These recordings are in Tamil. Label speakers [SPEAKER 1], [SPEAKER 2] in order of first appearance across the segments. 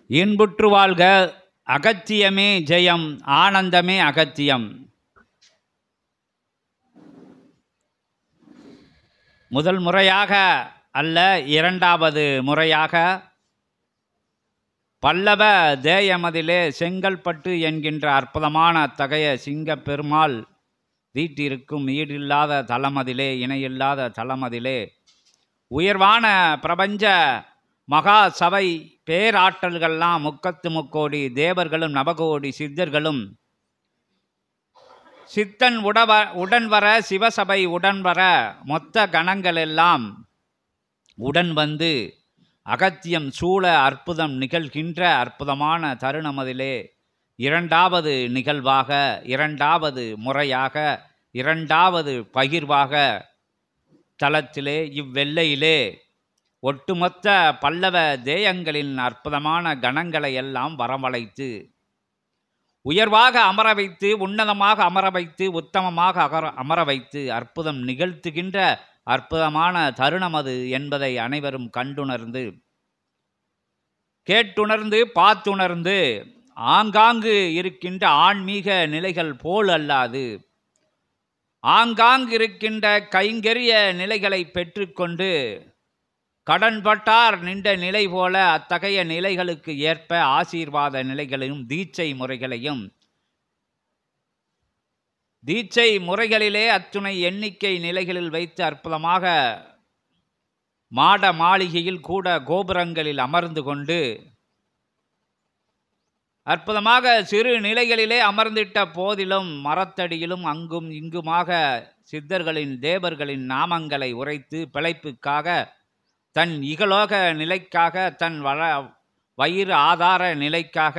[SPEAKER 1] இன்புற்று வாழ்க. அகத்தியமே ஜெயம், ஆனந்தமே அகத்தியம். முதல் முறையாக அல்ல, இரண்டாவது முறையாக பல்லவ தேயமதிலே செங்கல்பட்டு என்கின்ற அற்புதமான அத்தகைய சிங்கப் பெருமாள் வீட்டிருக்கும் ஈடில்லாத தலமதிலே, இணையில்லாத தலமதிலே உயர்வான பிரபஞ்ச மகா சபை பேராற்றல்கள்லாம் முக்கத்து முக்கோடி தேவர்களும் நவகோடி சித்தர்களும் சித்தன் உடன்வர சிவசபை உடன்வர மொத்த கணங்கள் எல்லாம் உடன் வந்து அகத்தியம் சூழ அற்புதம் நிகழ்கின்ற அற்புதமான தருணமதிலே இரண்டாவது நிகழ்வாக, இரண்டாவது முறையாக, இரண்டாவது பகிர்வாக தலத்திலே இவ்வெல்லையிலே ஒட்டுமொத்த பல்லவ தேயங்களின் அற்புதமான கணங்களை எல்லாம் வரவழைத்து உயர்வாக அமர வைத்து, உன்னதமாக அமர வைத்து, உத்தமமாக அமர வைத்து அற்புதம் நிகழ்த்துகின்ற அற்புதமான தருணம் அது என்பதை அனைவரும் கண்டுணர்ந்து, கேட்டுணர்ந்து, பார்த்துணர்ந்து ஆங்காங்கு இருக்கின்ற ஆன்மீக நிலைகள் போல் அல்லாது ஆங்காங்கு இருக்கின்ற கைங்கரிய நிலைகளை பெற்றுக்கொண்டு கடன்பட்டார் நின்ற நிலை போல அத்தகைய நிலைகளுக்கு ஏற்ப ஆசீர்வாத நிலைகளையும் தீட்சை முறைகளையும், தீட்சை முறைகளிலே அத்துணை எண்ணிக்கை நிலைகளில் வைத்து அற்புதமாக மாட மாளிகையில் கூட கோபுரங்களில் அமர்ந்து கொண்டு அற்புதமாக சிறு நிலைகளிலே அமர்ந்திட்ட போதிலும் மரத்தடியிலும் அங்கும் இங்குமாக சித்தர்களின் தேவர்களின் நாமங்களை உரைத்து பிழைப்புக்காக, தன் இகலோக நிலைக்காக, தன் வயிறு ஆதார நிலைக்காக,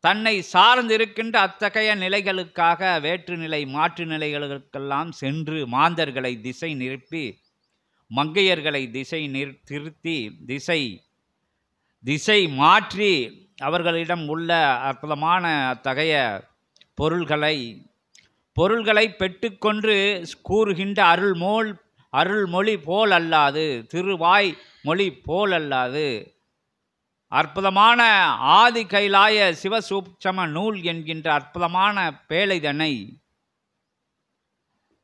[SPEAKER 1] தன்னை சார்ந்திருக்கின்ற அத்தகைய நிலைகளுக்காக வேற்று நிலை மாற்று நிலைகளுக்கெல்லாம் சென்று மாந்தர்களை திசை நிறுப்பி, மங்கையர்களை திசை திருத்தி, திசை மாற்றி அவர்களிடம் உள்ள அற்புதமான அத்தகைய பொருள்களை பெற்றுக்கொண்டு கூறுகின்ற அருள்மொழி போல் அல்லாது, திருவாய் மொழி போல் அல்லாது அற்புதமான ஆதி கைலாய சிவசூட்சம நூல் என்கின்ற அற்புதமான பேழைதனை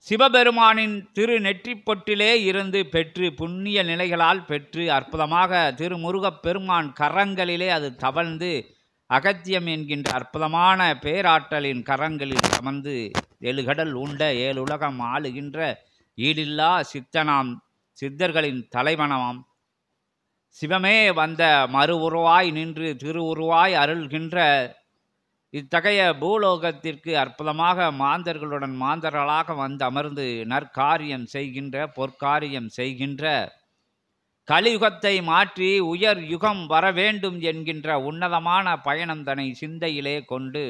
[SPEAKER 1] சிவபெருமானின் திரு நெற்றிப்பொட்டிலே இருந்து பெற்று, புண்ணிய நிலைகளால் பெற்று அற்புதமாக திருமுருகப் பெருமான் கரங்களிலே அது தவழ்ந்து அகத்தியம் என்கின்ற அற்புதமான பேராற்றலின் கரங்களில் அமர்ந்து எழுகடல் உண்ட ஏழுலகம் ஆளுகின்ற ஈடில்லா சித்தனாம் சித்தர்களின் தலைவனாம் சிவமே வந்த மறு உருவாய் நின்று திருவுருவாய் அருள்கின்ற இத்தகைய பூலோகத்திற்கு அற்புதமாக மாந்தர்களுடன் மாந்தர்களாக வந்து அமர்ந்து நற்காரியம் செய்கின்ற, பொற்காரியம் செய்கின்ற, கலியுகத்தை மாற்றி உயர் யுகம் வர வேண்டும் என்கின்ற உன்னதமான பயணம் தன்னை சிந்தையிலே கொண்டு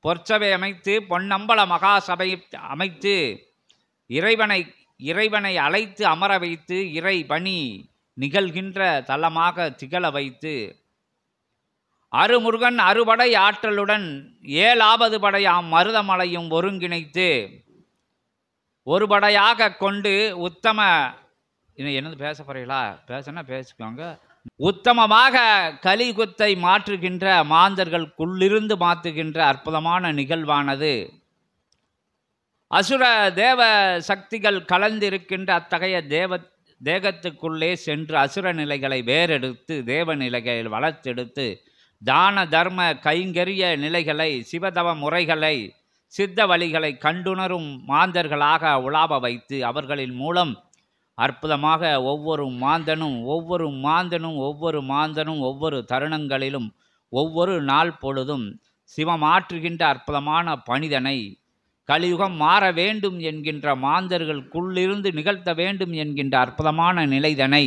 [SPEAKER 1] பொற்சபை அமைத்து, பொன்னம்பல மகாசபை அமைத்து, இறைவனை அழைத்து அமர வைத்து, இறை பணி நிகழ்கின்ற தலமாக திகழ வைத்து, அருமுருகன் அறுபடை ஆற்றலுடன் 7வது படையாம் மருதமலையும் ஒருங்கிணைத்து ஒரு படையாக கொண்டு உத்தம, என்னது பேச போறீங்களா? பேசனா பேசிக்கோங்க. உத்தமமாக கலியுகத்தை மாற்றுகின்ற, மாந்தர்களுக்குள்ளிருந்து மாற்றுகின்ற அற்புதமான நிகழ்வானது அசுர தேவ சக்திகள் கலந்திருக்கின்ற அத்தகைய தேகத்துக்குள்ளே சென்று அசுர நிலைகளை வேறெடுத்து தேவ நிலைகளை வளர்த்தெடுத்து தான தர்ம கைங்கரிய நிலைகளை, சிவதவ முறைகளை, சித்த வழிகளை கண்டுணரும் மாந்தர்களாக உலாவ வைத்து அவர்களின் மூலம் அற்புதமாக ஒவ்வொரு மாந்தனும் ஒவ்வொரு தருணங்களிலும் ஒவ்வொரு நாள் பொழுதும் சிவமாற்றுகின்ற அற்புதமான பணிதனை, கலியுகம் மாற வேண்டும் என்கின்ற மாந்தர்களுக்குள்ளிருந்து நிகழ்த்த வேண்டும் என்கின்ற அற்புதமான நிலைதனை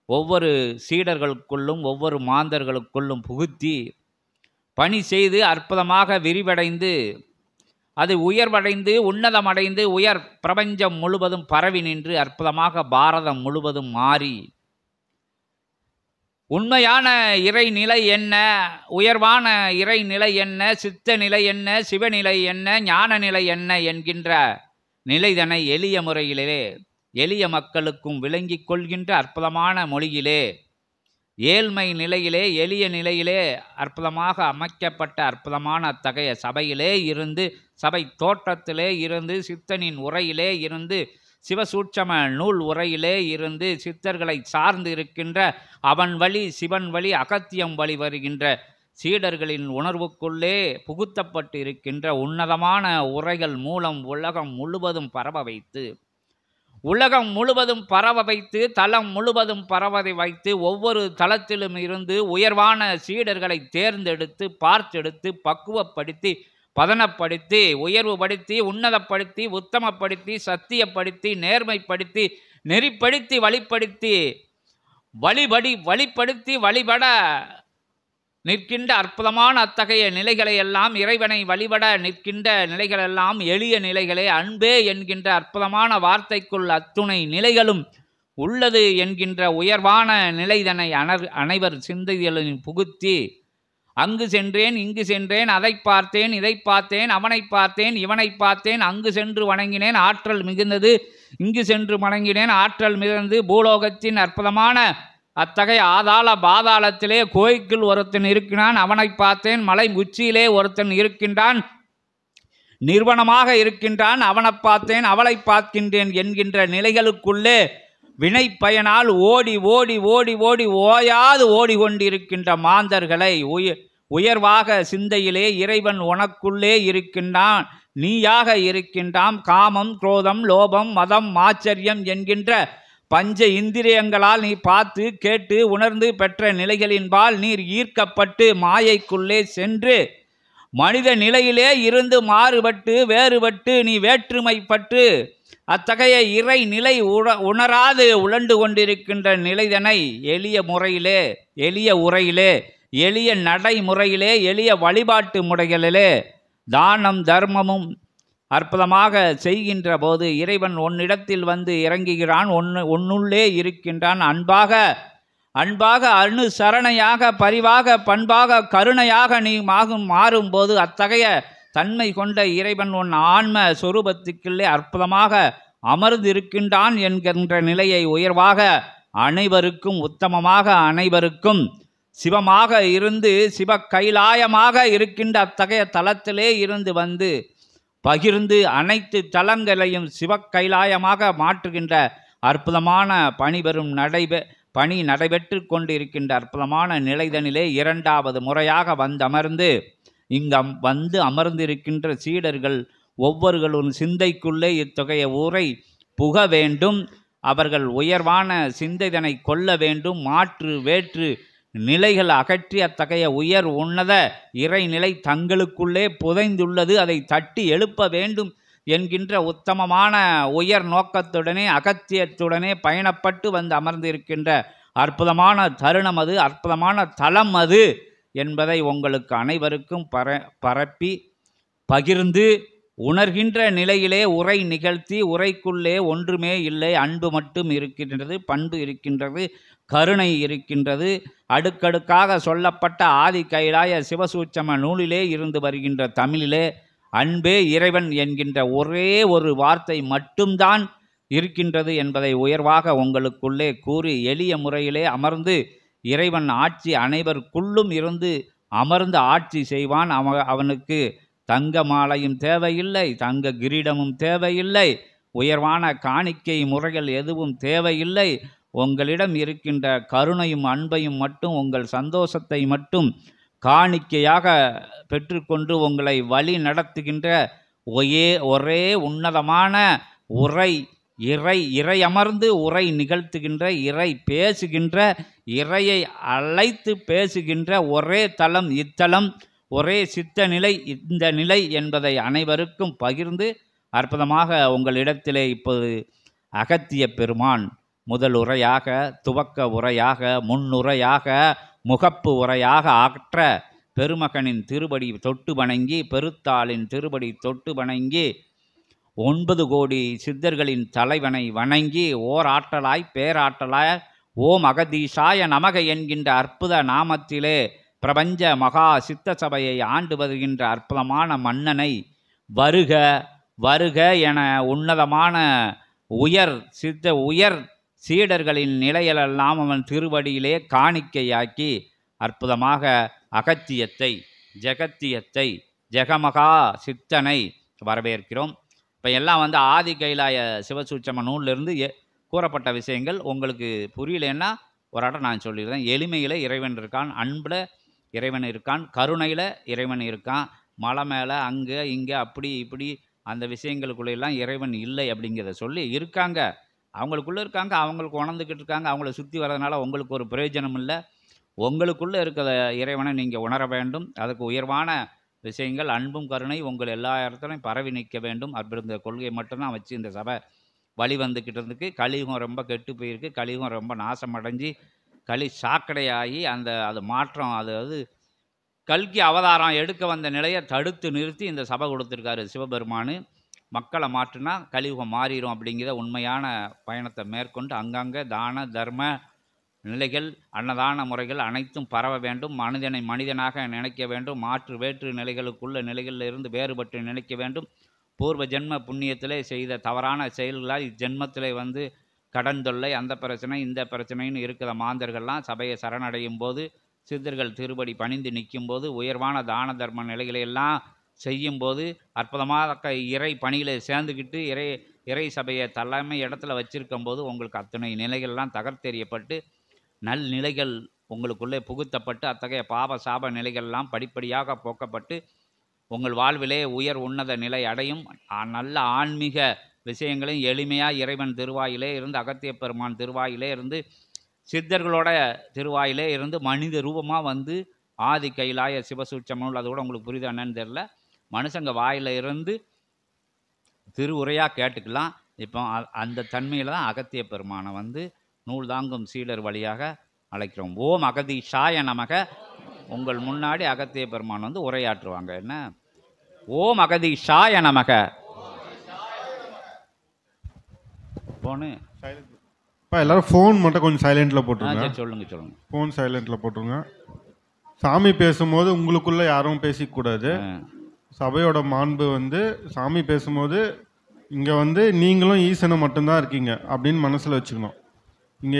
[SPEAKER 1] ஒவ்வொரு சீடர்களுக்குள்ளும் ஒவ்வொரு மாந்தர்களுக்குள்ளும் புகுத்தி பணி செய்து அற்புதமாக விரிவடைந்து, அது உயர்வடைந்து உன்னதமடைந்து உயர் பிரபஞ்சம் முழுவதும் பரவி நின்று அற்புதமாக பாரதம் முழுவதும் மாறி உண்மையான இறைநிலை என்ன, உயர்வான இறைநிலை என்ன, சித்த நிலை என்ன, சிவநிலை என்ன, ஞான நிலை என்ன என்கின்ற நிலைதனை எளிய முறையிலே எளிய மக்களுக்கும் விளங்கிக் கொள்கின்ற அற்புதமான மொழியிலே ஏழ்மை நிலையிலே எளிய நிலையிலே அற்புதமாக அமைக்கப்பட்ட அற்புதமான அத்தகைய சபையிலே இருந்து, சபை தோற்றத்திலே இருந்து, சித்தனின் உரையிலே இருந்து, சிவசூட்சம நூல் உரையிலே இருந்து, சித்தர்களை சார்ந்து இருக்கின்ற அவன் வழி சிவன் வழி அகத்தியம் வழி வருகின்ற சீடர்களின் உணர்வுக்குள்ளே புகுத்தப்பட்டு இருக்கின்ற உன்னதமான உரைகள் மூலம் உலகம் முழுவதும் பரவ வைத்து தலம் முழுவதும் பரவதை வைத்து ஒவ்வொரு தளத்திலும் இருந்து உயர்வான சீடர்களை தேர்ந்தெடுத்து பார்த்தெடுத்து பக்குவப்படுத்தி பதனப்படுத்தி உயர்வுபடுத்தி உன்னதப்படுத்தி உத்தமப்படுத்தி சத்தியப்படுத்தி நேர்மைப்படுத்தி நெறிப்படுத்தி வழிபடுத்தி வழிபட நிற்கின்ற அற்புதமான அத்தகைய நிலைகளை எல்லாம், இறைவனை வழிபட நிற்கின்ற நிலைகளெல்லாம் எளிய நிலைகளே. அன்பே என்கின்ற அற்புதமான வார்த்தைக்குள் அத்துணை நிலைகளும் உள்ளது என்கின்ற உயர்வான நிலைதனை அனைவர் சிந்தைகளில் புகுத்தி, அங்கு சென்றேன் இங்கு சென்றேன், அதை பார்த்தேன் இதை பார்த்தேன், அவனை பார்த்தேன் இவனை பார்த்தேன், அங்கு சென்று வணங்கினேன் ஆற்றல் மிகுந்தது, இங்கு சென்று வணங்கினேன் ஆற்றல் மிகுந்தது, பூலோகத்தின் அற்புதமான அத்தகைய ஆதாள பாதாளத்திலே கோய்க்குள் ஒருத்தன் இருக்கிறான், அவனை பார்த்தேன், மலை உச்சியிலே ஒருத்தன் இருக்கின்றான், நிர்வனமாக இருக்கின்றான், அவனை பார்த்தேன் அவளை பார்க்கின்றேன் என்கின்ற நிலைகளுக்குள்ளே வினை பயனால் ஓடி ஓடி ஓடி ஓடி ஓயாது ஓடிக்கொண்டிருக்கின்ற மாந்தர்களை உயர்வாக சிந்தையிலே இறைவன் உனக்குள்ளே இருக்கின்றான், நீயாக இருக்கின்றான். காமம் குரோதம் லோபம் மதம் ஆச்சரியம் என்கின்ற பஞ்ச இந்திரியங்களால் நீ பார்த்து கேட்டு உணர்ந்து பெற்ற நிலைகளின்பால் நீர் ஈர்க்கப்பட்டு மாயைக்குள்ளே சென்று மனித நிலையிலே இருந்து மாறுபட்டு வேறுபட்டு நீ வேற்றுமைப்பட்டு அத்தகைய இறை நிலை உணராது உழண்டு கொண்டிருக்கின்ற நிலைதனை எளிய முறையிலே எளிய உரையிலே எளிய நடைமுறையிலே எளிய வழிபாட்டு முறைகளிலே தானம் தர்மமும் அற்புதமாக செய்கின்ற போது இறைவன் உன்னிடத்தில் வந்து இறங்குகிறான், உன்னுள்ளே இருக்கின்றான். அன்பாக அனுசரணையாக பரிவாக பண்பாக கருணையாக நீ மாறும்போது அத்தகைய தன்மை கொண்ட இறைவன் உன் ஆன்ம சொரூபத்துக்குள்ளே அற்புதமாக அமர்ந்திருக்கின்றான் என்கின்ற நிலையை உயர்வாக அனைவருக்கும் உத்தமமாக அனைவருக்கும் சிவமாக இருந்து சிவ கைலாயமாக இருக்கின்ற அத்தகைய தலத்திலே இருந்து வந்து பகிர்ந்து அனைத்து தலங்களையும் சிவ கைலாயமாக மாற்றுகின்ற அற்புதமான பணி நடைபெற்று கொண்டு இருக்கின்ற அற்புதமான நிலைதனிலே இரண்டாவது முறையாக வந்தமர்ந்து வந்து அமர்ந்திருக்கின்ற சீடர்கள் ஒவ்வொருவரும் சிந்தைக்குள்ளே இத்தகைய ஊரை புக வேண்டும், அவர்கள் உயர்வான சிந்தைதனை கொள்ள வேண்டும், மாற்று வேற்று நிலைகள் அகற்றி அத்தகைய உயர் உன்னத இறைநிலை தங்களுக்குள்ளே புதைந்துள்ளது, அதை தட்டி எழுப்ப வேண்டும் என்கின்ற உத்தமமான உயர் நோக்கத்துடனே அகத்தியத்துடனே பயணப்பட்டு வந்து அமர்ந்திருக்கின்ற அற்புதமான தருணம் அது, அற்புதமான தலம் அது என்பதை உங்களுக்கு அனைவருக்கும் பரப்பி பகிர்ந்து உணர்கின்ற நிலையிலே உரை நிகழ்த்தி, உரைக்குள்ளே ஒன்றுமே இல்லை, அன்பு மட்டும் இருக்கின்றது, பண்பு இருக்கின்றது, கருணை இருக்கின்றது. அடுக்கடுக்காக சொல்லப்பட்ட ஆதி கைலாய சிவசூட்சம நூலிலே இருந்து வருகின்ற தமிழிலே அன்பே இறைவன் என்கின்ற ஒரே ஒரு வார்த்தை மட்டும்தான் இருக்கின்றது என்பதை உயர்வாக உங்களுக்குள்ளே கூறி எளிய முறையிலே அமர்ந்து இறைவன் ஆட்சி அனைவருக்குள்ளும் இருந்து அமர்ந்து ஆட்சி செய்வான். அவனுக்கு தங்க மாலையும் தேவையில்லை, தங்க கிரீடமும் தேவையில்லை, உயர்வான காணிக்கை முறைகள் எதுவும் தேவையில்லை. உங்களிடம் இருக்கின்ற கருணையும் அன்பையும் மட்டும், உங்கள் சந்தோஷத்தை மட்டும் காணிக்கையாக பெற்றுக்கொண்டு உங்களை வழி நடத்துகின்ற ஒரே உன்னதமான இறை அமர்ந்து உரை நிகழ்த்துகின்ற, இறை பேசுகின்ற, இறையை அழைத்து பேசுகின்ற ஒரே தலம் இத்தலம், ஒரே சித்த நிலை இந்த நிலை என்பதை அனைவருக்கும் பகிர்ந்து அற்புதமாக உங்களிடத்திலே இப்போது அகத்திய பெருமான் முதல் உரையாக, துவக்க உரையாக, முன்னுரையாக, முகப்பு உரையாக ஆற்ற பெருமகனின் திருப்படி தொட்டு வணங்கி, பெருத்தாளின் திருப்படி தொட்டு வணங்கி, 9 கோடி சித்தர்களின் தலைவனை வணங்கி, ஓர் ஆற்றலாய் பேராற்றலாய் ஓம் அகதீஷாய நமக என்கின்ற அற்புத நாமத்திலே பிரபஞ்ச மகா சித்த சபையை ஆண்டு வருகின்ற அற்புதமான மன்னனை வருக வருக என உன்னதமான உயர் சீடர்களின் நிலைகளெல்லாம் அவன் திருவடியிலே காணிக்கையாக்கி அற்புதமாக அகத்தியத்தை, ஜெகத்தியத்தை, ஜெகமகா சித்தனை வரவேற்கிறோம். இப்போ எல்லாம் வந்து ஆதி கைலாய சிவசூட்சம நூலிலிருந்து கூறப்பட்ட விஷயங்கள். உங்களுக்கு புரியலன்னா ஒரு இடம் நான் சொல்லிடுறேன். எளிமையில் இறைவன் இருக்கான், அன்பில் இறைவன் இருக்கான், கருணையில் இறைவன் இருக்கான். மலை மேலே அங்கே இங்கே அப்படி இப்படி அந்த விஷயங்களுக்குள்ளெல்லாம் இறைவன் இல்லை அப்படிங்கிறத சொல்லி இருக்காங்க. அவங்களுக்குள்ளே இருக்காங்க, அவங்களுக்கு உணர்ந்துக்கிட்டு இருக்காங்க. அவங்கள சுற்றி வர்றதுனால உங்களுக்கு ஒரு பிரயோஜனம் இல்லை. உங்களுக்குள்ளே இருக்கிற இறைவனை நீங்கள் உணர வேண்டும். அதுக்கு உயர்வான விஷயங்கள் அன்பும் கருணை உங்கள் எல்லா இடத்துலையும் பரவி நிற்க வேண்டும். அப்படிங்கிற கொள்கையை மட்டும்தான் வச்சு இந்த சபை வழி வந்துக்கிட்டு இருந்துக்கு. கலியுகம் ரொம்ப கெட்டு போயிருக்கு, கலியுகம் ரொம்ப நாசமடைஞ்சு களி சாக்கடையாகி அது மாற்றம், அதாவது கல்கி அவதாரம் எடுக்க வந்த நிலையை தடுத்து நிறுத்தி இந்த சபை கொடுத்துருக்காரு சிவபெருமானு. மக்களை மாற்றினா கலியுகம் மாறிடும் அப்படிங்கிற உண்மையான பயணத்தை மேற்கொண்டு அங்கங்கே தான தர்ம நிலைகள், அன்னதான முறைகள் அனைத்தும் பரவ வேண்டும். மனிதனை மனிதனாக நினைக்க வேண்டும். மாற்று வேற்று நிலைகளுக்குள்ள நிலைகளில் இருந்து வேறுபட்டு நினைக்க வேண்டும். பூர்வ ஜென்ம புண்ணியத்திலே செய்த தவறான செயல்களால் இஜென்மத்திலே வந்து கடன் தொல்லை, அந்த பிரச்சனை இந்த பிரச்சனைன்னு இருக்கிற மாந்தர்கள்லாம் சபையை சரணடையும் போது, சித்தர்கள் திருப்படி பணிந்து நிற்கும் போது, உயர்வான தான தர்ம நிலைகளையெல்லாம் செய்யும்போது, அற்புதமாக இறை பணிகளை சேர்ந்துக்கிட்டு இறை சபையை தலைமை இடத்துல வச்சிருக்கும் போது உங்களுக்கு அத்தனை நிலைகள்லாம் தகர்த்தெறியப்பட்டு நல் நிலைகள் உங்களுக்குள்ளே புகுத்தப்பட்டு அத்தகைய பாப சாப நிலைகள்லாம் படிப்படியாக போக்கப்பட்டு உங்கள் வாழ்விலே உயர் உன்னத நிலை அடையும். நல்ல ஆன்மீக விஷயங்களையும் எளிமையாக இறைவன் திருவாயிலே இருந்து, அகத்திய பெருமான் திருவாயிலே இருந்து, சித்தர்களோட திருவாயிலே இருந்து மனித ரூபமாக வந்து ஆதி கைலாய சிவசூட்சமூல், அது கூட உங்களுக்கு புரியுது என்னன்னு தெரில, மனுஷங்க வாயில் இருந்து திருவுரையாக கேட்டுக்கலாம். இப்போ அந்த தன்மையில் தான் அகத்திய பெருமானை வந்து நூல் தாங்கும் சீடர் வழியாக அழைக்கிறோம். ஓம் அகதீஷாய நமக. உங்கள் முன்னாடி அகத்திய பெருமான் வந்து உரையாற்றுவாங்க. என்ன? ஓம் அகதீஷாய நமக. போனு
[SPEAKER 2] இப்போ எல்லாரும் ஃபோன் மட்டும் கொஞ்சம் சைலண்டில் போட்டுருங்க.
[SPEAKER 1] சொல்லுங்க.
[SPEAKER 2] ஃபோன் சைலண்டில் போட்டுருங்க. சாமி பேசும்போது உங்களுக்குள்ளே யாரும் பேசிக்கூடாது. சபையோட மாண்பு வந்து சாமி பேசும்போது இங்கே வந்து நீங்களும் ஈசனை மட்டும்தான் இருக்கீங்க அப்படின்னு மனசில் வச்சுக்கணும். இங்கே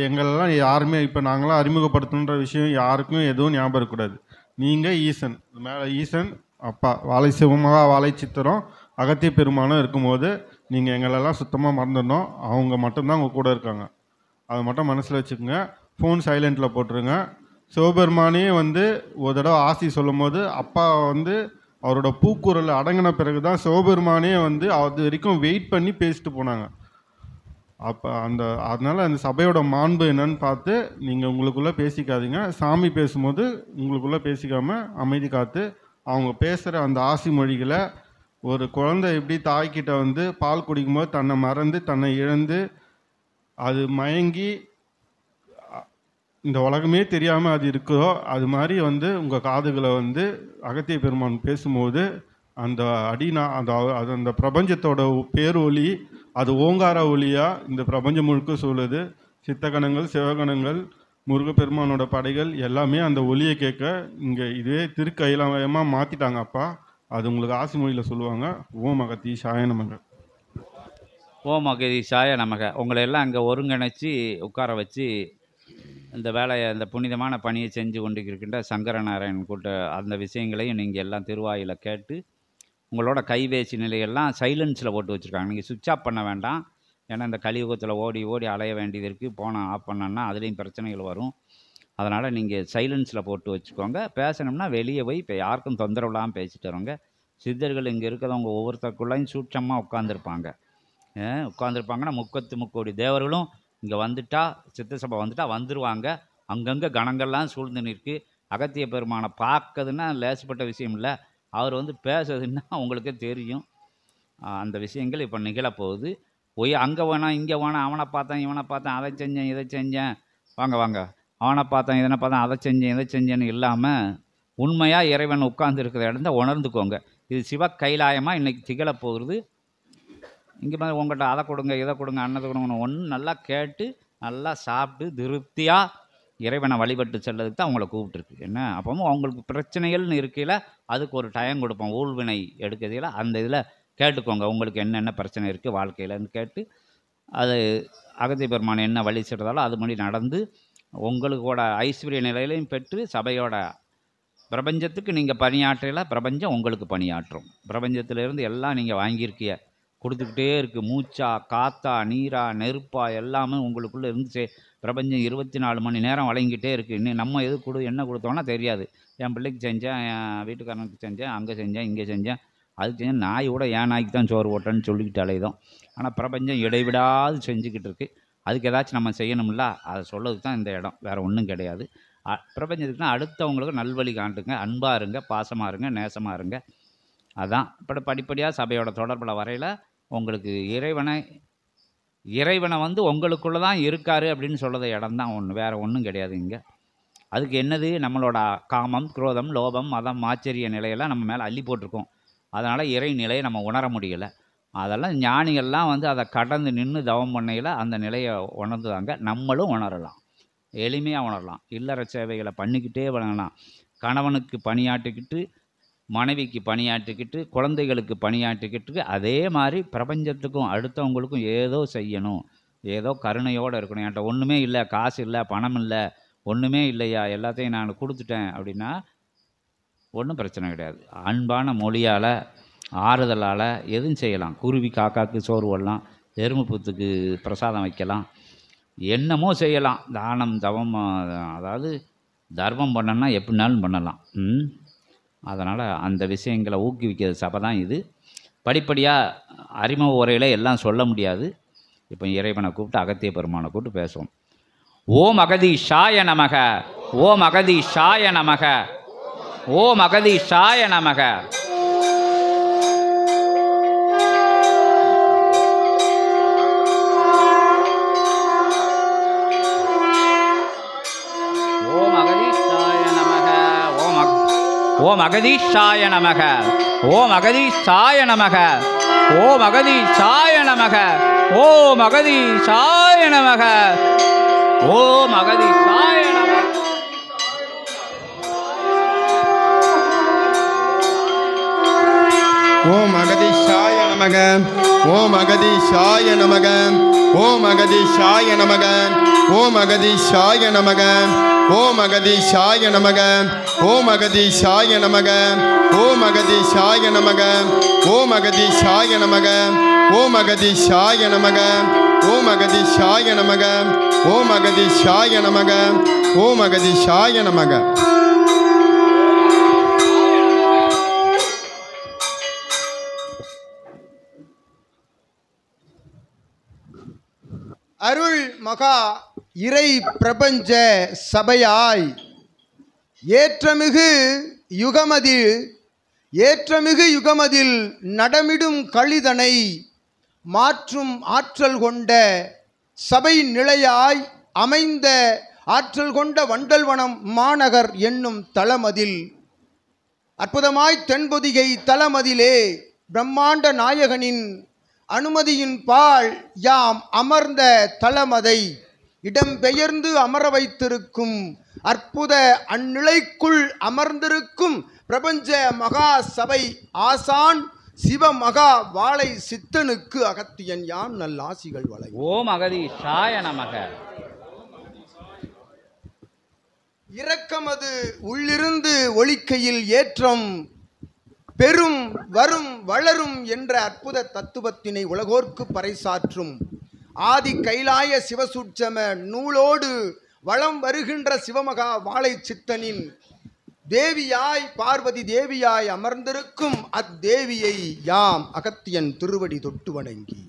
[SPEAKER 2] எங்களெல்லாம் யாருமே இப்போ நாங்களாம் அறிமுகப்படுத்தணுன்ற விஷயம் யாருக்கும் எதுவும் ஞாபகம் இருக்கக்கூடாது. நீங்கள் ஈசன், மேலே ஈசன் அப்பா வாழை சிவமாக வாழை சித்திரம் அகத்திய பெருமானம் இருக்கும்போது நீங்கள் எங்களெல்லாம் சுத்தமாக மறந்துடணும். அவங்க மட்டும்தான் உங்கள் கூட இருக்காங்க. அதை மட்டும் மனசில் வச்சுக்கோங்க. ஃபோன் சைலண்டில் போட்டுருங்க. சிவபெருமானே வந்து ஒரு தடவை ஆசி சொல்லும் போது அப்பா வந்து அவரோட பூக்குரல் அடங்கின பிறகு தான் சிவபெருமானே வந்து அது வரைக்கும் வெயிட் பண்ணி பேசிட்டு போனாங்க. அப்போ அதனால் அந்த சபையோட மாண்பு என்னன்னு பார்த்து நீங்கள் உங்களுக்குள்ளே பேசிக்காதீங்க. சாமி பேசும்போது உங்களுக்குள்ளே பேசிக்காமல் அமைதி காத்து அவங்க பேசுகிற அந்த ஆசி மொழிகளை, ஒரு குழந்தை எப்படி தாய்கிட்ட வந்து பால் குடிக்கும்போது தன்னை மறந்து தன்னை இழந்து அது மயங்கி இந்த உலகமே தெரியாமல் அது இருக்குதோ, அது மாதிரி வந்து உங்கள் காதுகளை வந்து அகத்திய பெருமான் பேசும்போது அந்த அந்த பிரபஞ்சத்தோட பேரொலி அது ஓங்கார ஒலியாக இந்த பிரபஞ்சம் முழுக்க சொல்லுது. சித்தகணங்கள், சிவகணங்கள், முருகப்பெருமானோட படைகள் எல்லாமே அந்த ஒலியை கேட்க இங்கே இதே திருக்கையிலமயமாக மாற்றிட்டாங்க அப்பா. அது உங்களுக்கு ஆசி மொழியில் சொல்லுவாங்க. ஓம் அகதீஷாய நமக.
[SPEAKER 1] ஓம் அகதீஷாய நமக. உங்களை எல்லாம் அங்கே ஒருங்கிணைச்சி உட்கார வச்சு இந்த வேலையை, இந்த புனிதமான பணியை செஞ்சு கொண்டு இருக்கின்ற சங்கரநாராயணன் கூட்ட அந்த விஷயங்களையும் நீங்கள் எல்லாம் திருவாயில் கேட்டு உங்களோட கைபேசி நிலையெல்லாம் சைலன்ஸில் போட்டு வச்சுருக்காங்க. நீங்கள் சுவிட்ச் ஆஃப் பண்ண வேண்டாம். ஏன்னா இந்த கலியுகத்தில் ஓடி ஓடி அலைய வேண்டியது இருக்குது. போனால் ஆஃப் பண்ணோன்னா அதுலேயும் பிரச்சனைகள் வரும். அதனால் நீங்கள் சைலன்ஸில் போட்டு வச்சுக்கோங்க. பேசணும்னா வெளியே போய் இப்போ யாருக்கும் தொந்தரவு இல்லாமல் பேசிட்டு வருவாங்க. சித்தர்கள் இங்கே இருக்கிறவங்க ஒவ்வொருத்தருக்குள்ளையும் சூட்சமாக உட்காந்துருப்பாங்கன்னா 33 தேவர்களும் இங்கே வந்துட்டா, சித்த சபை வந்துட்டா வந்துடுவாங்க. அங்கங்கே கணங்கள்லாம் சூழ்ந்து நிற்கு. அகத்திய பெருமானை பார்க்கறதுன்னா லேசப்பட்ட விஷயம் இல்லை. அவர் வந்து பேசுறதுன்னா உங்களுக்கே தெரியும். அந்த விஷயங்கள் இப்போ நிகழப்போகுது. அங்கே வேணாம் இங்கே வேணாம், அவனை பார்த்தேன் இவனை பார்த்தேன், அதை செஞ்சேன் இதை செஞ்சேன், வாங்க அவனை பார்த்தேன் இதனை பார்த்தேன், அதை செஞ்சேன் இதை செஞ்சேன்னு இல்லாமல் உண்மையாக இறைவன் உட்கார்ந்து இருக்கிற இடத்த உணர்ந்துக்கோங்க. இது சிவ கைலாயமாக இன்றைக்கி திகழப்போகுது. இங்கே மாதிரி உங்கள்கிட்ட அதை கொடுங்க இதை கொடுங்க அன்னதை கொடுங்க ஒன்று நல்லா கேட்டு நல்லா சாப்பிட்டு திருப்தியாக இறைவனை வழிபட்டு செல்லதுக்கு தான் அவங்கள கூப்பிட்டுருக்கு. என்ன அப்பவும் அவங்களுக்கு பிரச்சனைகள்னு இருக்கையில் அதுக்கு ஒரு டைம் கொடுப்போம். ஊழ்வினை எடுக்கிறதில் அந்த இதில் கேட்டுக்கோங்க. உங்களுக்கு என்னென்ன பிரச்சனை இருக்குது வாழ்க்கையிலன்னு கேட்டு அது அகத்திய பெருமான் என்ன வழி செய்கிறதாலோ அது மாதிரி நடந்து உங்களுக்கோட ஐஸ்வர்ய நிலையிலையும் பெற்று சபையோட பிரபஞ்சத்துக்கு நீங்கள் பணியாற்றல, பிரபஞ்சம் உங்களுக்கு பணியாற்றும். பிரபஞ்சத்திலேருந்து எல்லாம் நீங்கள் வாங்கியிருக்கிய கொடுத்துக்கிட்டே இருக்குது. மூச்சா, காத்தா, நீரா, நெருப்பா எல்லாமே உங்களுக்குள்ளே இருந்து பிரபஞ்சம் 24 மணி நேரம் வழங்கிட்டே இருக்குது. இன்னும் நம்ம எது என்ன கொடுத்தோன்னா தெரியாது. என் பிள்ளைக்கு செஞ்சேன், என் வீட்டுக்காரனுக்கு செஞ்சேன், அங்கே செஞ்சேன், இங்கே செஞ்சேன், அது செஞ்சேன். நாய் கூட என் நாய்க்கு தான் சோறு ஓட்டேன்னு சொல்லிக்கிட்டு அலையுதோம். ஆனால் பிரபஞ்சம் இடைவிடாது செஞ்சுக்கிட்டு இருக்குது. அதுக்கு ஏதாச்சும் நம்ம செய்யணும்ல, அதை சொல்லதுக்கு தான் இந்த இடம், வேறு ஒன்றும் கிடையாது. பிரபஞ்சத்துக்குனா அடுத்தவங்களுக்கு நல்வழி காட்டுங்க, அன்பாக இருங்க, பாசமாக இருங்க, நேசமாக இருங்க. அதான் இப்போ படிப்படியாக சபையோட தொடர்பில் வரையில் உங்களுக்கு இறைவனை வந்து உங்களுக்குள்ளே தான் இருக்கார் அப்படின்னு சொல்கிறத இடம் தான் ஒன்று, வேறு ஒன்றும் கிடையாது இங்கே. அதுக்கு என்னது, நம்மளோட காமம், குரோதம், லோபம், மதம், ஆச்சரிய நிலையெல்லாம் நம்ம மேலே அள்ளி போட்டிருக்கோம். அதனால் இறை நிலையை நம்ம உணர முடியலை. அதெல்லாம் ஞானிகள்லாம் வந்து அதை கடந்து நின்று தவம் பண்ணையில் அந்த நிலையை உணர்ந்துவாங்க. நம்மளும் உணரலாம், எளிமையாக உணரலாம். இல்லற சேவைகளை பண்ணிக்கிட்டே வழங்கலாம். கணவனுக்கு பணியாற்றிக்கிட்டு, மனைவிக்கு பணியாற்றிக்கிட்டு, குழந்தைகளுக்கு பணியாற்றிக்கிட்டு, அதே மாதிரி பிரபஞ்சத்துக்கும் அடுத்தவங்களுக்கும் ஏதோ செய்யணும், ஏதோ கருணையோடு இருக்கணும். என்கிட்ட ஒன்றுமே இல்லை, காசு இல்லை, பணம் இல்லை, ஒன்றுமே இல்லையா, எல்லாத்தையும் நான் கொடுத்துட்டேன் அப்படின்னா ஒன்றும் பிரச்சனை கிடையாது. அன்பான மொழியால், ஆறுதலால் எதுவும் செய்யலாம். குருவி காக்காக்கு சோறு போடலாம், எறும்பு புத்துக்கு பிரசாதம் வைக்கலாம், என்னமோ செய்யலாம். தானம், தவம், அதாவது தர்மம் பண்ணணும்னா எப்படினாலும் பண்ணலாம். அதனால் அந்த விஷயங்களை ஊக்குவிக்கிற சபை தான் இது. படிப்படியாக அறிமுக உரையில் எல்லாம் சொல்ல முடியாது. இப்போ இறைவனை கூப்பிட்டு அகத்திய பெருமானை கூப்பிட்டு பேசுவோம். ஓம் அகதீஷாய நமக, ஓம் அகதீஷாய நமக, ஓம் அகதீஷாய நமக. ஓம் அகதீஷாய நமக, ஓம் அகதீஷாய நமக, ஓம் அகதீஷாய நமக, ஓம் அகதீஷாய நமக, ஓம் அகதீஷாய நமக.
[SPEAKER 3] ஓம் அகதீஷாய நமக, ஓம் அகதீஷாய நமக, ஓம் அகதீஷாய நமக, ஓம் அகதீஷாய நமக, ஓம் அகதீஷாய நமக, ஓம் அகதீஷாய நமக, ஓம் அகதீஷாய நமக, ஓம் அகதீஷாய நமக, ஓம் அகதீஷாய நமக, ஓம் அகதீஷாய நமக, ஓம் அகதீஷாய நமக, ஓம் அகதீஷாய நமக. அருள் மகா இறை பிரபஞ்ச சபையாய் ஏற்றமிகு யுகமதில் நடமிடும் கழிதனை மாற்றும் ஆற்றல் கொண்ட சபை நிலையாய் அமைந்த ஆற்றல் கொண்ட வண்டல்வனம் மாநகர் என்னும் தலமதில் அற்புதமாய் தென்பொதிகை தலமதிலே பிரம்மாண்ட நாயகனின் அனுமதியின் பால் யாம் அமர்ந்த தலமதை இடம்பெயர்ந்து அமர வைத்திருக்கும் அற்புத அந்நிலைக்குள் அமர்ந்திருக்கும் பிரபஞ்ச மகா சபை ஆசான் சிவ மகா வாழை சித்தனுக்கு அகத்தியன் யான் நல்லாசிகள் வளை.
[SPEAKER 1] ஓம் அகதீஷாய நமக.
[SPEAKER 3] இரக்கமது உள்ளிருந்து ஒலிக்கையில் ஏற்றம் பெரும் வரும் வளரும் என்ற அற்புத தத்துவத்தினை உலகோர்க்கு பறைசாற்றும் ஆதி கைலாய சிவசூட்சம நூலோடு வளம் வருகின்ற சிவமகா வாழை சித்தனின் தேவியாய் பார்வதி தேவியாய் அமர்ந்திருக்கும் அத்தேவியை யாம் அகத்தியன் திருவடி தொட்டு வணங்கி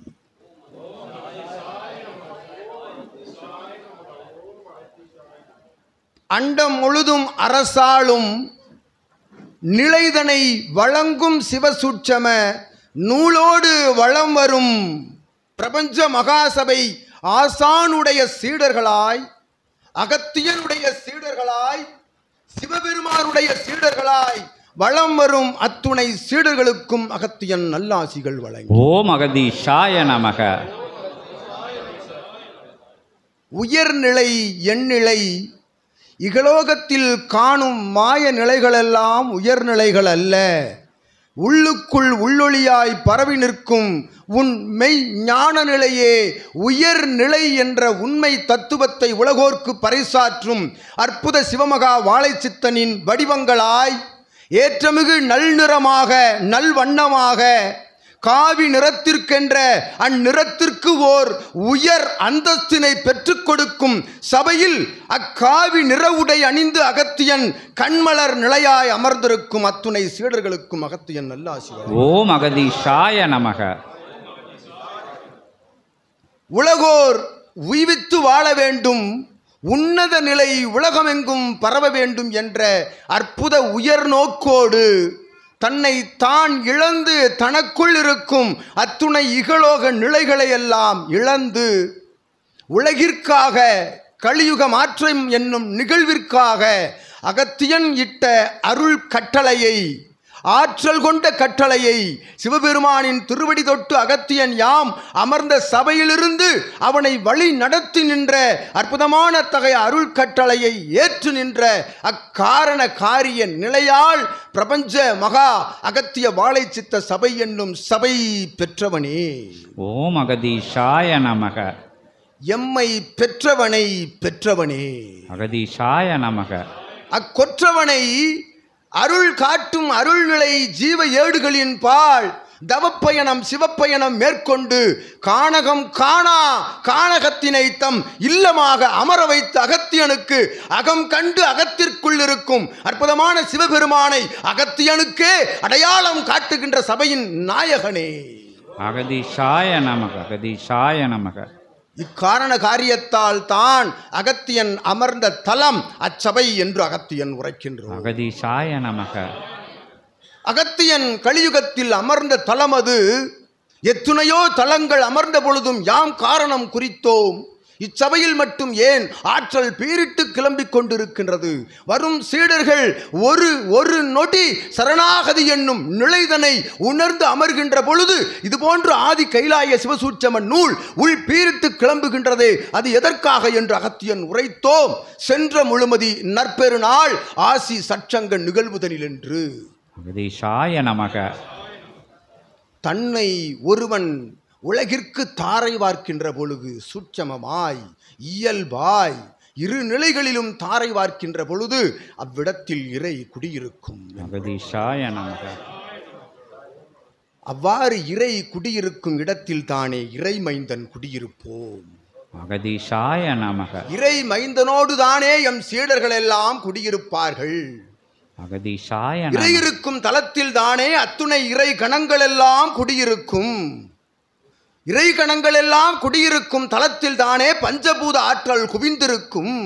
[SPEAKER 3] அண்டம் முழுதும் அரசாளும் நிலைதனை வழங்கும் சிவசூட்சம நூலோடு வளம் வரும் பிரபஞ்ச மகாசபை ஆசானுடைய சீடர்களாய் அகத்தியனுடைய சீடர்களாய் சிவபெருமானுடைய சீடர்களாய் வளம் வரும் அத்துணை சீடர்களுக்கும் அகத்தியன் நல்லாசிகள் வழங்கி.
[SPEAKER 1] ஓம் அகதீஷாய நமக.
[SPEAKER 3] உயர்நிலை எண்ணிலை இகலோகத்தில் காணும் மாய நிலைகளெல்லாம் உயர்நிலைகள் அல்ல. உள்ளுக்குள் உள்ளொளியாய் பரவி நிற்கும் உன் மெய் ஞான நிலையே உயர் நிலை என்ற உண்மை தத்துவத்தை உலகோர்க்கு பறைசாற்றும் அற்புத சிவமகா வாழைச்சித்தனின் வடிவங்களாய் ஏற்றமிகு நல்நிறமாக நல்வண்ணமாக காவி நிறத்திற்கென்ற அந்நிறத்திற்கு ஓர் உயர் அந்தஸ்தினை பெற்றுக் கொடுக்கும் சபையில் அக்காவி நிற உடை அணிந்து அகத்தியன் கண்மலர் நிலையாய் அமர்ந்திருக்கும் அத்துணை சீடர்களுக்கும் அகத்தியன் நல்லாசி.
[SPEAKER 1] ஓம் அகதீஷாய நமக.
[SPEAKER 3] உலகோர் உய்வித்து வாழ வேண்டும், உன்னத நிலை உலகமெங்கும் பரவ வேண்டும் என்ற அற்புத உயர் நோக்கோடு தன்னை தான் இழந்து தனக்குள் இருக்கும் அத்துணை இகலோக நிலைகளை எல்லாம் இழந்து உலகிற்காக கலியுக மாற்றம் என்னும் நிகழ்விற்காக அகத்தியன் இட்ட அருள் கட்டளையை, ஆற்றல் கொண்ட கட்டளையை சிவபெருமானின் திருவடி தொட்டு அகத்தியன் யாம் அமர்ந்த சபையிலிருந்து அவனை வழி நடத்தி நின்ற அற்புதமான தகைய அருள் கட்டளையை ஏற்று நின்ற அக்காரண காரிய நிலையால் பிரபஞ்ச மகா அகத்திய வாழைச்சித்த சபை என்னும் சபை பெற்றவனே.
[SPEAKER 1] ஓம் அகதீஷாய நமக.
[SPEAKER 3] எம்மை பெற்றவனை பெற்றவனே
[SPEAKER 1] அகதீஷாய நமக.
[SPEAKER 3] அக்கொற்றவனை அருள் காட்டும் அருள்நிலை ஜீவ ஏடுகளின் பால் தவப்பயணம் சிவப்பயணம் மேற்கொண்டு காணகம் காணா காணகத்தினை தம் இல்லமாக அமர வைத்த அகத்தியனுக்கு அகம் கண்டு அகத்திற்குள் இருக்கும் அற்புதமான சிவபெருமானை அகத்தியனுக்கே அடையாளம் காட்டுகின்ற சபையின் நாயகனே.
[SPEAKER 1] அகதீஷாய நமக. அகதீஷாய நமக.
[SPEAKER 3] இக்காரண காரியத்தால் தான் அகத்தியன் அமர்ந்த தலம் அச்சபை என்று அகத்தியன் உரைக்கின்றோம்.
[SPEAKER 1] அகதீஷாய நமக.
[SPEAKER 3] அகத்தியன் கலியுகத்தில் அமர்ந்த தலம் அது. எத்துணையோ தலங்கள் அமர்ந்த பொழுதும் யாம் காரணம் குறித்தோம். இச்சபையில் மட்டும் ஏன் ஆற்றல் பீரிட்டு கிளம்பிக் கொண்டிருக்கின்றது? வரும் சீடர்கள் ஒரு நொடி சரணாகதி என்னும் நிலைதனை உணர்ந்து அமர்கின்ற பொழுது இதுபோன்று ஆதி கைலாய சிவசூட்சம நூல் உள் பீரிட்டு கிளம்புகின்றதே, அது எதற்காக என்று அகத்தியன் உரைத்தோம். சென்ற முழுமதி நற்பெருநாள் ஆசி சற்சங்க நிகழ்வுதனில் என்று.
[SPEAKER 1] அகதீஷாய நமக.
[SPEAKER 3] தன்னை ஒருவன் உலகிற்கு தாரை வார்க்கின்ற பொழுது சூட்சமமாய் இயல்பாய் இரு நிலைகளிலும் தாரை வார்க்கின்ற பொழுது அவ்விடத்தில் இறை குடியிருக்கும்.
[SPEAKER 1] அகதீஷாய நமக.
[SPEAKER 3] அவ்வாறு இறை குடியிருக்கும் இடத்தில் தானே இறை மைந்தன் குடியிருப்போம்.
[SPEAKER 1] அகதீஷாய நமக.
[SPEAKER 3] இறை மைந்தனோடு தானே எம் சீடர்கள் எல்லாம் குடியிருப்பார்கள்.
[SPEAKER 1] அகதீஷாய
[SPEAKER 3] இறை இருக்கும் தலத்தில் தானே அத்துணை இறை கணங்கள் எல்லாம் குடியிருக்கும். இறை கணங்கள் எல்லாம் குடியிருக்கும் தலத்தில் தானே பஞ்சபூத ஆற்றல் குவிந்திருக்கும்.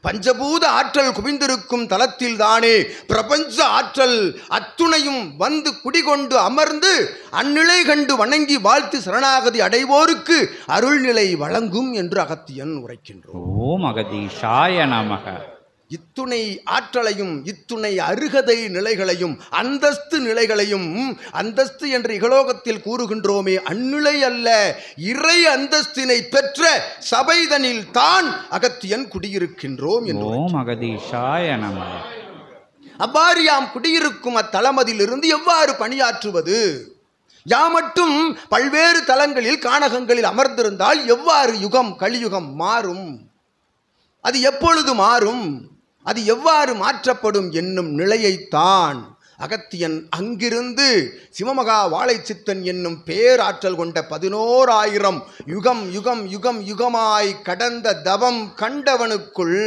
[SPEAKER 3] பஞ்சபூத ஆற்றல் குவிந்திருக்கும் தலத்தில் தானே பிரபஞ்ச ஆற்றல் அத்துணையும் வந்து குடிகொண்டு அமர்ந்து அந்நிலை கண்டு வணங்கி வாழ்த்து சரணாகதி அடைவோருக்கு அருள்நிலை வழங்கும் என்று அகத்தியன் உரைக்கின்றோம்.
[SPEAKER 1] ஓம் அகதீஷாய நமக.
[SPEAKER 3] இத்துணை ஆற்றலையும் இத்துணை அருகதை நிலைகளையும் அந்தஸ்து நிலைகளையும், அந்தஸ்து என்று இகலோகத்தில் கூறுகின்றோமே அந்நிலை அல்ல, இறை அந்தஸ்தினை பெற்ற சபைதனில் தான் அகத்தியன் குடியிருக்கின்றோம் என்று.
[SPEAKER 1] ஓம் அகதீஷாய நமக.
[SPEAKER 3] அவ்வாறு யாம் குடியிருக்கும் அத்தலமதிலிருந்து எவ்வாறு பணியாற்றுவது? யாம் மட்டும் பல்வேறு தலங்களில் காணகங்களில் அமர்ந்திருந்தால் எவ்வாறு யுகம் கலியுகம் மாறும்? அது எப்பொழுது மாறும்? அது எவ்வாறு மாற்றப்படும் என்னும் நிலையைத்தான் அகத்தியன் அங்கிருந்து சிவமகா வாழைச்சித்தன் என்னும் பேராற்றல் கொண்ட 11,000 யுகம் யுகம் யுகம் யுகமாய் கடந்த தவம் கண்டவனுக்குள்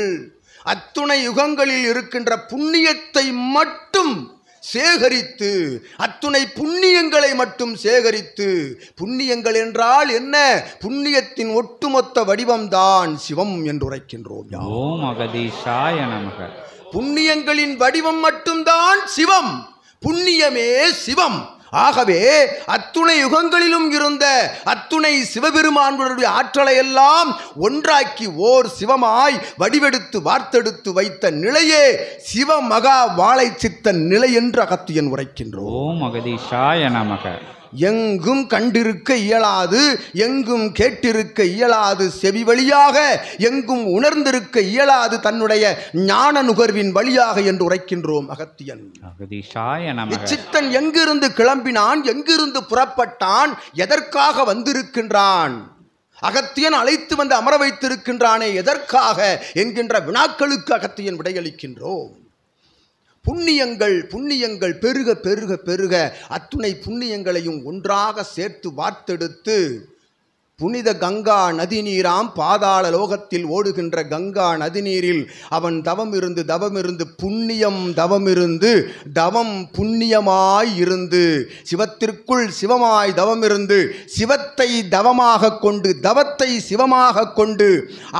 [SPEAKER 3] அத்துணை யுகங்களில் இருக்கின்ற புண்ணியத்தை மட்டும் சேகரித்து, அத்துணை புண்ணியங்களை மட்டும் சேகரித்து, புண்ணியங்கள் என்றால் என்ன? புண்ணியத்தின் ஒட்டுமொத்த வடிவம்தான் சிவம் என்று உரைக்கின்றோம்.
[SPEAKER 1] ஓம் அகதீஷாய நமக.
[SPEAKER 3] புண்ணியங்களின் வடிவம் மட்டும்தான் சிவம், புண்ணியமே சிவம். ஆகவே அத்துணை யுகங்களிலும் இருந்த அத்துணை சிவபெருமான்களுடைய ஆற்றலை எல்லாம் ஒன்றாக்கி ஓர் சிவமாய் வடிவெடுத்து வார்த்தெடுத்து வைத்த நிலையே சிவமகா வாழைச்சித்தன் நிலை என்று அகத்தியன் உரைக்கின்றோம்.
[SPEAKER 1] ஓம் அகதீஷாய நமக.
[SPEAKER 3] எங்கும் கண்டிருக்க இயலாது, எங்கும் கேட்டிருக்க இயலாது, செவி வழியாக எங்கும் உணர்ந்திருக்க இயலாது, தன்னுடைய ஞான நுகர்வின் வழியாக என்று உரைக்கின்றோம் அகத்தியன். இச்சித்தன் எங்கிருந்து கிளம்பினான், எங்கிருந்து புறப்பட்டான், எதற்காக வந்திருக்கின்றான், அகத்தியன் அழைத்து வந்து அமர வைத்திருக்கின்றானே எதற்காக என்கின்ற வினாக்களுக்கு அகத்தியன் விடையளிக்கின்றோம். புண்ணியங்கள் புண்ணியங்கள் பெருக பெருக பெருக அத்துணை புண்ணியங்களையும் ஒன்றாக சேர்த்து வார்த்தெடுத்து புனித கங்கா நதி நீராம் பாதாள லோகத்தில் ஓடுகின்ற கங்கா நதி நீரில் அவன் தவமிருந்து புண்ணியம் தவமிருந்து தவம் புண்ணியமாய் இருந்து சிவத்திற்குள் சிவமாய் தவமிருந்து சிவத்தை தவமாக கொண்டு தவத்தை சிவமாக கொண்டு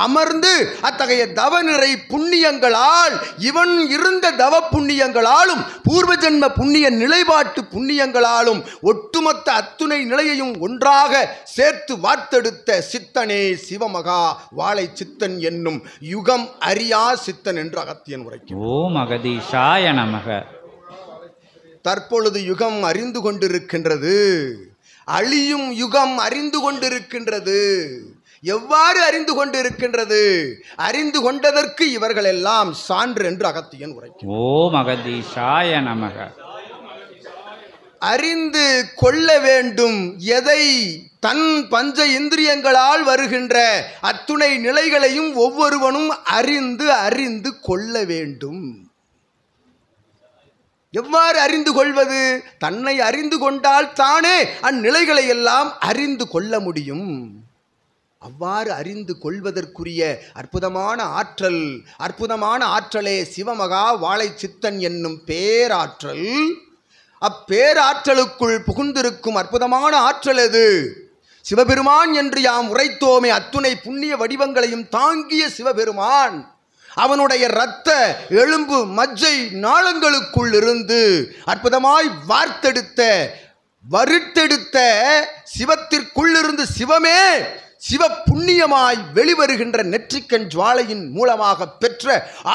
[SPEAKER 3] அமர்ந்து அத்தகைய தவநிறை புண்ணியங்களால் இவன் இருந்த தவ புண்ணியங்களாலும் பூர்வ ஜென்ம புண்ணிய நிலைப்பாட்டு புண்ணியங்களாலும் ஒட்டுமொத்த அத்துணை நிலையையும் ஒன்றாக சேர்த்து வார்த்தெடுத்த சித்தனே சிவமகா வாழை சித்தன் என்னும் யுகம் அறியா சித்தன் என்று அகத்தியன் உரைக்கிறார்.
[SPEAKER 1] ஓம் அகதீஷாய நமக.
[SPEAKER 3] தற்பொழுது யுகம் அறிந்து கொண்டிருக்கின்றது, அழியும் யுகம் அறிந்து கொண்டிருக்கின்றது. எவ்வாறு அறிந்து கொண்டிருக்கின்றது? அறிந்து கொண்டதற்கு இவர்கள் எல்லாம் சான்று என்று அகத்தியன் உரைக்கிறார்.
[SPEAKER 1] ஓம் அகதீஷாய நமக.
[SPEAKER 3] அறிந்து கொள்ள வேண்டும் எதை? தன் பஞ்ச இந்திரியங்களால் வருகின்ற அத்துணை நிலைகளையும் ஒவ்வொருவனும் அறிந்து அறிந்து கொள்ள வேண்டும். எவ்வாறு அறிந்து கொள்வது? தன்னை அறிந்து கொண்டால் தானே அந்நிலைகளை எல்லாம் அறிந்து கொள்ள முடியும். அவ்வாறு அறிந்து கொள்வதற்குரிய அற்புதமான ஆற்றலே சிவமகா வாழை சித்தன் என்னும் பேராற்றல். அப்பேராற்றலுக்குள் புகுந்திருக்கும் அற்புதமான ஆற்றல் எது? சிவபெருமான் என்று யாம் உரைத்தோமே, அத்துணை புண்ணிய வடிவங்களையும் தாங்கிய சிவபெருமான் அவனுடைய இரத்த எலும்பு மஜ்ஜை நாளங்களுக்குள் இருந்து அற்புதமாய் வறுத்தெடுத்த சிவத்திற்குள்ளிருந்து சிவமே சிவ புண்ணியமாய் வெளிவருகின்ற நெற்றிக்கண் ஜுவாலையின் மூலமாக பெற்ற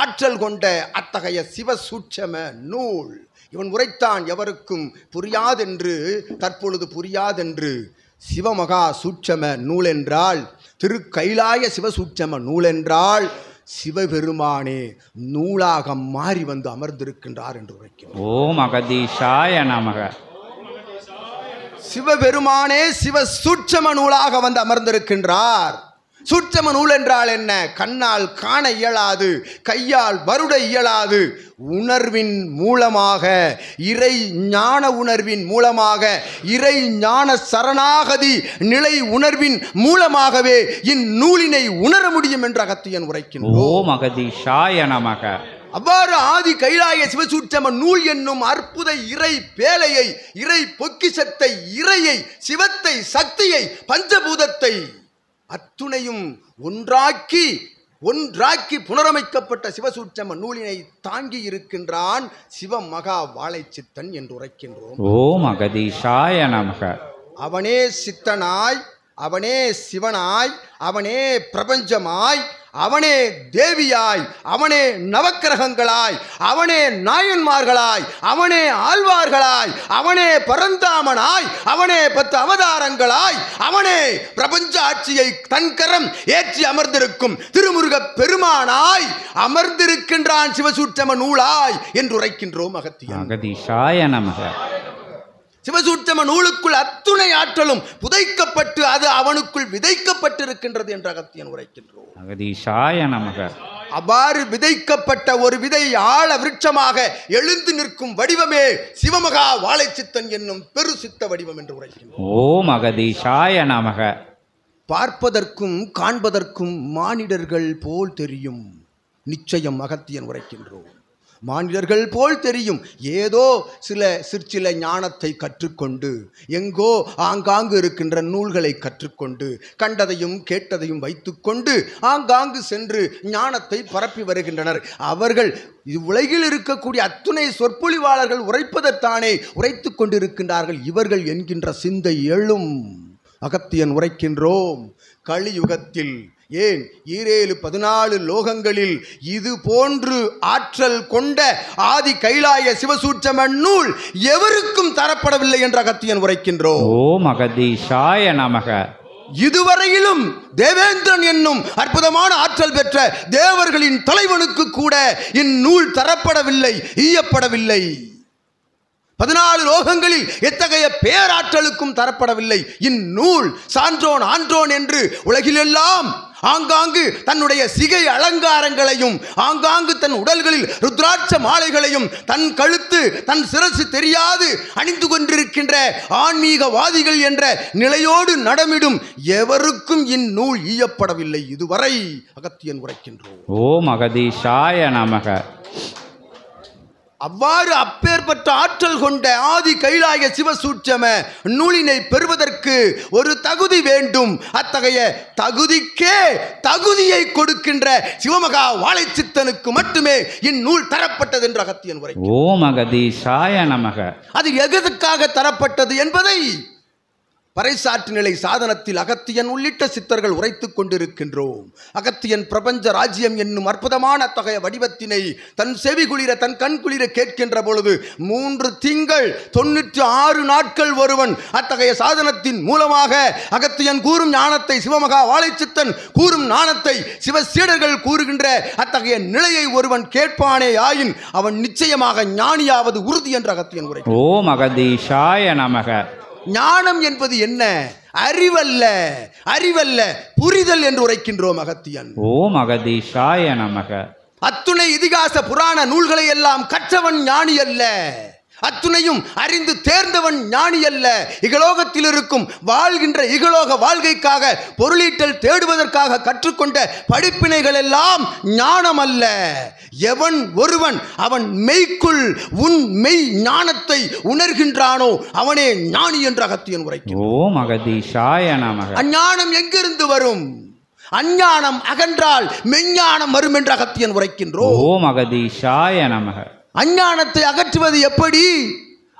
[SPEAKER 3] ஆற்றல் கொண்ட அத்தகைய சிவ சூட்சம நூல் இவன் உரைத்தான். எவருக்கும் புரியாதென்று, தற்பொழுது புரியாதென்று. சிவமகா சூட்சம நூல் என்றால், திருக்கைலாய சிவசூட்சம நூல் என்றால் சிவபெருமானே நூலாக மாறி வந்து அமர்ந்திருக்கின்றார் என்று உரைக்கிறோம்.
[SPEAKER 1] ஓம் அகதீஷாய நமக.
[SPEAKER 3] சிவபெருமானே சிவ சூட்சம நூலாக வந்து அமர்ந்திருக்கின்றார். சூட்சம நூல் என்றால் என்ன? கண்ணால் காண இயலாது, கையால் வருட இயலாது, உணர்வின் மூலமாக, இறை ஞான உணர்வின் மூலமாக, இறை ஞான சரணாகதி நிலை உணர்வின் மூலமாகவே இந்நூலினை உணர முடியும் என்று அகத்தியன் உரைக்கின்றோம்.
[SPEAKER 1] ஓம் அகதீஷாய நமக.
[SPEAKER 3] அவ்வாறு ஆதி கைலாய சிவசூட்சம நூல் என்னும் அற்புத இறை பேழையை, இறை பொக்கிஷத்தை, இறையை, சிவத்தை, சக்தியை, பஞ்சபூதத்தை அத்துணையும் ஒன்றாக்கி புனரமைக்கப்பட்ட சிவசூட்சம நூலினை தாங்கி இருக்கின்றான் சிவமகா வாழை சித்தன் என்று உரைக்கின்றோம்.
[SPEAKER 1] ஓம் அகதீஷாய நமக.
[SPEAKER 3] அவனே சித்தனாய், அவனே சிவனாய், அவனே பிரபஞ்சமாய், அவனே தேவியாய், அவனே நவக்கிரகங்களாய், அவனே நாயன்மார்களாய், அவனே ஆழ்வார்களாய், அவனே பரந்தாமனாய், அவனே 10 அவதாரங்களாய், அவனே பிரபஞ்ச ஆட்சியை தன்கரம் ஏற்றி அமர்ந்திருக்கும் திருமுருக பெருமானாய் அமர்ந்திருக்கின்றான் சிவசூட்சம நூலாய் என்று உரைக்கின்றோம் அகத்தியன்.
[SPEAKER 1] அகதீஷாய நமக.
[SPEAKER 3] சிவசூட்சம நூலுக்குள் அத்துணை ஆற்றலும் புதைக்கப்பட்டு அது அவனுக்குள் விதைக்கப்பட்டிருக்கின்றது என்று அகத்தியன் உரைக்கின்றோம்.
[SPEAKER 1] அகதீஷாய நமக.
[SPEAKER 3] அவ்வாறு விதைக்கப்பட்ட ஒரு விதை ஆழ விருட்சமாக எழுந்து நிற்கும் வடிவமே சிவமகா வாழை சித்தன் என்னும் பெரு சித்த வடிவம் என்று உரைக்கின்றோம்.
[SPEAKER 1] ஓம் அகதீஷாய நமக.
[SPEAKER 3] பார்ப்பதற்கும் காண்பதற்கும் மானிடர்கள் போல் தெரியும். நிச்சயம் அகத்தியன் உரைக்கின்றோம். மானிடர்கள் போல் தெரியும். ஏதோ சிற்சில ஞானத்தை கற்றுக்கொண்டு, எங்கோ ஆங்காங்கு இருக்கின்ற நூல்களை கற்றுக்கொண்டு, கண்டதையும் கேட்டதையும் வைத்துக்கொண்டு ஆங்காங்கு சென்று ஞானத்தை பரப்பி வருகின்றனர். அவர்கள் உலகில் இருக்கக்கூடிய அத்துணை சொற்பொழிவாளர்கள் உரைப்பதற்கானே உரைத்து கொண்டிருக்கின்றார்கள். இவர்கள் என்கின்ற சிந்தை எழும். அகத்தியன் உரைக்கின்றோம், கலியுகத்தில் ஏன் 14 லோகங்களில் இது போன்று ஆற்றல் கொண்ட ஆதி கைலாய சிவசூட்சம நூல் எவருக்கும் தரப்படவில்லை என்று அகத்தியன் உரைக்கின்றோம்.
[SPEAKER 1] ஓம் அகதீஷாய நமக.
[SPEAKER 3] இதுவரையிலும் தேவேந்திரன் என்னும் அற்புதமான ஆற்றல் பெற்ற தேவர்களின் தலைவனுக்கு கூட இந்நூல் தரப்படவில்லை, ஈயப்படவில்லை. 14 லோகங்களில் எத்தகைய பேராற்றலுக்கும் தரப்படவில்லை இந்நூல். சான்றோன் ஆன்றோன் என்று உலகிலெல்லாம் ஆங்காங்கு தன்னுடைய சிகை அலங்காரங்களையும், ஆங்காங்கு தன் உடல்களில் ருத்ராட்ச மாலைகளையும், தன் கழுத்து தன் சிரசு தெரியாது அணிந்து கொண்டிருக்கின்ற ஆன்மீகவாதிகள் என்ற நிலையோடு நடமிடும் எவருக்கும் இந்நூல் ஈயப்படவில்லை இதுவரை. அகத்தியன் உரைக்கின்றோம்.
[SPEAKER 1] ஓம் அகதீஷாய நமக.
[SPEAKER 3] அவ்வாறு அப்பேற்பட்ட ஆற்றல் கொண்ட ஆதி கைலாய சிவசூட்சம நூலினை பெறுவதற்கு ஒரு தகுதி வேண்டும். அத்தகைய தகுதிக்கே தகுதியை கொடுக்கின்ற சிவமகா வாழைச்சித்தனுக்கு மட்டுமே இந்நூல் தரப்பட்டது என்று அகத்தியன் உரை.
[SPEAKER 1] ஓம் அகதீஷாய நமக.
[SPEAKER 3] அது எதற்காக தரப்பட்டது என்பதை பறைசாற்று நிலை சாதனத்தில் அகத்தியன் உள்ளிட்ட சித்தர்கள் உரைத்துக் கொண்டிருக்கின்றோம். அகத்தியன் பிரபஞ்ச ராஜ்யம் என்னும் அற்புதமான அத்தகைய வடிவத்தினை தன் செவி குளிர தன் கண் குளிர கேட்கின்ற பொழுது 3 திங்கள் 96 நாட்கள் ஒருவன் அத்தகைய சாதனத்தின் மூலமாக அகத்தியன் கூறும் ஞானத்தை, சிவமகா வாழைச்சித்தன் கூறும் ஞானத்தை, சிவசீடர்கள் கூறுகின்ற அத்தகைய நிலையை ஒருவன் கேட்பானே ஆயின் அவன் நிச்சயமாக ஞானியாவது உறுதி என்று அகத்தியன் உரை.
[SPEAKER 1] ஓம் அகதீஷாய நமக.
[SPEAKER 3] ஞானம் என்பது என்ன? அறிவல்ல, அறிவல்ல, புரிதல் என்று உரைக்கின்றோம் அகத்தியன்.
[SPEAKER 1] ஓம் அகதீஷாய நமக.
[SPEAKER 3] அத்துணை இதிகாச புராண நூல்களை எல்லாம் கற்றவன் ஞானி அல்ல, அத்துணையும் அறிந்து தேர்ந்தவன் ஞானி அல்ல. இகலோகத்தில் இருக்கும் வாழ்கின்ற இகலோக வாழ்க்கைக்காக பொருளீட்டல் தேடுவதற்காக கற்றுக்கொண்ட படிப்பினைகள் எல்லாம் ஞானம் அல்ல. எவன் ஒருவன் அவன் மெய்க்குள் உன் மெய் ஞானத்தை உணர்கின்றானோ அவனே ஞானி என்று அகத்தியன் உரைக்கிறான்.
[SPEAKER 1] ஓம் அகதீஷாய நமக.
[SPEAKER 3] அஞ்ஞானம் எங்கிருந்து வரும்? அஞ்ஞானம் அகன்றால் மெஞ்ஞானம் வரும் என்று அகத்தியன் உரைக்கின்றோம்.
[SPEAKER 1] ஓம் அகதீஷாய நமக.
[SPEAKER 3] அஞ்ஞானத்தை அகற்றுவது எப்படி?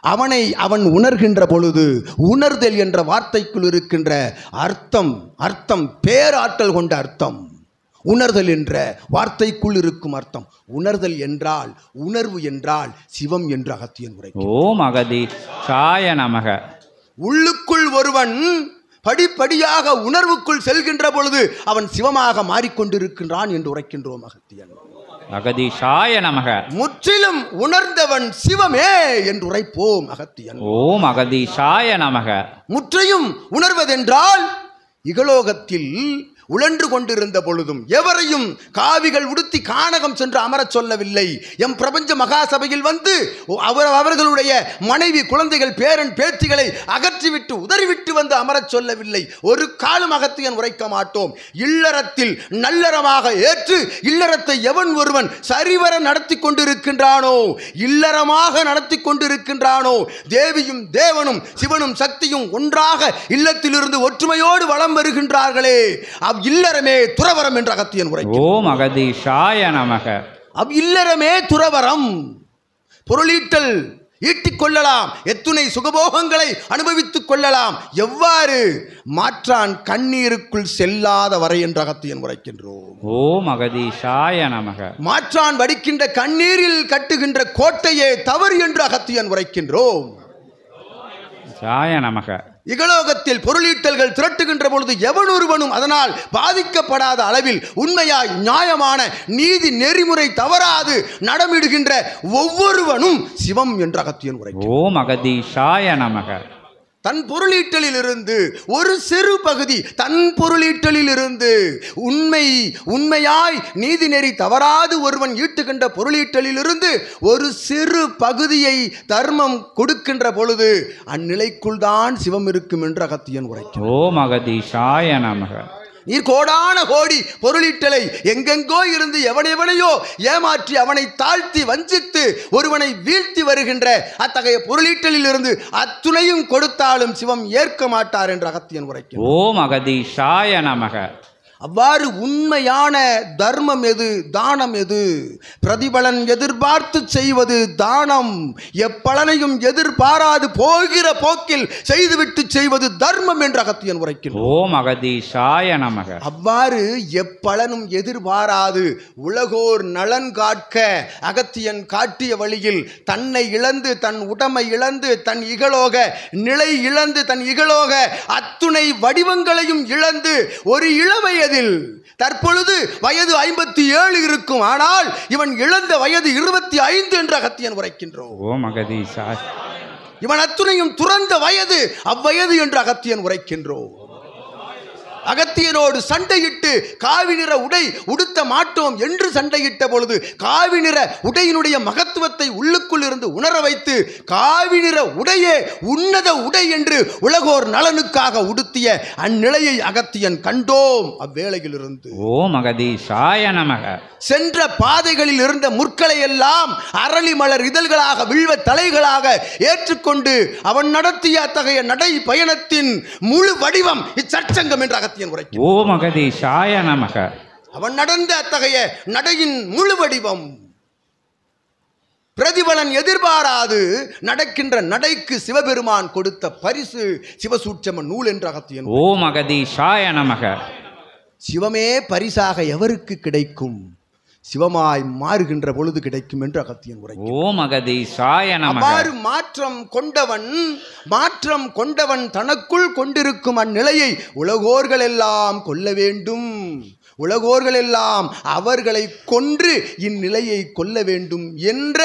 [SPEAKER 3] அவனை அவன் உணர்கின்ற பொழுது, உணர்தல் என்ற வார்த்தைக்குள் இருக்கின்ற அர்த்தம் பேராற்றல் கொண்ட அர்த்தம். உணர்தல் என்ற வார்த்தைக்குள் இருக்கும் அர்த்தம். உணர்தல் என்றால், உணர்வு என்றால் சிவம் என்று அகத்தியன் உரை.
[SPEAKER 1] ஓம் அகதீஷாய நமக.
[SPEAKER 3] உள்ளுக்குள் ஒருவன் படிப்படியாக உணர்வுக்குள் செல்கின்ற பொழுது அவன் சிவமாக மாறிக்கொண்டிருக்கின்றான் என்று உரைக்கின்றோம் அகத்தியன்.
[SPEAKER 1] அகதீஷாய நமக.
[SPEAKER 3] முற்றிலும் உணர்ந்தவன் சிவமே என்று உரைப்போம் அகத்தியன்.
[SPEAKER 1] ஓம் அகதீஷாய நமக.
[SPEAKER 3] முற்றையும் உணர்வதென்றால் இகலோகத்தில் உழன்று கொண்டிருந்த பொழுதும் எவரையும் காவிகள் உடுத்தி கானகம் சென்று அமரச் சொல்லவில்லை. எம் பிரபஞ்ச மகாசபையில் வந்து அவர்களுடைய மனைவி, குழந்தைகள், பேரன், பேத்திகளை அகற்றிவிட்டு உதறிவிட்டு வந்து அமரச் சொல்லவில்லை. ஒரு காலம் அகத்தியன் உரைக்க மாட்டோம். இல்லறத்தில் நல்லறமாக ஏற்று இல்லறத்தை எவன் ஒருவன் சரிவர நடத்தி கொண்டிருக்கின்றானோ, இல்லறமாக நடத்தி கொண்டிருக்கின்றானோ, தேவியும் தேவனும் சிவனும் சக்தியும் ஒன்றாக இல்லத்திலிருந்து ஒற்றுமையோடு வலம் வருகின்றார்களே, இல்லறமே துறவரம் என்று அகத்தியன் உரை.
[SPEAKER 1] ஓம் அகதீஷாய நமக.
[SPEAKER 3] இல்லறமே துறவரம். பொருளீட்டல் ஈட்டிக் கொள்ளலாம், எத்துணை சுகபோகங்களை அனுபவித்துக் கொள்ளலாம். எவ்வாறு? மாற்றான் கண்ணீருக்குள் செல்லாத வரை என்று அகத்தியன் உரைக்கின்றோம்.
[SPEAKER 1] ஓம் அகதீஷாய நமக.
[SPEAKER 3] மாற்றான் வடிக்கின்ற கண்ணீரில் கட்டுகின்ற கோட்டையே தவறு என்று அகத்தியன் உரைக்கின்றோம்.
[SPEAKER 1] நமக.
[SPEAKER 3] இகலோகத்தில் பொருளீட்டல்கள் திரட்டுகின்ற பொழுது எவன் ஒருவனும் அதனால் பாதிக்கப்படாத அளவில் உண்மையாய் நியாயமான நீதி நெறிமுறை தவறாது நடமிடுகின்ற ஒவ்வொருவனும் சிவம் என்று அகத்தியன் உரை.
[SPEAKER 1] ஓம் அகதீஷாய நமக.
[SPEAKER 3] தன் பொருளீட்டலில் இருந்து ஒரு சிறு பகுதி, தன் பொருளீட்டலில் இருந்து உண்மையாய் நீதி நெறி தவறாது ஒருவன் ஈட்டுகின்ற பொருளீட்டலில் இருந்து ஒரு சிறு பகுதியை தர்மம் கொடுக்கின்ற பொழுது அந்நிலைக்குள் தான் சிவம் இருக்கும் என்று அகத்தியன் உரைக்கிறார்.
[SPEAKER 1] ஓம் அகதீஷாய நமக.
[SPEAKER 3] நீர் கோடான கோடி பொருளீட்டலை எங்கெங்கோ இருந்து எவனையோ ஏமாற்றி அவனை தாழ்த்தி வஞ்சித்து ஒருவனை வீழ்த்தி வருகின்ற அத்தகைய பொருளீட்டலில் இருந்து அத்துணையும் கொடுத்தாலும் சிவம் ஏற்க மாட்டார் என்று அகத்தியன் உரைக்கிறார்.
[SPEAKER 1] ஓம் அகதீஷாய நமக.
[SPEAKER 3] அவ்வாறு உண்மையான தர்மம் எது, தானம் எது? பிரதிபலன் எதிர்பார்த்து செய்வது தானம், எப்பலனையும் எதிர்பாராது போகிற போக்கில் செய்துவிட்டு செய்வது தர்மம் என்று அகத்தியன் உரைக்கின்றார்.
[SPEAKER 1] ஓம் அகதீஷாய நமக.
[SPEAKER 3] அவ்வாறு எப்பலனும் எதிர்பாராது உலகோர் நலன் காட்க அகத்தியன் காட்டிய வழியில் தன்னை இழந்து, தன் உடமை இழந்து, தன் இகலோக நிலை இழந்து, தன் இகலோக அத்துணை வடிவங்களையும் இழந்து ஒரு இளவயதில், தற்பொழுது வயது 57 இருக்கும், ஆனால் இவன் இழந்த வயது 25 என்று அகத்தியன் உரைக்கின்றோம்.
[SPEAKER 1] ஓம் அகதீஷாய.
[SPEAKER 3] இவன் அத்துணையும் துறந்த வயது அவ்வயது என்று அகத்தியன் உரைக்கின்றோம். அகத்தியனோடு சண்டையிட்டு காவி நிற உடை உடுத்த மாட்டோம் என்று சண்டையிட்ட பொழுது காவி நிற உடையினுடைய மகத்துவத்தை உள்ளுக்குள் இருந்து உணர வைத்து காவி நிற உடையே உன்னத உடை என்று உலகோர் நலனுக்காக உடுத்திய அந்நிலையை அகத்தியன் கண்டோம். அவ்வேளையில் இருந்து
[SPEAKER 1] ஓம் அகதீஷாய நமக.
[SPEAKER 3] சென்ற பாதைகளில் இருந்த முற்களை எல்லாம் அரளி மலர் இதழ்களாக வில்வ தலைகளாக ஏற்றுக்கொண்டு அவன் நடத்திய அத்தகைய நடை பயணத்தின் முழு வடிவம் இச்சற்சங்கம் என்று அகத்தியன் உரைக்கிறார்.
[SPEAKER 1] ஓம் அகதீஷாய நமக.
[SPEAKER 3] அவன் நடந்த அத்தகைய நடையின் முழு வடிவம் பிரதிபலன் எதிர்பாராது நடக்கின்ற நடைக்கு சிவபெருமான் கொடுத்த பரிசு சிவசூட்சம நூல் என்று அகத்தியன்.
[SPEAKER 1] ஓம் அகதீஷாய நமக.
[SPEAKER 3] சிவமே பரிசாக எவருக்கு கிடைக்கும்? சிவமாய் மாறுகின்ற பொழுது கிடைக்கும் என்று அகத்தியன் உரைக்கிறார்.
[SPEAKER 1] ஓம் அகதீஷாய நமக.
[SPEAKER 3] அவ்வாறு மாற்றம் கொண்டவன் தனக்குள் கொண்டிருக்கும் அந்நிலையை உலகோர்கள் எல்லாம் கொல்ல வேண்டும், உலகோர்கள் எல்லாம் அவர்களை கொன்று இந்நிலையை கொல்ல வேண்டும் என்ற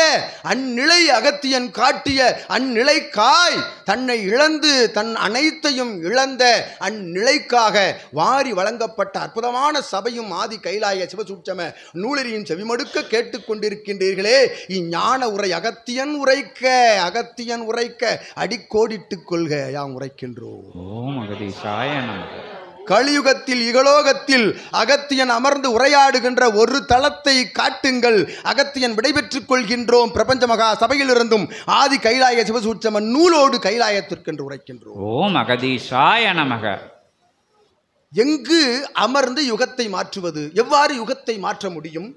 [SPEAKER 3] அந்நிலை அகத்தியன் காட்டிய அந்நிலைக்காய் தன்னை இழந்து தன் அனைத்தையும் இழந்த அந்நிலைக்காக வாரி வழங்கப்பட்ட அற்புதமான சபையும் ஆதி கைலாய சிவசூட்சம நூலரியின் செவிமடுக்க கேட்டுக்கொண்டிருக்கின்றீர்களே. இஞ்ஞான உரை அகத்தியன் உரைக்க அடிக்கோடிட்டுக் கொள்க யாம் உரைக்கின்றோம்.
[SPEAKER 1] ஓம் அகதீஷாய நமக.
[SPEAKER 3] கலியுகத்தில் இகலோகத்தில் அகத்தியன் அமர்ந்து உரையாடுகின்ற ஒரு தளத்தை காட்டுங்கள். அகத்தியன் விடைபெற்றுக் கொள்கின்றோம். பிரபஞ்ச மகா சபையிலிருந்தும் ஆதி கைலாய சிவசூட்சம நூலோடு கைலாயத்திற்கென்று உரைக்கின்றோம்.
[SPEAKER 1] ஓம் அகதீஷாய நமக.
[SPEAKER 3] எங்கு அமர்ந்து யுகத்தை மாற்றுவது? எவ்வாறு யுகத்தை மாற்ற முடியும்?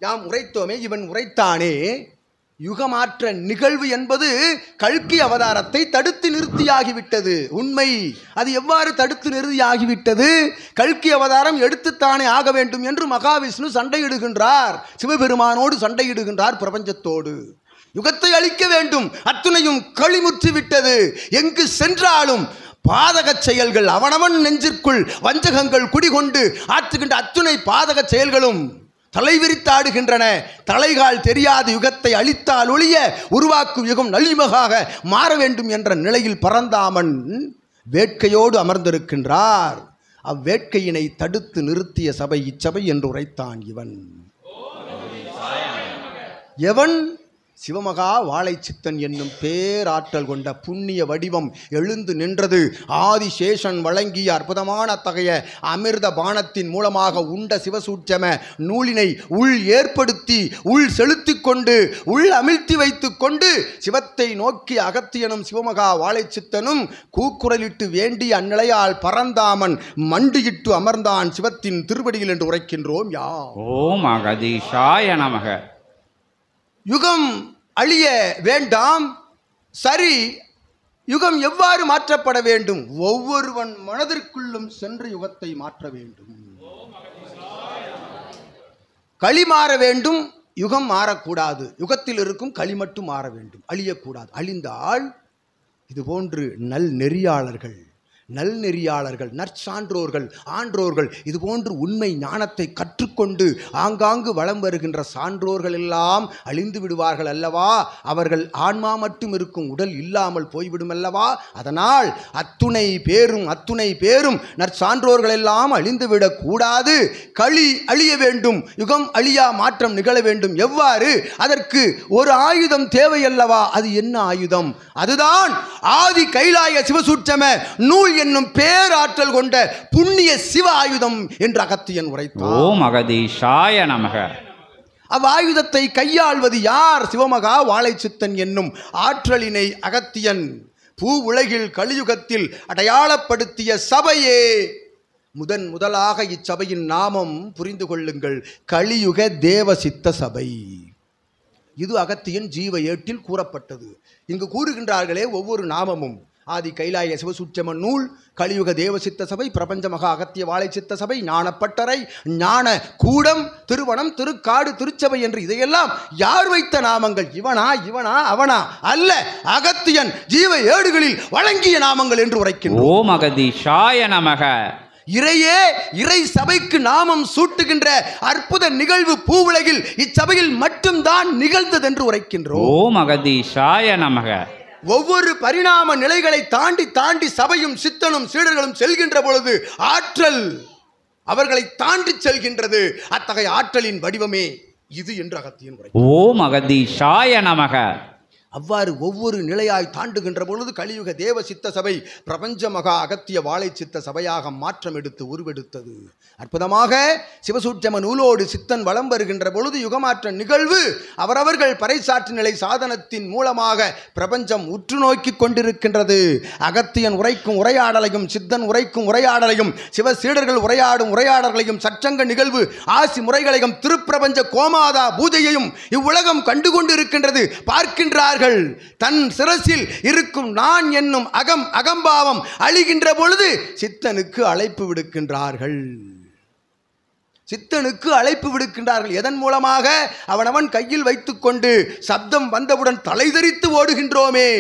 [SPEAKER 3] யாம் உரைத்தோமே, இவன் உரைத்தானே. யுகமாற்ற நிகழ்வு என்பது கல்கி அவதாரத்தை தடுத்து நிறுத்தியாகிவிட்டது. உண்மை. அது எவ்வாறு தடுத்து நிறுத்தியாகிவிட்டது? கல்கி அவதாரம் எடுத்துத்தானே ஆக வேண்டும் என்று மகாவிஷ்ணு சண்டையிடுகின்றார், சிவபெருமானோடு சண்டையிடுகின்றார் பிரபஞ்சத்தோடு. யுகத்தை அழிக்க வேண்டும், அத்துணையும் களிமுற்றி விட்டது. எங்கு சென்றாலும் பாதக செயல்கள், அவனவன் நெஞ்சிற்குள் வஞ்சகங்கள் குடிகொண்டு ஆற்றுகின்ற அத்துணை பாதக செயல்களும் தலைவிரித்தாடுகின்றன. தலைகால் தெரியாத யுகத்தை அழித்தால் ஒழிய உருவாக்கும் யுகம் நலிமகாக மாற வேண்டும் என்ற நிலையில் பரந்தாமன் வேட்கையோடு அமர்ந்திருக்கின்றார். அவ்வேட்கையினை தடுத்து நிறுத்திய சபை இச்சபை என்று உரைத்தான் இவன். எவன்? சிவமகா வாழைச்சித்தன் என்னும் பேராற்றல் கொண்ட புண்ணிய வடிவம் எழுந்து நின்றது. ஆதிசேஷன் வழங்கிய அற்புதமான அத்தகைய அமிர்த பானத்தின் மூலமாக உண்ட சிவசூட்சம நூலினை உள் ஏற்படுத்தி உள் செலுத்தி கொண்டு உள் அமிழ்த்தி வைத்து கொண்டு சிவத்தை நோக்கி அகத்தியனும் சிவமகா வாழைச்சித்தனும் கூக்குரலிட்டு வேண்டி அந்நிலையால் பரந்தாமன் மண்டியிட்டு அமர்ந்தான் சிவத்தின் திருவடியில் என்று உரைக்கின்றோம். யா
[SPEAKER 1] ஓம் அகதீஷாய நமக.
[SPEAKER 3] யுகம் அழிய வேண்டாம். சரி, யுகம் எவ்வாறு மாற்றப்பட வேண்டும்? ஒவ்வொருவன் மனதிற்குள்ளும் சென்று யுகத்தை மாற்ற வேண்டும். களி மாற வேண்டும், யுகம் மாறக்கூடாது. யுகத்தில் இருக்கும் களி மட்டும் மாற வேண்டும், அழியக்கூடாது. அழிந்தால் இதுபோன்று நல்நெறியாளர்கள், நற்சான்றோர்கள், ஆன்றோர்கள், இதுபோன்று உண்மை ஞானத்தை கற்றுக்கொண்டு ஆங்காங்கு வலம் வருகின்ற சான்றோர்கள் எல்லாம் அழிந்து விடுவார்கள் அல்லவா? அவர்கள் ஆன்மா மட்டும் இருக்கும், உடல் இல்லாமல் போய்விடும் அல்லவா? அதனால் அத்துணை பேரும் நற்சான்றோர்கள் எல்லாம் அழிந்துவிடக் கூடாது. களி அழிய வேண்டும், யுகம் அழியா மாற்றம் நிகழ வேண்டும். எவ்வாறு? அதற்கு ஒரு ஆயுதம் தேவையல்லவா? அது என்ன ஆயுதம்? அதுதான் ஆதி கைலாய சிவசூட்சம நூல் என்னும் பேராற்றல் கொண்ட புண்ணிய சிவ ஆயுதம் என்று அகத்தியன் உரைத்தார்.
[SPEAKER 1] ஓம் அகதீஷாய நமக.
[SPEAKER 3] அவ்வாயுதத்தை கையாள்வது யார்? சிவமகா வாழைச்சித்தன் என்னும் ஆற்றலினை அகத்தியன் பூ உலகில் கலியுகத்தில் அடையாளப்படுத்திய சபையே முதலாக இச்சபையின் நாமம் புரிந்து கொள்ளுங்கள், கலியுக தேவ சித்த சபை. இது அகத்தியன் ஜீவ ஏட்டில் கூறப்பட்டது. இங்கு கூறுகின்றார்களே ஒவ்வொரு நாமமும் ஆதி கைலாய சிவசூட்சம நூல், கலியுக தேவசித்த சபை, பிரபஞ்ச மகா அகத்திய வாழை சித்த சபை, ஞானப்பட்டறை, ஞான கூடம், திருவனம், திருக்காடு, திருச்சபை என்று இதையெல்லாம் யார் வைத்த நாமங்கள்? இவனா இவனா அவனா? அல்ல, அகத்தியன் ஜீவ ஏடுகளில் வழங்கிய நாமங்கள் என்று உரைக்கின்றோம்.
[SPEAKER 1] ஓம் அகதீஷாய நமக.
[SPEAKER 3] இறையே இறை சபைக்கு நாமம் சூட்டுகின்ற அற்புத நிகழ்வு பூவுலகில் இச்சபையில் மட்டும்தான் நிகழ்ந்தது என்று உரைக்கின்றோம்.
[SPEAKER 1] ஓம் அகதீஷாய நமக.
[SPEAKER 3] ஒவ்வொரு பரிணாம நிலைகளை தாண்டி தாண்டி சபையும் சித்தனும் சீடர்களும் செல்கின்ற பொழுது ஆற்றல் அவர்களை தாண்டி செல்கின்றது. அத்தகைய ஆற்றலின் வடிவமே இது என்று அகத்தியன் உரை.
[SPEAKER 1] ஓம் அகதீஷாய நமக.
[SPEAKER 3] அவ்வாறு ஒவ்வொரு நிலையாய் தாண்டுகின்ற பொழுது கலியுக தேவ சித்த சபை பிரபஞ்ச மகா அகத்திய வாழை சித்த சபையாக மாற்றம் எடுத்து உருவெடுத்தது. அற்புதமாக சிவசூட்சம நூலோடு சித்தன் வலம் வருகின்ற பொழுது யுகமாற்ற நிகழ்வு அவரவர்கள் பறைசாற்று நிலை சாதனத்தின் மூலமாக பிரபஞ்சம் உற்று நோக்கி கொண்டிருக்கின்றது. அகத்தியன் உரைக்கும் உரையாடலையும் சித்தன் உரைக்கும் உரையாடலையும் சிவ சீடர்கள் உரையாடும் உரையாடல்களையும் சச்சங்க நிகழ்வு ஆசி முறைகளையும் திருப்பிரபஞ்ச கோமாதா பூஜையையும் இவ்வுலகம் கண்டுகொண்டிருக்கின்றது, பார்க்கின்றார்கள். தன் சிரசில் இருக்கும் நான் என்னும் அகம்பாவம் அழிகின்ற பொழுது சித்தனுக்கு அழைப்பு விடுக்கின்றார்கள். சித்தனுக்கு அழைப்பு விடுக்கின்றார்கள். எதன் மூலமாக? அவனவன் கையில் வைத்துக்கொண்டு சப்தம் வந்தவுடன் தலைதெறித்து ஓடுகின்றோமே,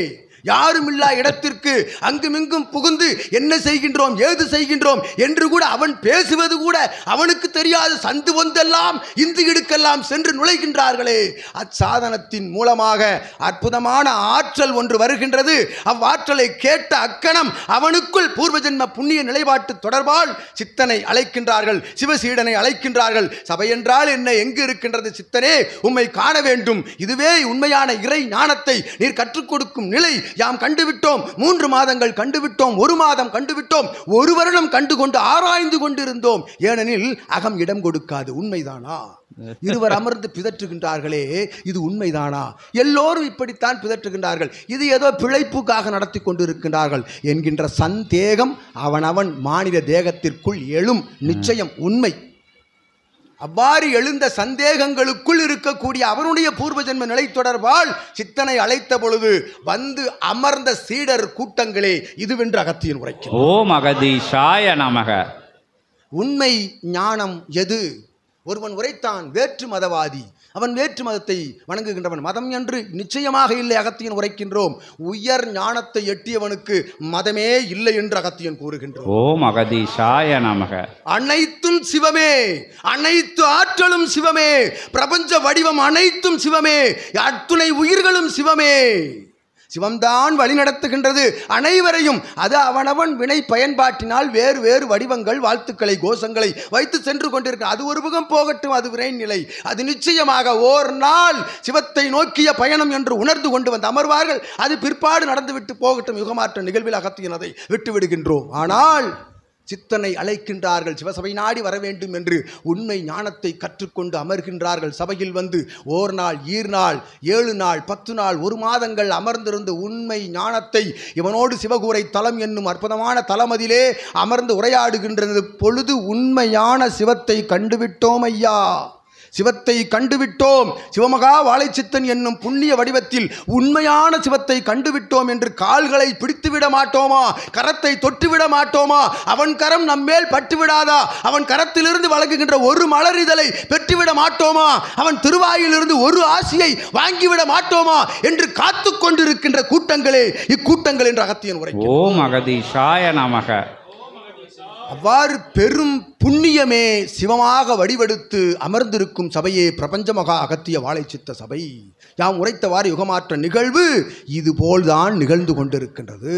[SPEAKER 3] யாரும் இல்லா இடத்திற்கு அங்குமிங்கும் புகுந்து என்ன செய்கின்றோம் ஏது செய்கின்றோம் என்று கூட அவன் பேசுவது கூட அவனுக்கு தெரியாது. சந்து வந்தெல்லாம் இந்து இடுக்கெல்லாம் சென்று நுழைகின்றார்களே, அச்சாதனத்தின் மூலமாக அற்புதமான ஆற்றல் ஒன்று வருகின்றது. அவ்வாற்றலை கேட்ட அக்கணம் அவனுக்குள் பூர்வ ஜென்ம புண்ணிய நிலைப்பாட்டு தொடர்பால் சித்தனை அழைக்கின்றார்கள், சிவசீடனை அழைக்கின்றார்கள். சபை என்றால் என்ன, எங்கு இருக்கின்றது சித்தனே, உம்மை காண வேண்டும், இதுவே உண்மையான இறை ஞானத்தை நீர் கற்றுக் கொடுக்கும் நிலை யாம் கண்டுவிட்டோம். 3 மாதங்கள் கண்டுவிட்டோம், 1 மாதம் கண்டுவிட்டோம், 1 வருடம் கண்டுகொண்டு ஆராய்ந்து கொண்டிருந்தோம். ஏனெனில் அகம் இடம் கொடுக்காது. உண்மைதானா? இருவர் அமர்ந்து பிதற்றுகின்றார்களே, இது உண்மைதானா? எல்லோரும் இப்படித்தான் பிதற்றுகின்றார்கள். இது ஏதோ பிழைப்புக்காக நடத்தி கொண்டிருக்கின்றார்கள் என்கின்ற சந்தேகம் அவனவன் மாநில தேகத்திற்குள் எழும். நிச்சயம் உண்மை. அவ்வாறு எழுந்த சந்தேகங்களுக்குள் இருக்கக்கூடிய அவனுடைய பூர்வ ஜென்ம நிலை தொடர்பால் சித்தனை அழைத்த பொழுது வந்து அமர்ந்த சீடர் கூட்டங்களே இதுவென்று அகத்தியன் உரைக்கிறார்.
[SPEAKER 1] ஓம் அகதீஷாய நமக.
[SPEAKER 3] உண்மை ஞானம் எது? ஒருவன் உரைத்தான் வேற்று மதவாதி, அவன் வேற்று மதத்தை வணங்குகின்றவன். மதம் என்று நிச்சயமாக இல்லை, அகத்தியன் உரைக்கின்றோம். உயர் ஞானத்தை எட்டியவனுக்கு மதமே இல்லை என்று அகத்தியன் கூறுகின்றோம்.
[SPEAKER 1] ஓம் அகதீஷாய நமக.
[SPEAKER 3] அனைத்தும் சிவமே, அனைத்து ஆற்றலும் சிவமே, பிரபஞ்ச வடிவம் அனைத்தும் சிவமே, அத்துணை உயிர்களும் சிவமே. சிவம்தான் வழிநடத்துகின்றது அனைவரையும். அது அவனவன் வினை பயன்பாட்டினால் வேறு வேறு வடிவங்கள் வாழ்த்துக்களை கோஷங்களை வைத்து சென்று கொண்டிருக்க. அது ஒரு புகம் போகட்டும், அது விரை நிலை. அது நிச்சயமாக ஓர் நாள் சிவத்தை நோக்கிய பயணம் என்று உணர்ந்து கொண்டு வந்து அமர்வார்கள். அது பிற்பாடு நடந்துவிட்டு போகட்டும். யுகமாற்ற நிகழ்வில் அகத்தியன் அதை விட்டு விடுகின்றோம். ஆனால் சித்தனை அழைக்கின்றார்கள், சிவசபை நாடி வர வேண்டும் என்று உண்மை ஞானத்தை கற்றுக்கொண்டு அமர்கின்றார்கள். சபையில் வந்து 1 நாள், 2 நாள், 7 நாள், 10 நாள், 1 மாதங்கள் அமர்ந்திருந்து உண்மை ஞானத்தை இவனோடு சிவகூரை தலம் என்னும் அற்புதமான தலமதிலே அமர்ந்து உரையாடுகின்றது பொழுது உண்மையான சிவத்தை கண்டுவிட்டோம் ஐயா, சிவத்தை கண்டுவிட்டோம். சிவமகா வாழைச்சித்தன் என்னும் புண்ணிய வடிவத்தில் உண்மையான சிவத்தை கண்டுவிட்டோம் என்று கால்களை பிடித்துவிட மாட்டோமா? கரத்தை தொட்டுவிட மாட்டோமா? அவன் கரம் நம்மேல் பட்டுவிடாதா? அவன் கரத்திலிருந்து வழங்குகின்ற ஒரு மலர் இதழை பெற்றுவிட மாட்டோமா? அவன் திருவாயிலிருந்து ஒரு ஆசியை வாங்கிவிட மாட்டோமா என்று காத்து கொண்டிருக்கின்ற கூட்டங்களே இக்கூட்டங்கள் என்று அகத்தியன் உரைக்கிறார்.
[SPEAKER 1] ஓம் அகதீஷாய நமக.
[SPEAKER 3] அவ்வாறு பெரும் புண்ணியமே சிவமாக வடிவெடுத்து அமர்ந்திருக்கும் சபையே பிரபஞ்ச மகா அகத்திய வாழை சித்த சபை. யாம் உரைத்தவாறு யுகமாற்ற நிகழ்வு இதுபோல்தான் நிகழ்ந்து கொண்டிருக்கின்றது.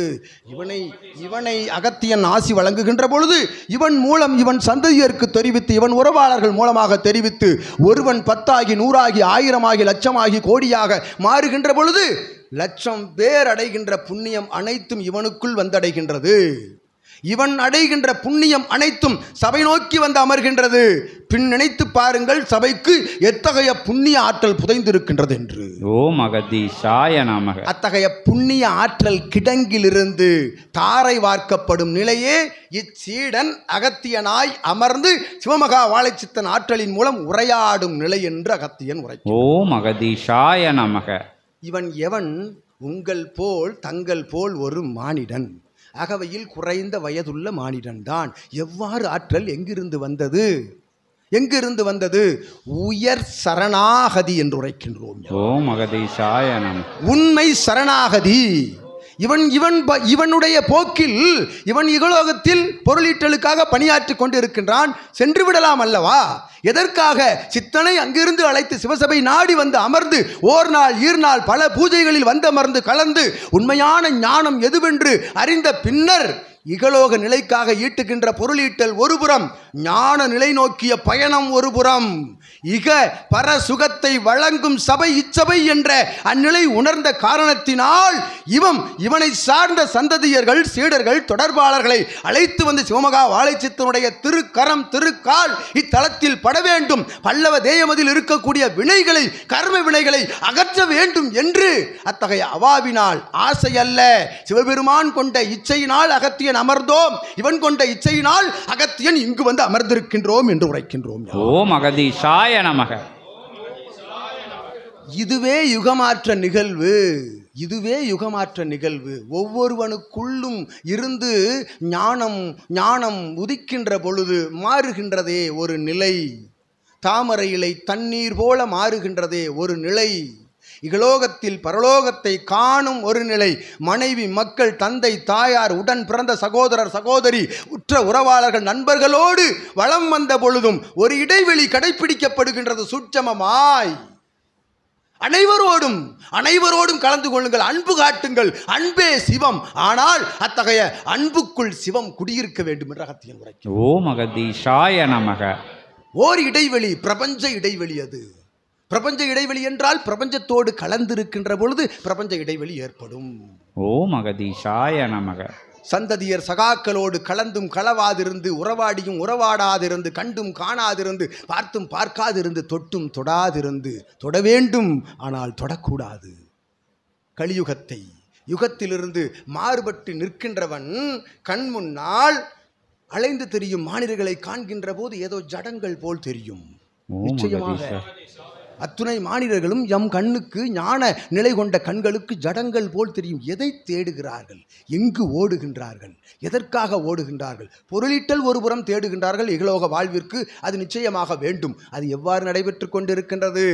[SPEAKER 3] இவனை அகத்தியன் ஆசி வழங்குகின்ற பொழுது இவன் மூலம் இவன் சந்ததியருக்கு தெரிவித்து, இவன் உறவாளர்கள் மூலமாக தெரிவித்து, ஒருவன் 10 ஆகி 100 ஆகி 1000 ஆகி லட்சமாகி கோடியாக மாறுகின்ற பொழுது லட்சம் பேர் அடைகின்ற புண்ணியம் அனைத்தும் இவனுக்குள் வந்தடைகின்றது. இவன் அடைகின்ற புண்ணியம் அனைத்தும் சபை நோக்கி வந்து அமர்கின்றது. பின் நினைத்து பாருங்கள் சபைக்கு எத்தகைய புண்ணிய ஆற்றல் புதைந்திருக்கின்றது என்று.
[SPEAKER 1] ஓம் அகதீஷாய நமக.
[SPEAKER 3] அத்தகைய புண்ணிய ஆற்றல் கிடங்கிலிருந்து தாரை வார்க்கப்படும் நிலையே இச்சீடன் அகத்தியனாய் அமர்ந்து சிவமகா வாழைச்சித்தன் ஆற்றலின் மூலம் உரையாடும் நிலை என்று அகத்தியன் உரைக்கும்.
[SPEAKER 1] ஓம் அகதீஷாய நமக.
[SPEAKER 3] இவன் எவன்? உங்கள் போல் தங்கள் போல் ஒரு மானிடன், அகவையில் குறைந்த வயதுள்ள மானிடன் தான். எவ்வாறு ஆற்றல் எங்கிருந்து வந்தது? எங்கிருந்து வந்தது? உயர் சரணாகதி என்று உரைக்கின்றோம்.
[SPEAKER 1] ஓம் அகதீஷாய நமக.
[SPEAKER 3] உண்மை சரணாகதி. இவனுடைய போக்கில் இவன் இகலோகத்தில் பொருளீட்டலுக்காக பணியாற்றி கொண்டிருக்கின்றான். சென்று விடலாம் அல்லவா? எதற்காக? சித்தனை அங்கிருந்து அழைத்து சிவசபை நாடி வந்து அமர்ந்து ஓர் நாள் ஈர்நாள் பல பூஜைகளில் வந்து அமர்ந்து கலந்து உண்மையான ஞானம் எதுவென்று அறிந்த பின்னர் இகலோக நிலைக்காக ஈட்டுகின்ற பொருளீட்டல் ஒருபுறம், ஞான நிலை நோக்கிய பயணம் ஒருபுறம், இக பர சுகத்தை வழங்கும் சபை இச்சபை என்ற அந்நிலை உணர்ந்த காரணத்தினால் இவனை சார்ந்த சந்ததியர்கள், சீடர்கள், தொடர்பாளர்களை அழைத்து வந்து சிவமகா வாழைச்சித்தனுடைய திருக்கரம் திருக்கால் இத்தலத்தில் பட வேண்டும், பல்லவ தேயமதில் இருக்கக்கூடிய வினைகளை, கர்ம வினைகளை அகற்ற வேண்டும் என்று அத்தகைய அவாவினால், ஆசை அல்ல, சிவபெருமான் கொண்ட இச்சையினால் அகத்தியன் அமர்ந்தோம், இவன் கொண்ட இச்சையினால் அகத்தியன் இங்கு வந்து அமர்ந்திருக்கின்றோம் என்று உரைக்கின்றோம்.
[SPEAKER 1] ஓம் அகதீஷாய நமக.
[SPEAKER 3] இதுவே யுகமாற்ற நிகழ்வு. இதுவே யுகமாற்ற நிகழ்வு. ஒவ்வொருவனுக்குள்ளும் இருந்து ஞானம் உதிக்கின்ற பொழுது மாறுகின்றதே ஒரு நிலை. தாமரை இலை தண்ணீர் போல மாறுகின்றதே ஒரு நிலை. இகலோகத்தில் பரலோகத்தை காணும் ஒரு நிலை. மனைவி, மக்கள், தந்தை, தாயார், உடன் பிறந்த சகோதரர், சகோதரி, உற்ற உறவாளர்கள், நண்பர்களோடு வலம் வந்த பொழுதும் ஒரு இடைவெளி கடைபிடிக்கப்படுகின்றது சூட்சமமாய். அனைவரோடும் கலந்து கொள்ளுங்கள், அன்பு காட்டுங்கள், அன்பே சிவம். ஆனால் அத்தகைய அன்புக்குள் சிவம் குடியிருக்க வேண்டும் என்று அகத்தியன் உரைக்கும்.
[SPEAKER 1] ஓம் அகதீஷாய நமக.
[SPEAKER 3] ஓர் இடைவெளி, பிரபஞ்ச இடைவெளி. அது பிரபஞ்ச இடைவெளி என்றால் பிரபஞ்சத்தோடு கலந்திருக்கின்ற பொழுது பிரபஞ்ச இடைவெளி ஏற்படும்.
[SPEAKER 1] ஓம் அகதீஷாய நமக.
[SPEAKER 3] சந்ததியர் சகாக்களோடு கலந்தும் களவாதிருந்து, உறவாடியும் உறவாடாதிருந்து, கண்டும் காணாதிருந்து, பார்த்தும் பார்க்காதிருந்து, தொட்டும் தொடாதிருந்து, தொட வேண்டும் ஆனால் தொடக்கூடாது. கலியுகத்தை யுகத்திலிருந்து மாறுபட்டு நிற்கின்றவன் கண் முன்னால் அலைந்து தெரியும் மானிடர்களை காண்கின்ற போது ஏதோ ஜடங்கள் போல் தெரியும். நிச்சயமாக அத்துணை மானிடர்களும் எம் கண்ணுக்கு, ஞான நிலை கொண்ட கண்களுக்கு ஜடங்கள் போல் தெரியும். எதை தேடுகிறார்கள்? எங்கு ஓடுகின்றார்கள்? எதற்காக ஓடுகின்றார்கள்? பொருளீட்டல் ஒருபுறம் தேடுகின்றார்கள் இகலோக வாழ்விற்கு. அது நிச்சயமாக வேண்டும். அது எவ்வாறு நடைபெற்று கொண்டிருக்கின்றது?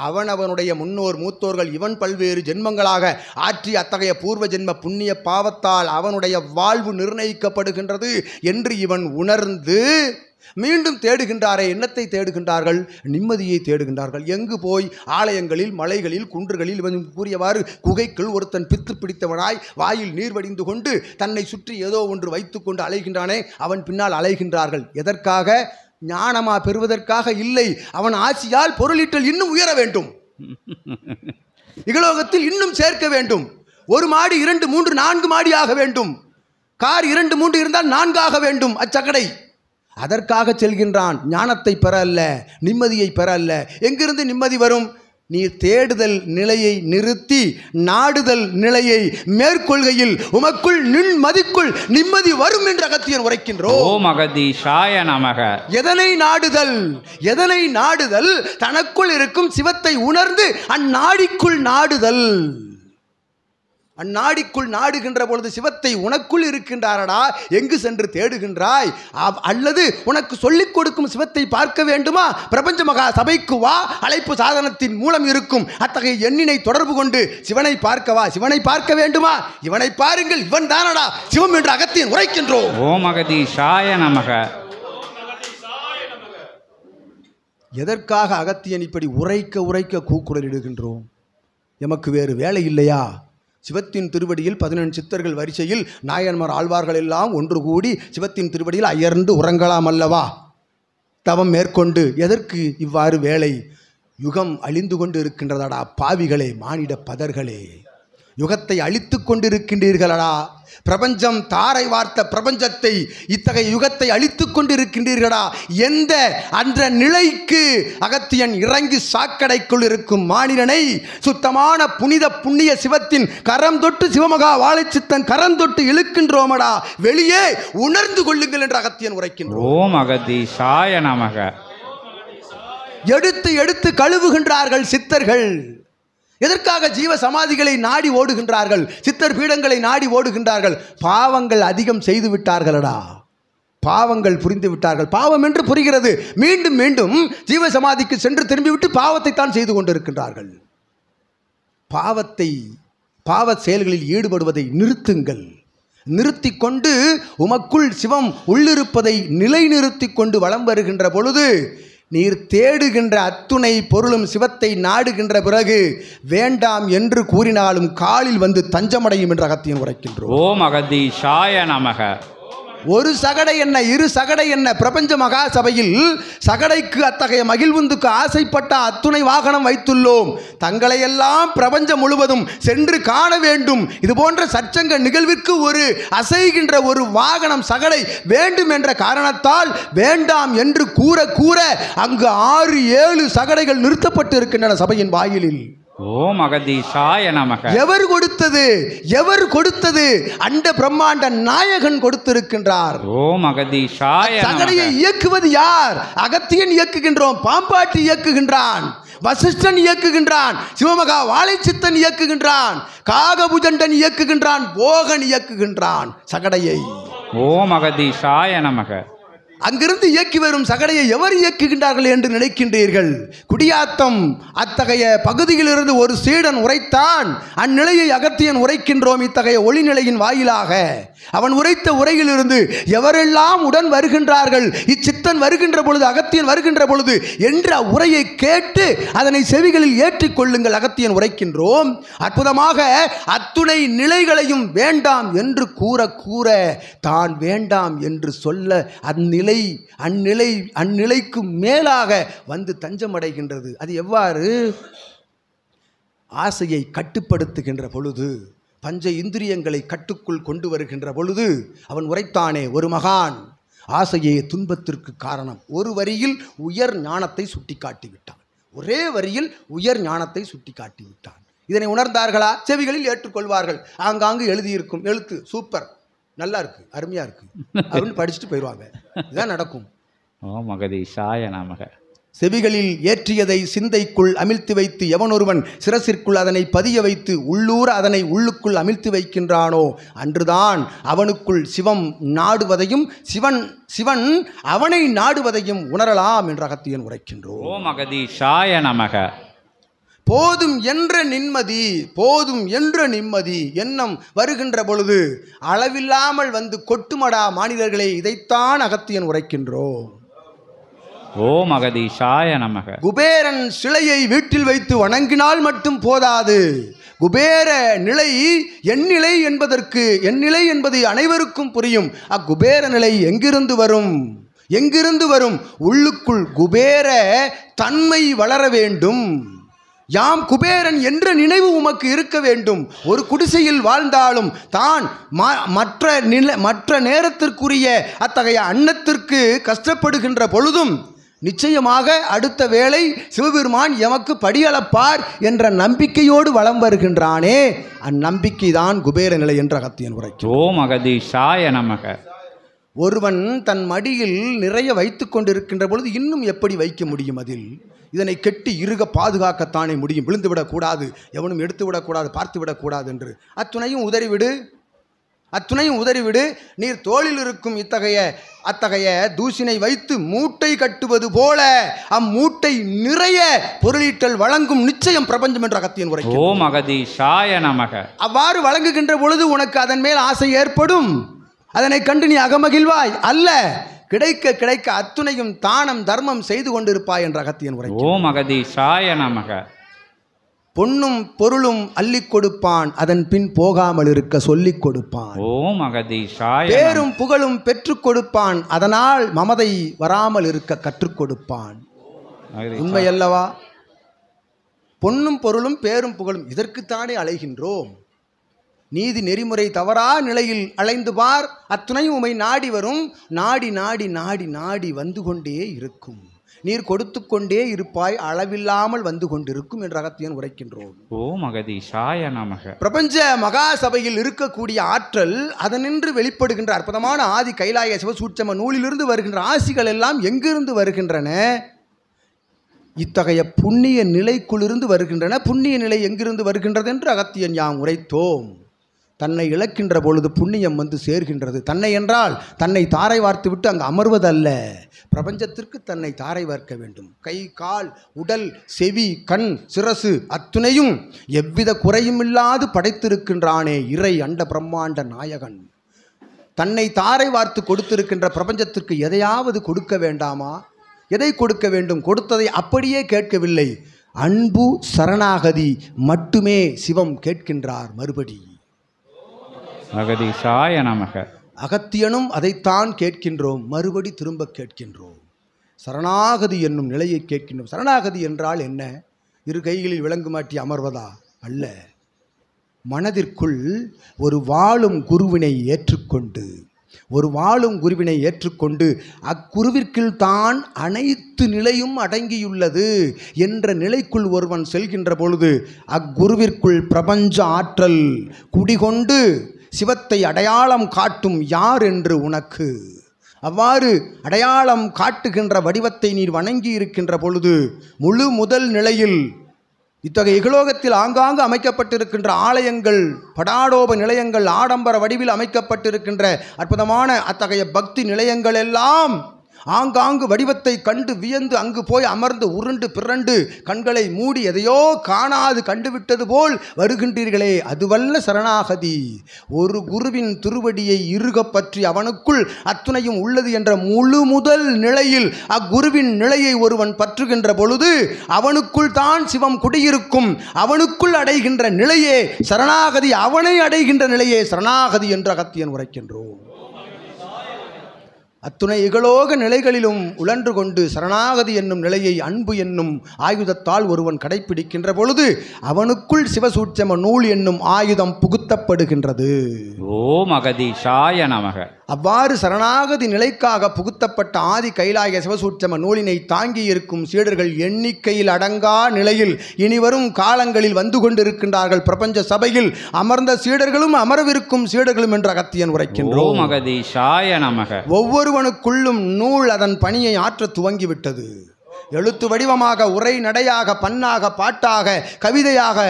[SPEAKER 3] அவனுடைய முன்னோர் மூத்தோர்கள் இவன் பல்வேறு ஜென்மங்களாக ஆற்றி அத்தகைய பூர்வ ஜென்ம புண்ணிய பாவத்தால் அவனுடைய வாழ்வு நிர்ணயிக்கப்படுகின்றது என்று இவன் உணர்ந்து மீண்டும் தேடுகின்றாரே. என்னத்தை தேடுகின்றார்கள்? நிம்மதியை தேடுகின்றார்கள். எங்கு போய்? ஆலயங்களில், மலைகளில், குன்றுகளில். இவன் கூறியவாறு குகைக்குள் ஒருத்தன் பித்து பிடித்தவனாய் வாயில் நீர் வடிந்து கொண்டு தன்னை சுற்றி ஏதோ ஒன்று வைத்துக்கொண்டு அலைகின்றானே, அவன் பின்னால் அலைகின்றார்கள். எதற்காக? ஞானமா பெறுவதற்காக இல்லை. அவன் ஆட்சியால் பொருளீட்டல் இன்னும் உயர வேண்டும், இகலோகத்தில் இன்னும் சேர்க்க வேண்டும். ஒரு மாடி, 2, 3, 4 மாடி ஆக வேண்டும். கார் 2, 3 இருந்தால் 4 ஆக வேண்டும் அச்சக்கடை. அதற்காக செல்கின்றான். ஞானத்தை பெற அல்ல, நிம்மதியை பெற அல்ல. எங்கிருந்து நிம்மதி வரும்? நீ தேடுதல் நிலையை நிறுத்தி நாடுதல் நிலையை மேற்கொள்கையில் உமக்குள் நின்மதிக்குள் நிம்மதி வரும் என்று அகத்தியன் உரைக்கின்றோம்.
[SPEAKER 1] ஓம் அகதீஷாய நமக.
[SPEAKER 3] எதனை நாடுதல்? எதனை நாடுதல்? தனக்குள் இருக்கும் சிவத்தை உணர்ந்து அந்நாடிக்குள் நாடுதல். அந்நாடிக்குள் நாடுகின்ற பொழுது சிவத்தை உனக்குள் இருக்கின்றாரடா, எங்கு சென்று தேடுகின்றாய்? அல்லது உனக்கு சொல்லிக் கொடுக்கும் சிவத்தை பார்க்க வேண்டுமா? பிரபஞ்ச மகா சபைக்கு வா, அழைப்பு சாதனத்தின் மூலம் இருக்கும் அத்தகைய எண்ணினை தொடர்பு கொண்டு சிவனை பார்க்கவா. சிவனை பார்க்க வேண்டுமா? இவனை பாருங்கள், இவன் தானடா சிவம் என்று அகத்தியன் உரைக்கின்றோம்.
[SPEAKER 1] ஓம் அகதீஷாய நமக.
[SPEAKER 3] எதற்காக அகத்தியன் இப்படி உரைக்க கூக்குரலிடுகின்றோம்? எமக்கு வேறு வேலை இல்லையா? சிவத்தின் திருவடியில் 14 சித்தர்கள் வரிசையில் நாயன்மார் ஆழ்வார்கள் எல்லாம் ஒன்று கூடி சிவத்தின் திருவடியில் அயர்ந்து உறங்கலாம் அல்லவா? தவம் மேற்கொண்டு. எதற்கு இவ்வாறு வேலை? யுகம் அழிந்து கொண்டு இருக்கின்றதாடா பாவிகளே, மானிட பதர்களே. யுகத்தை அழித்து கொண்டிருக்கின்றீர்களடா. பிரபஞ்சம் தாரை வார்த்த பிரபஞ்சத்தை இத்தகைய யுகத்தை அழித்து கொண்டிருக்கின்றீர்களா எந்த அன்ற நிலைக்கு அகத்தியன் இறங்கி சாக்கடைக்குள் இருக்கும் மானிடனை சுத்தமான புனித புண்ணிய சிவத்தின் கரம் தொட்டு சிவமகா வாழைச்சித்தன் கரம் தொட்டு இழுக்கின்றோமடா, வெளியே உணர்ந்து கொள்ளுங்கள் என்று அகத்தியன் உரைக்கின்றோம்.
[SPEAKER 1] ஓம் அகதீஷாய நமக.
[SPEAKER 3] எடுத்து எடுத்து கழுவுகின்றார்கள் சித்தர்கள். எதற்காக ஜீவ சமாதிகளை நாடி ஓடுகின்றார்கள், சித்தர் பீடங்களை நாடி ஓடுகின்றார்கள்? பாவங்கள் அதிகம் செய்து விட்டார்களடா, பாவங்கள் புரிந்து விட்டார்கள். பாவம் என்று புரிகிறது, மீண்டும் மீண்டும் ஜீவ சமாதிக்கு சென்று திரும்பிவிட்டு பாவத்தை தான் செய்து கொண்டிருக்கின்றார்கள். பாவ செயல்களில் ஈடுபடுவதை நிறுத்துங்கள். நிறுத்தி கொண்டு உமக்குள் சிவம் உள்ளிருப்பதை நிலைநிறுத்தி கொண்டு வலம் வருகின்ற பொழுது நீர் தேடுகின்ற அத்துணை பொருளும் சிவத்தை நாடுகின்ற பிறகு வேண்டாம் என்று கூறினாலும் காலில் வந்து தஞ்சமடையும் என்று அகத்தியன் உரைக்கின்றோம்.
[SPEAKER 1] ஓம் அகதீஷாய நமக.
[SPEAKER 3] ஒரு சகடை என்ன, இரு சகடை என்ன? பிரபஞ்ச மகா சபையில் சகடைக்கு அத்தகைய மகிழ்வுந்துக்கு ஆசைப்பட்ட அத்துணை வாகனம் வைத்துள்ளோம். தங்களையெல்லாம் பிரபஞ்சம் முழுவதும் சென்று காண வேண்டும். இது போன்ற சற்சங்க நிகழ்விற்கு ஒரு அசைகின்ற ஒரு வாகனம் சகடை வேண்டும் என்ற காரணத்தால் வேண்டாம் என்று கூற கூற அங்கு 6-7 சகடைகள் நிறுத்தப்பட்டு இருக்கின்றன சபையின் வாயிலில்.
[SPEAKER 1] ஓம் அகதீஷாய நமக.
[SPEAKER 3] எவர் கொடுத்தது? எவர் கொடுத்தது? அண்ட பிரம்மாண்ட நாயகன் கொடுத்திருக்கின்றார்.
[SPEAKER 1] ஓம் அகதீஷாய நமக.
[SPEAKER 3] சகடையை இயக்குவது யார்? அகத்தியன் இயக்குகின்றோம், பாம்பாட்டி இயக்குகின்றான், வசிஷ்டன் இயக்குகின்றான், சிவமகா வாழைச்சித்தன் இயக்குகின்றான், காகபுஜண்டன் இயக்குகின்றான், போகன் இயக்குகின்றான் சகடையை.
[SPEAKER 1] ஓம் அகதீஷாய நமக.
[SPEAKER 3] அங்கிருந்து இயக்கி வரும் சகடையை எவர் இயக்குகின்றார்கள் என்று நினைக்கின்றீர்கள்? குடியாத்தம் அத்தகைய பகுதியிலிருந்து ஒரு சீடன் உரைத்தான். அந்நிலையை அகத்தியன் உரைக்கின்றோம் இத்தகைய ஒளிநிலையின் வாயிலாக. அவன் உரைத்த உரையிலிருந்து எவரெல்லாம் உடன் வருகின்றார்கள், இச்சித்தன் வருகின்ற பொழுது, அகத்தியன் வருகின்ற பொழுது என்ற உரையை கேட்டு அதனை செவிகளில் ஏற்றிக்கொள்ளுங்கள். அகத்தியன் உரைக்கின்றோம். அற்புதமாக அத்துணை நிலைகளையும் வேண்டாம் என்று கூற கூற தான் வேண்டாம் என்று சொல்ல அந்நிலைக்கு மேலாக வந்து தஞ்சமடைகின்றது. அது எவ்வாறு? ஆசையை கட்டுப்படுத்துகின்ற பொழுது, பஞ்ச இந்திரியங்களை கட்டுக்குள் கொண்டு வருகின்ற பொழுது அவன் உரைத்தானே, ஒரு மகான் ஆசையே துன்பத்திற்கு காரணம். ஒரு வரியில் உயர் ஞானத்தை சுட்டி காட்டிவிட்டான். ஒரே வரியில் உயர் ஞானத்தை சுட்டி காட்டிவிட்டான். இதனை உணர்ந்தார்களா? செவிகளில் ஏற்றுக்கொள்வார்கள். ஆங்காங்கு எழுதியிருக்கும் எழுத்து சூப்பர், நல்லா இருக்கு, அருமையா இருக்கு அப்படின்னு படிச்சுட்டு போயிடுவாங்க. இதுதான் நடக்கும்.
[SPEAKER 1] ஓம் அகதீஷாய நமக.
[SPEAKER 3] செவிகளில் ஏற்றியதை சிந்தைக்குள் அமிழ்த்தி வைத்து எவனொருவன் சிரசிற்குள் அதனை பதிய வைத்து உள்ளூர அதனை உள்ளுக்குள் அமிழ்த்தி வைக்கின்றானோ அன்றுதான் அவனுக்குள் சிவம் நாடுவதையும் சிவன் அவனை நாடுவதையும் உணரலாம் என்று அகத்தியன் உரைக்கின்றோம்.
[SPEAKER 1] ஓம் அகதீஷாய நமக.
[SPEAKER 3] போதும் என்ற நிம்மதி, போதும் என்ற நிம்மதி எண்ணம் வருகின்ற பொழுது அளவில்லாமல் வந்து கொட்டுமடா மானிடர்களே, இதைத்தான் அகத்தியன் உரைக்கின்றோம்.
[SPEAKER 1] ஓம் அகதீஷாய நமக.
[SPEAKER 3] குபேரன் சிலையை வீட்டில் வைத்து வணங்கினால் மட்டும் போதாது. குபேர நிலை எந்நிலை என்பது அனைவருக்கும் புரியும். அக்குபேர நிலை எங்கிருந்து வரும்? எங்கிருந்து வரும்? உள்ளுக்குள் குபேர தன்மை வளர வேண்டும். யாம் குபேரன் என்ற நினைவு உமக்கு இருக்க வேண்டும். ஒரு குடிசையில் வாழ்ந்தாலும் தான் மற்ற நேரத்திற்குரிய அத்தகைய அன்னத்திற்கு கஷ்டப்படுகின்ற பொழுதும் நிச்சயமாக அடுத்த வேளை சிவபெருமான் எமக்கு படியளப்பார் என்ற நம்பிக்கையோடு வலம் வருகின்றானே, அந்நம்பிக்கை தான் குபேர நிலை என்ற அகத்தியன் உரைக்கும்.
[SPEAKER 1] ஓம் அகதீஷாய நமக.
[SPEAKER 3] ஒருவன் தன் மடியில் நிறைய வைத்து கொண்டிருக்கின்ற பொழுது இன்னும் எப்படி வைக்க முடியும்? அதில் இதனை கெட்டி இறுக பாதுகாக்கத்தானே முடியும். விழுந்து விடக்கூடாது, எவனும் எடுத்து விடக்கூடாது, பார்த்து விடக்கூடாது என்று. அத்துணையும் உதறிவிடு. நீர் தோளில் இருக்கும் அத்தகைய தூசினை வைத்து மூட்டை கட்டுவது போல அம்மூட்டை நிறைய பொருளீட்டல் வழங்கும் நிச்சயம் பிரபஞ்சம் என்ற அகத்தியன் உரைக்கும்.
[SPEAKER 1] ஓம் அகதீஷாய நமக.
[SPEAKER 3] அவ்வாறு வழங்குகின்ற பொழுது உனக்கு அதன் மேல் ஆசை ஏற்படும். அதனை கண்டு நீ அகமகிழ்வாய் அல்ல. கிடைக்க கிடைக்க அத்துணையும் தானம் தர்மம் செய்து கொண்டிருப்பாய் என்ற அகத்தியன் உரை.
[SPEAKER 1] ஓம் அகதீஷாய நமக.
[SPEAKER 3] பொன்னும் பொருளும் அள்ளிக் கொடுப்பான், அதன் பின் போகாமல் இருக்க சொல்லிக் கொடுப்பான்.
[SPEAKER 1] ஓம் அகதீஷாய.
[SPEAKER 3] பேரும் புகழும் பெற்றுக் கொடுப்பான், அதனால் மமதை வராமல் இருக்க கற்றுக் கொடுப்பான். உண்மையல்லவா? பொன்னும் பொருளும் பேரும் புகழும் இதற்குத்தானே அலைகின்றோம். நீதி நெறிமுறை தவறா நிலையில் அலைந்து பார், அத்துணையும் உமை நாடி வரும். நாடி நாடி நாடி நாடி வந்து கொண்டே இருக்கும். நீர் கொடுத்து கொண்டே இருப்பாய், அளவில்லாமல் வந்து கொண்டிருக்கும் என்று அகத்தியன் உரைக்கின்றோம்.
[SPEAKER 1] ஓம் அகதீஷாய நமக.
[SPEAKER 3] பிரபஞ்ச மகா சபையில் இருக்கக்கூடிய ஆற்றல் அதனின்று வெளிப்படுகின்ற அற்புதமான ஆதி கைலாய சிவசூட்சம நூலிலிருந்து வருகின்ற ஆசிகள் எல்லாம் எங்கிருந்து வருகின்றன? இத்தகைய புண்ணிய நிலைக்குள்ளிருந்து வருகின்றன. புண்ணிய நிலை எங்கிருந்து வருகின்றது என்று அகத்தியன் யாம் உரைத்தோம். தன்னை இழக்கின்ற பொழுது புண்ணியம் வந்து சேர்கின்றது. தன்னை என்றால் தன்னை தாரை வார்த்து விட்டு அங்கு அமர்வதல்ல, பிரபஞ்சத்திற்கு தன்னை தாரை வார்க்க வேண்டும். கை, கால், உடல், செவி, கண், சிரசு அத்துணையும் எவ்வித குறையும் இல்லாது படைத்திருக்கின்றானே இறை அண்ட பிரம்மாண்ட நாயகன். தன்னை தாரை வார்த்து கொடுத்திருக்கின்ற பிரபஞ்சத்திற்கு எதையாவது கொடுக்க வேண்டாமா? எதை கொடுக்க வேண்டும்? கொடுத்ததை அப்படியே கேட்கவில்லை, அன்பு சரணாகதி மட்டுமே சிவம் கேட்கின்றார். மறுபடி
[SPEAKER 1] அகதீஷாய நமக.
[SPEAKER 3] அகத்தியனும் அதைத்தான் கேட்கின்றோம், மறுபடி திரும்ப கேட்கின்றோம். சரணாகதி என்னும் நிலையை கேட்கின்றோம். சரணாகதி என்றால் என்ன? இரு கைகளில் விளங்கு மாட்டி அமர்வதா? அல்ல. மனதிற்குள் ஒரு வாழும் குருவினை ஏற்றுக்கொண்டு அக்குருவிற்குள் தான் அனைத்து நிலையும் அடங்கியுள்ளது என்ற நிலைக்குள் ஒருவன் செல்கின்ற பொழுது அக்குருவிற்குள் பிரபஞ்ச ஆற்றல் குடிகொண்டு சிவத்தை அடையாளம் காட்டும் யார் என்று உனக்கு. அவ்வாறு அடையாளம் காட்டுகின்ற வடிவத்தை நீர் வணங்கி இருக்கின்ற பொழுது முழு முதல் நிலையில் இத்தகைய இகலோகத்தில் ஆங்காங்கு அமைக்கப்பட்டிருக்கின்ற ஆலயங்கள், படாடோப நிலையங்கள், ஆடம்பர வடிவில் அமைக்கப்பட்டிருக்கின்ற அற்புதமான அத்தகைய பக்தி நிலையங்கள் எல்லாம் ஆங்காங்கு வடிவத்தை கண்டு வியந்து அங்கு போய் அமர்ந்து உருண்டு பிறண்டு கண்களை மூடி எதையோ காணாது கண்டுவிட்டது போல் வருகின்றீர்களே, அதுவல்ல சரணாகதி. ஒரு குருவின் திருவடியை இறுக பற்றி அவனுக்குள் அத்துணையும் உள்ளது என்ற முழு முதல் நிலையில் அக்குருவின் நிலையை ஒருவன் பற்றுகின்ற பொழுது அவனுக்குள் தான் சிவம் குடியிருக்கும். அவனுக்குள் அடைகின்ற நிலையே சரணாகதி, அவனை அடைகின்ற நிலையே சரணாகதி என்று அகத்தியன் உரைக்கின்றோம். அத்துணை இகலோக நிலைகளிலும் உழன்று கொண்டு சரணாகதி என்னும் நிலையை அன்பு என்னும் ஆயுதத்தால் ஒருவன் கடைப்பிடிக்கின்ற பொழுது அவனுக்குள் சிவசூட்சம நூல் என்னும் ஆயுதம் புகுத்தப்படுகின்றது.
[SPEAKER 1] ஓம் அகதீஷாய நமக.
[SPEAKER 3] அவ்வாறு சரணாகதி நிலைக்காக புகுத்தப்பட்ட ஆதி கைலாய சிவசூட்சம நூலினை தாங்கி இருக்கும் சீடர்கள் எண்ணிக்கையில் அடங்கா நிலையில் இனிவரும் காலங்களில் வந்து கொண்டிருக்கின்றார்கள். பிரபஞ்ச சபையில் அமர்ந்த சீடர்களும் அமரவிருக்கும் சீடர்களும் என்று அகத்தியன் உரைக்கின்றோம்.
[SPEAKER 1] ஓம் அகதீஷாய நமக.
[SPEAKER 3] ஒவ்வொருவனுக்குள்ளும் நூல் அதன் பணியை ஆற்ற துவங்கிவிட்டது. எழுத்து வடிவமாக, உரை நடையாக, பண்ணாக, பாட்டாக, கவிதையாக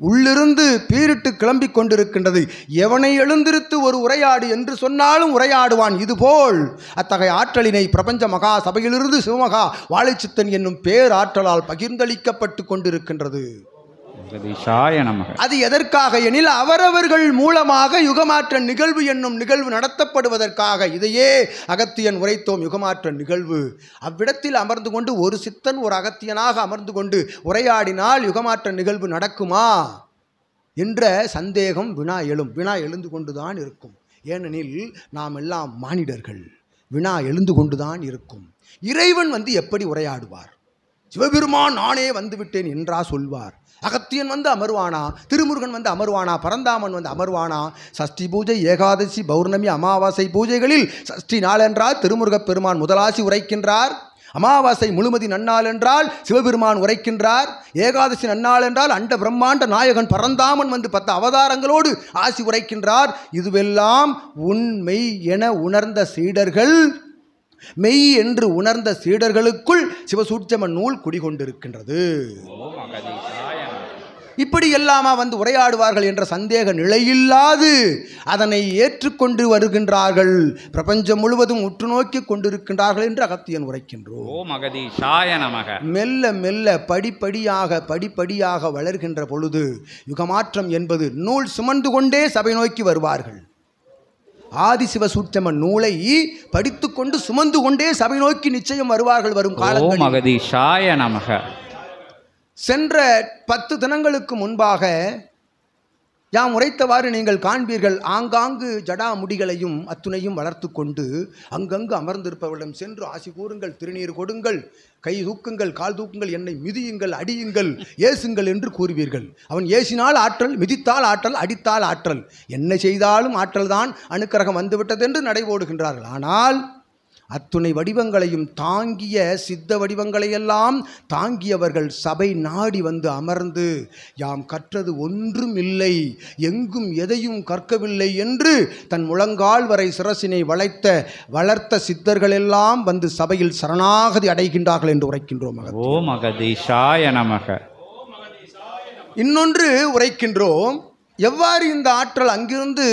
[SPEAKER 3] உள்ளிருந்து பீரிட்டு கிளம்பிக் கொண்டிருக்கின்றது. எவனை எழுந்திருத்து ஒரு உரையாடு என்று சொன்னாலும் உரையாடுவான். இதுபோல் அத்தகைய ஆற்றலினை பிரபஞ்ச மகா சபையிலிருந்து சிவமகா வாழைச்சித்தன் என்னும் பேராற்றலால் பகிர்ந்தளிக்கப்பட்டு கொண்டிருக்கின்றது. அது எதற்காக எனில் அவரவர்கள் மூலமாக யுகமாற்ற நிகழ்வு என்னும் நிகழ்வு நடத்தப்படுவதற்காக. இதையே அகத்தியன் உரைத்தோம், யுகமாற்ற நிகழ்வு. அவ்விடத்தில் அமர்ந்து கொண்டு ஒரு சித்தன் ஒரு அகத்தியனாக அமர்ந்து கொண்டு உரையாடினால் யுகமாற்ற நிகழ்வு நடக்குமா என்ற சந்தேகம் வினா எழுந்து கொண்டுதான் இருக்கும். ஏனெனில் நாம் எல்லாம் மானிடர்கள், வினா எழுந்து கொண்டுதான் இருக்கும். இறைவன் எப்படி உரையாடுவார்? சிவபெருமான் நானே வந்துவிட்டேன் என்றா சொல்வார்? அகத்தியன் அமர்வானா? திருமுருகன் அமர்வானா? பரந்தாமன் அமர்வானா? சஷ்டி பூஜை, ஏகாதசி, பௌர்ணமி, அமாவாசை பூஜைகளில் சஷ்டி நாள் என்றால் திருமுருகப் பெருமான் முதலாசி உரைக்கின்றார். அமாவாசை முழுமதி நன்னாள் என்றால் சிவபெருமான் உரைக்கின்றார். ஏகாதசி நன்னாள் என்றால் அண்ட பிரம்மாண்ட நாயகன் பரந்தாமன் 10 அவதாரங்களோடு ஆசி உரைக்கின்றார். இதுவெல்லாம் உண்மை என உணர்ந்த சீடர்கள், மெய் என்று உணர்ந்த சீடர்களுக்குள் சிவசூட்சம நூல் குடிகொண்டிருக்கின்றது. இப்படி எல்லாமா உரையாடுவார்கள் என்ற சந்தேக நிலையில்லாது அதனை ஏற்றுக்கொண்டு வருகின்றார்கள். பிரபஞ்சம் முழுவதும் உற்று நோக்கி கொண்டிருக்கின்றார்கள் என்று அகத்தியன் உரைக்கின்றோம். மெல்ல மெல்ல படிப்படியாக வளர்கின்ற பொழுது யுகமாற்றம் என்பது நூல் சுமந்து கொண்டே சபை நோக்கி வருவார்கள். ஆதிசிவ சூட்சம நூலை படித்துக்கொண்டு சுமந்து கொண்டே சபை நோக்கி நிச்சயம் வருவார்கள் வரும் காலங்களில். சென்ற 10 தினங்களுக்கு முன்பாக யாம் உரைத்தவாறு நீங்கள் காண்பீர்கள். ஆங்காங்கு ஜடா முடிகளையும் அத்துணையும் வளர்த்து கொண்டு அங்கங்கு அமர்ந்திருப்பவரிடம் சென்று ஆசி கூறுங்கள், திருநீர் கொடுங்கள், கை தூக்குங்கள், கால் தூக்குங்கள், என்னை மிதியுங்கள், அடியுங்கள், ஏசுங்கள் என்று கூறுவீர்கள். அவன் ஏசினால் ஆற்றல், மிதித்தால் ஆற்றல், அடித்தால் ஆற்றல், என்ன செய்தாலும் ஆற்றல் தான், அணுக்கரகம் வந்துவிட்டது என்று நடைபோடுகின்றார்கள். ஆனால் அத்துணை வடிவங்களையும் தாங்கிய சித்த வடிவங்களையெல்லாம் தாங்கியவர்கள் சபை நாடி வந்து அமர்ந்து யாம் கற்றது ஒன்றும் இல்லை, எங்கும் எதையும் கற்கவில்லை என்று தன் முழங்கால் வரை சிரசினை வளர்த்த சித்தர்களெல்லாம் வந்து சபையில் சரணாகதி அடைகின்றார்கள் என்று உரைக்கின்றோம்.
[SPEAKER 1] ஓம் அகதீஷாய நமக.
[SPEAKER 3] இன்னொன்று உரைக்கின்றோம், எவ்வாறு இந்த ஆற்றல் அங்கிருந்து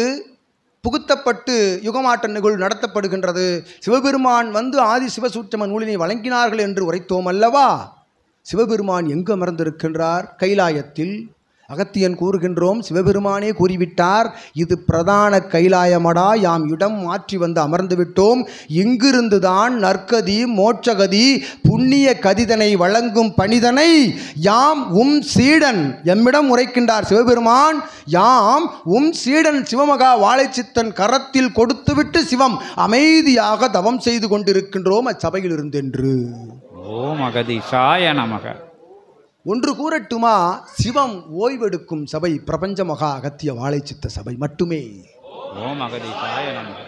[SPEAKER 3] புகுத்தப்பட்டு யுகமாற்ற நிகழ்வு நடத்தப்படுகின்றது. சிவபெருமான் வந்து ஆதி சிவசூட்சம நூலினை வழங்கினார்கள் என்று உரைத்தோம் அல்லவா. சிவபெருமான் எங்கு அமர்ந்திருக்கின்றார்? கைலாயத்தில். அகத்தியன் கூறுகின்றோம், சிவபெருமானே கூறிவிட்டார், இது பிரதான கைலாயமடா, யாம் இடம் மாற்றி வந்து அமர்ந்து விட்டோம். இங்கிருந்துதான் நற்கதி மோட்சகதி புண்ணிய கதிதனை வழங்கும் பணிதனை யாம் சீடன் எம்மிடம் உரைக்கின்றார் சிவபெருமான். யாம் சீடன் சிவமகா வாழைச்சித்தன் கரத்தில் கொடுத்துவிட்டு சிவம் அமைதியாக தவம் செய்து கொண்டிருக்கின்றோம் அச்சபையில் இருந்தென்று.
[SPEAKER 1] ஓம் அகதீஷாய நமக.
[SPEAKER 3] ஒன்று கூறட்டுமா, சிவம் ஓய்வெடுக்கும் சபை பிரபஞ்ச மகா அகத்திய வாழைச்சித்த சபை மட்டுமே.
[SPEAKER 1] ஓம் அகதீஷாய நமக.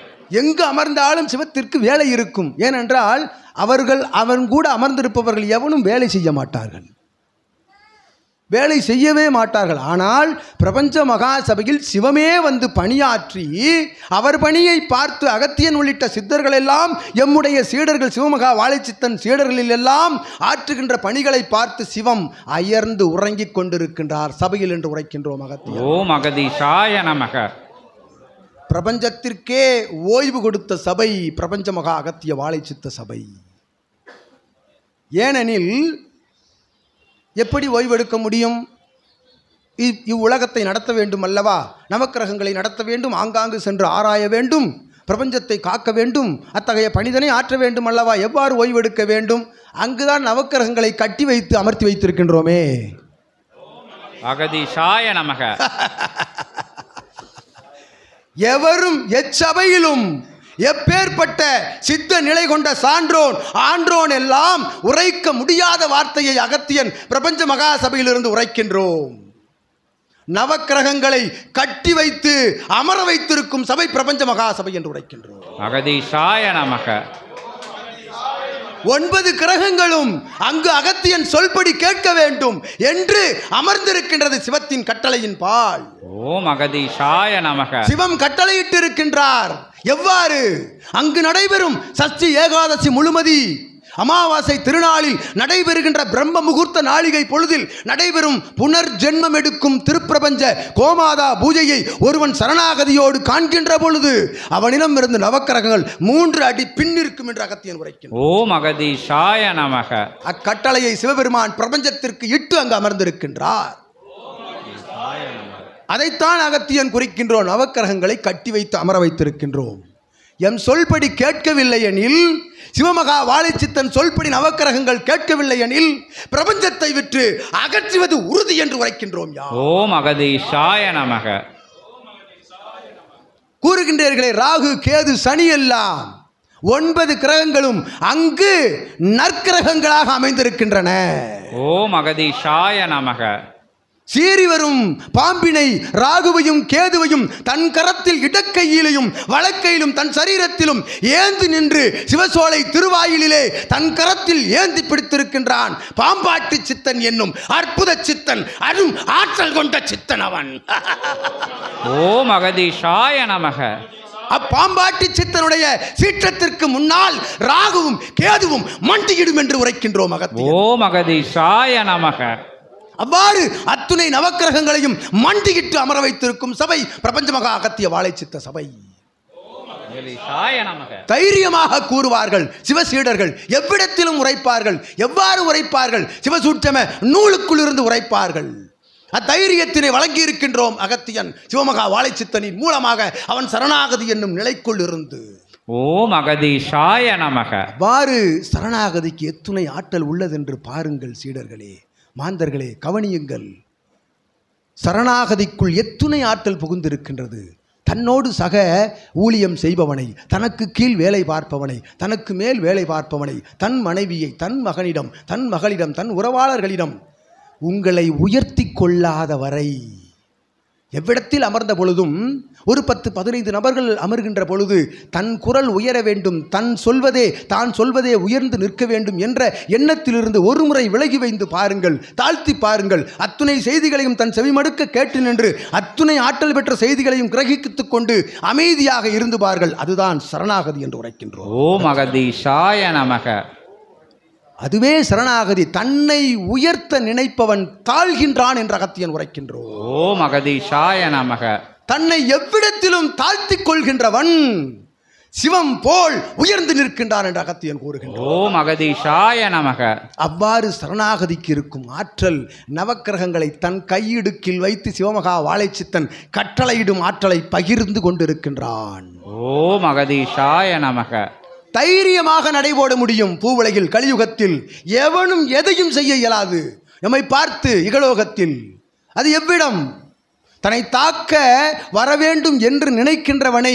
[SPEAKER 3] எங்கு அமர்ந்தாலும் சிவத்திற்கு வேலை இருக்கும். ஏனென்றால் அவன் கூட அமர்ந்திருப்பவர்கள் எவனும் வேலை செய்ய மாட்டார்கள், வேலை செய்யவே மாட்டார்கள். ஆனால் பிரபஞ்ச மகா சபையில் சிவமே வந்து பணியாற்றி அவர் பணியை பார்த்து அகத்தியன் உள்ளிட்ட சித்தர்கள் எல்லாம் எம்முடைய சீடர்கள் சிவமகா வாழைச்சித்தன் சீடர்களில் எல்லாம் ஆற்றுகின்ற பணிகளை பார்த்து சிவம் அயர்ந்து உறங்கிக் கொண்டிருக்கின்றார் சபையில் என்று உரைக்கின்றோம். அகத்தியன்.
[SPEAKER 1] ஓம் அகதீஷாய நமக.
[SPEAKER 3] பிரபஞ்சத்திற்கே ஓய்வு கொடுத்த சபை பிரபஞ்ச மகா அகத்திய வாழைச்சித்த சபை. ஏனெனில் எப்படி ஓய்வெடுக்க முடியும்? இவ்வுலகத்தை நடத்த வேண்டும் அல்லவா, நவக்கிரகங்களை நடத்த வேண்டும், ஆங்காங்கு சென்று ஆராய வேண்டும், பிரபஞ்சத்தை காக்க வேண்டும், அத்தகைய பணிதனை ஆற்ற வேண்டும் அல்லவா. எவ்வாறு ஓய்வெடுக்க வேண்டும்? அங்குதான் நவக்கிரகங்களை கட்டி வைத்து அமர்த்தி வைத்திருக்கின்றோமே.
[SPEAKER 1] அகதீஷாய நமக.
[SPEAKER 3] எவரும் எச்சபையிலும் எப்பேற்பட்ட சித்த நிலை கொண்ட சான்றோன் ஆன்றோன் எல்லாம் உரைக்க முடியாத வார்த்தையை அகத்தியன் பிரபஞ்ச மகா சபையிலிருந்து உரைக்கின்றோம். நவக்கிரகங்களை கட்டி வைத்து அமர வைத்திருக்கும் சபை பிரபஞ்ச மகா சபை என்று உரைக்கின்றோம்.
[SPEAKER 1] அகதீஷாய நமக.
[SPEAKER 3] 9 கிரகங்களும் அங்கு அகத்தியன் சொல்படி கேட்க வேண்டும் என்று அமர்ந்திருக்கின்றது சிவத்தின் கட்டளையின் பால்.
[SPEAKER 1] ஓம் அகதீஷாய நமக.
[SPEAKER 3] சிவம் கட்டளையிட்டு இருக்கின்றார். எவ்வாறு? அங்கு நடைபெறும் சஷ்டி ஏகாதசி முழுமதி அமாவாசை திருநாளில் நடைபெறுகின்ற பிரம்ம முகூர்த்த நாளிகை பொழுதில் நடைபெறும் புனர்ஜென்மம் எடுக்கும் திருப்பிரபஞ்ச கோமாதா பூஜையை ஒருவன் சரணாகதியோடு காண்கின்ற பொழுது அவனிடம் இருந்து நவக்கிரகங்கள் 3 அடி பின்னிருக்கும் என்று அகத்தியன் உரைக்கின்றார்.
[SPEAKER 1] ஓம் அகதீஷாய நமக.
[SPEAKER 3] அக்கட்டளையை சிவபெருமான் பிரபஞ்சத்திற்கு இட்டு அங்கு அமர்ந்திருக்கின்றார். அதைத்தான் அகத்தியன் குறிக்கின்றோம். நவக்கிரகங்களை கட்டி வைத்து அமர வைத்திருக்கின்றோம். எம் சொல்படி கேட்கவில்லை எனில், சிவமகா வாழைச்சித்தன் சொல்படி நவக்கிரகங்கள் கேட்கவில்லை எனில் பிரபஞ்சத்தை விட்டு அகற்றுவது உறுதி என்று உரைக்கின்றோம்.
[SPEAKER 1] ஓம் அகதீஷாய நமக.
[SPEAKER 3] கூறுகின்றீர்களே, ராகு கேது சனி எல்லாம் 9 கிரகங்களும் அங்கு நற்கிரகங்களாக அமைந்திருக்கின்றன.
[SPEAKER 1] ஓம் அகதீஷாய நமக.
[SPEAKER 3] சீறி வரும் பாம்பினை ராகுவையும் கேதுவையும் தன் கரத்தில் இடக்கையிலும் வலக்கையிலும் தன் சரீரத்திலும் ஏந்தி நின்று சிவசோலை திருவாயிலே தன் கரத்தில் ஏந்தி பிடித்திருக்கின்றான். பாம்பாட்டி சித்தன் என்னும் அற்புத சித்தன், அரும் ஆற்றல் கொண்ட சித்தன் அவன்.
[SPEAKER 1] ஓம் அகதீஷாய நமக.
[SPEAKER 3] அப்பாம்பாட்டி சித்தனுடைய சீற்றத்திற்கு முன்னால் ராகுவும் கேதுவும் மண்டியிடும் என்று உரைக்கின்றோம்.
[SPEAKER 1] ஓம் அகதீஷாய நமக.
[SPEAKER 3] அவ்வாறு அத்துணை நவக்கிரகங்களையும் மண்டியிட்டு அமர வைத்திருக்கும் சபை பிரபஞ்ச மகா அகத்திய வாழைச்சித்த சபை. தைரியமாக கூறுவார்கள் சிவசீடர்கள், எவ்விடத்திலும் உரைப்பார்கள். எவ்வாறு உரைப்பார்கள்? சிவசூட்சம நூலுக்குள் இருந்து உரைப்பார்கள். அத்தைரியத்தினை வழங்கி இருக்கின்றோம் அகத்தியன் சிவமகா வாழைச்சித்தனின் மூலமாக அவன் சரணாகதி என்னும் நிலைக்குள் இருந்து.
[SPEAKER 1] ஓம் அகதீஷாய நமக.
[SPEAKER 3] அவ்வாறு சரணாகதிக்கு எத்துணை ஆற்றல் உள்ளதென்று பாருங்கள் சீடர்களே, மாந்தர்களே, கவனியுங்கள். சரணாகதிக்குள் எத்துணை ஆற்றல் புகுந்திருக்கின்றது. தன்னோடு சக ஊழியம் செய்பவனை, தனக்கு கீழ் வேலை பார்ப்பவனை, தனக்கு மேல் வேலை பார்ப்பவனை, தன் மனைவியை, தன் மகனிடம், தன் மகளிடம், தன் உறவாளர்களிடம் உங்களை உயர்த்தி கொள்ளாத வரை, எவ்விடத்தில் அமர்ந்த பொழுதும் ஒரு 10-15 நபர்கள் அமர்கின்ற பொழுது தன் குரல் உயர வேண்டும், தான் சொல்வதே உயர்ந்து நிற்க வேண்டும் என்ற எண்ணத்திலிருந்து ஒரு முறை விலகி வைத்து பாருங்கள், தாழ்த்தி பாருங்கள். அத்துணை செய்திகளையும் தன் செவிமடுக்க கேட்டு நின்று அத்துணை ஆற்றல் பெற்ற செய்திகளையும் கிரகித்துக் கொண்டு அமைதியாக இருந்து பாருங்கள். அதுதான் சரணாகதி என்று உரைக்கின்றோம்.
[SPEAKER 1] ஓம் அகதீஷாய நமக.
[SPEAKER 3] அதுவே சரணாகதி. தன்னை உயர்த்த நினைப்பவன் தாழ்கின்றான் என்று அகத்தியன் உரைக்கின்றோம்.
[SPEAKER 1] ஓம் அகதீஷாய நமக.
[SPEAKER 3] தன்னை எவ்விடத்திலும் தாழ்த்திக் கொள்கின்றவன் சிவம் போல் உயர்ந்து நிற்கின்றான் என்று அகத்தியன் கூறுகின்றான்.
[SPEAKER 1] ஓம் அகதீஷாய நமக.
[SPEAKER 3] அவ்வாறு சரணாகதிக்கு இருக்கும் ஆற்றல் நவக்கிரகங்களை தன் கையிடுக்கில் வைத்து சிவமகா வாழைச்சித்தன் கட்டளையிடும் ஆற்றலை பகிர்ந்து கொண்டிருக்கின்றான்.
[SPEAKER 1] ஓம் அகதீஷாய நமக.
[SPEAKER 3] தைரியமாக நடைபோட முடியும். பூவுலகில் கலியுகத்தில் எவனும் எதையும் செய்ய இயலாது. நம்மை பார்த்து இகலோகத்தில் அது எவ்விடம்? தன்னை தாக்க வரவேண்டும் என்று நினைக்கின்றவனை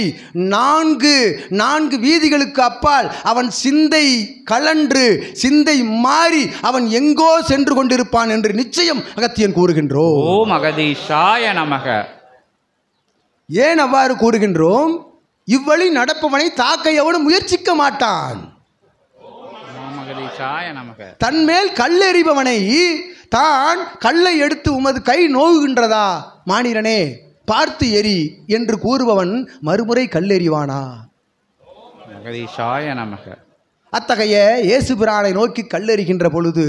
[SPEAKER 3] நான்கு வீதிகளுக்கு அப்பால் அவன் சிந்தை கலன்று சிந்தை மாறி அவன் எங்கோ சென்று கொண்டிருப்பான் என்று நிச்சயம் அகத்தியன் கூறுகின்றோம்.
[SPEAKER 1] ஓம் அகதீஷாய நமக.
[SPEAKER 3] ஏன் அவ்வாறு கூறுகின்றோம்? இவ்வழி நடப்பவனை தாக்க எவனும் முயற்சிக்க மாட்டான். தன்மேல் கல்லெறிபவனை தான் கல்லை எடுத்து உமது கை நோகுகின்றதா மானிரனே பார்த்து எரி என்று கூறுபவன் மறுமுறை கல்லெறிவானா? அத்தகைய இயேசு பிரானை நோக்கி கல்லெறிகின்ற பொழுது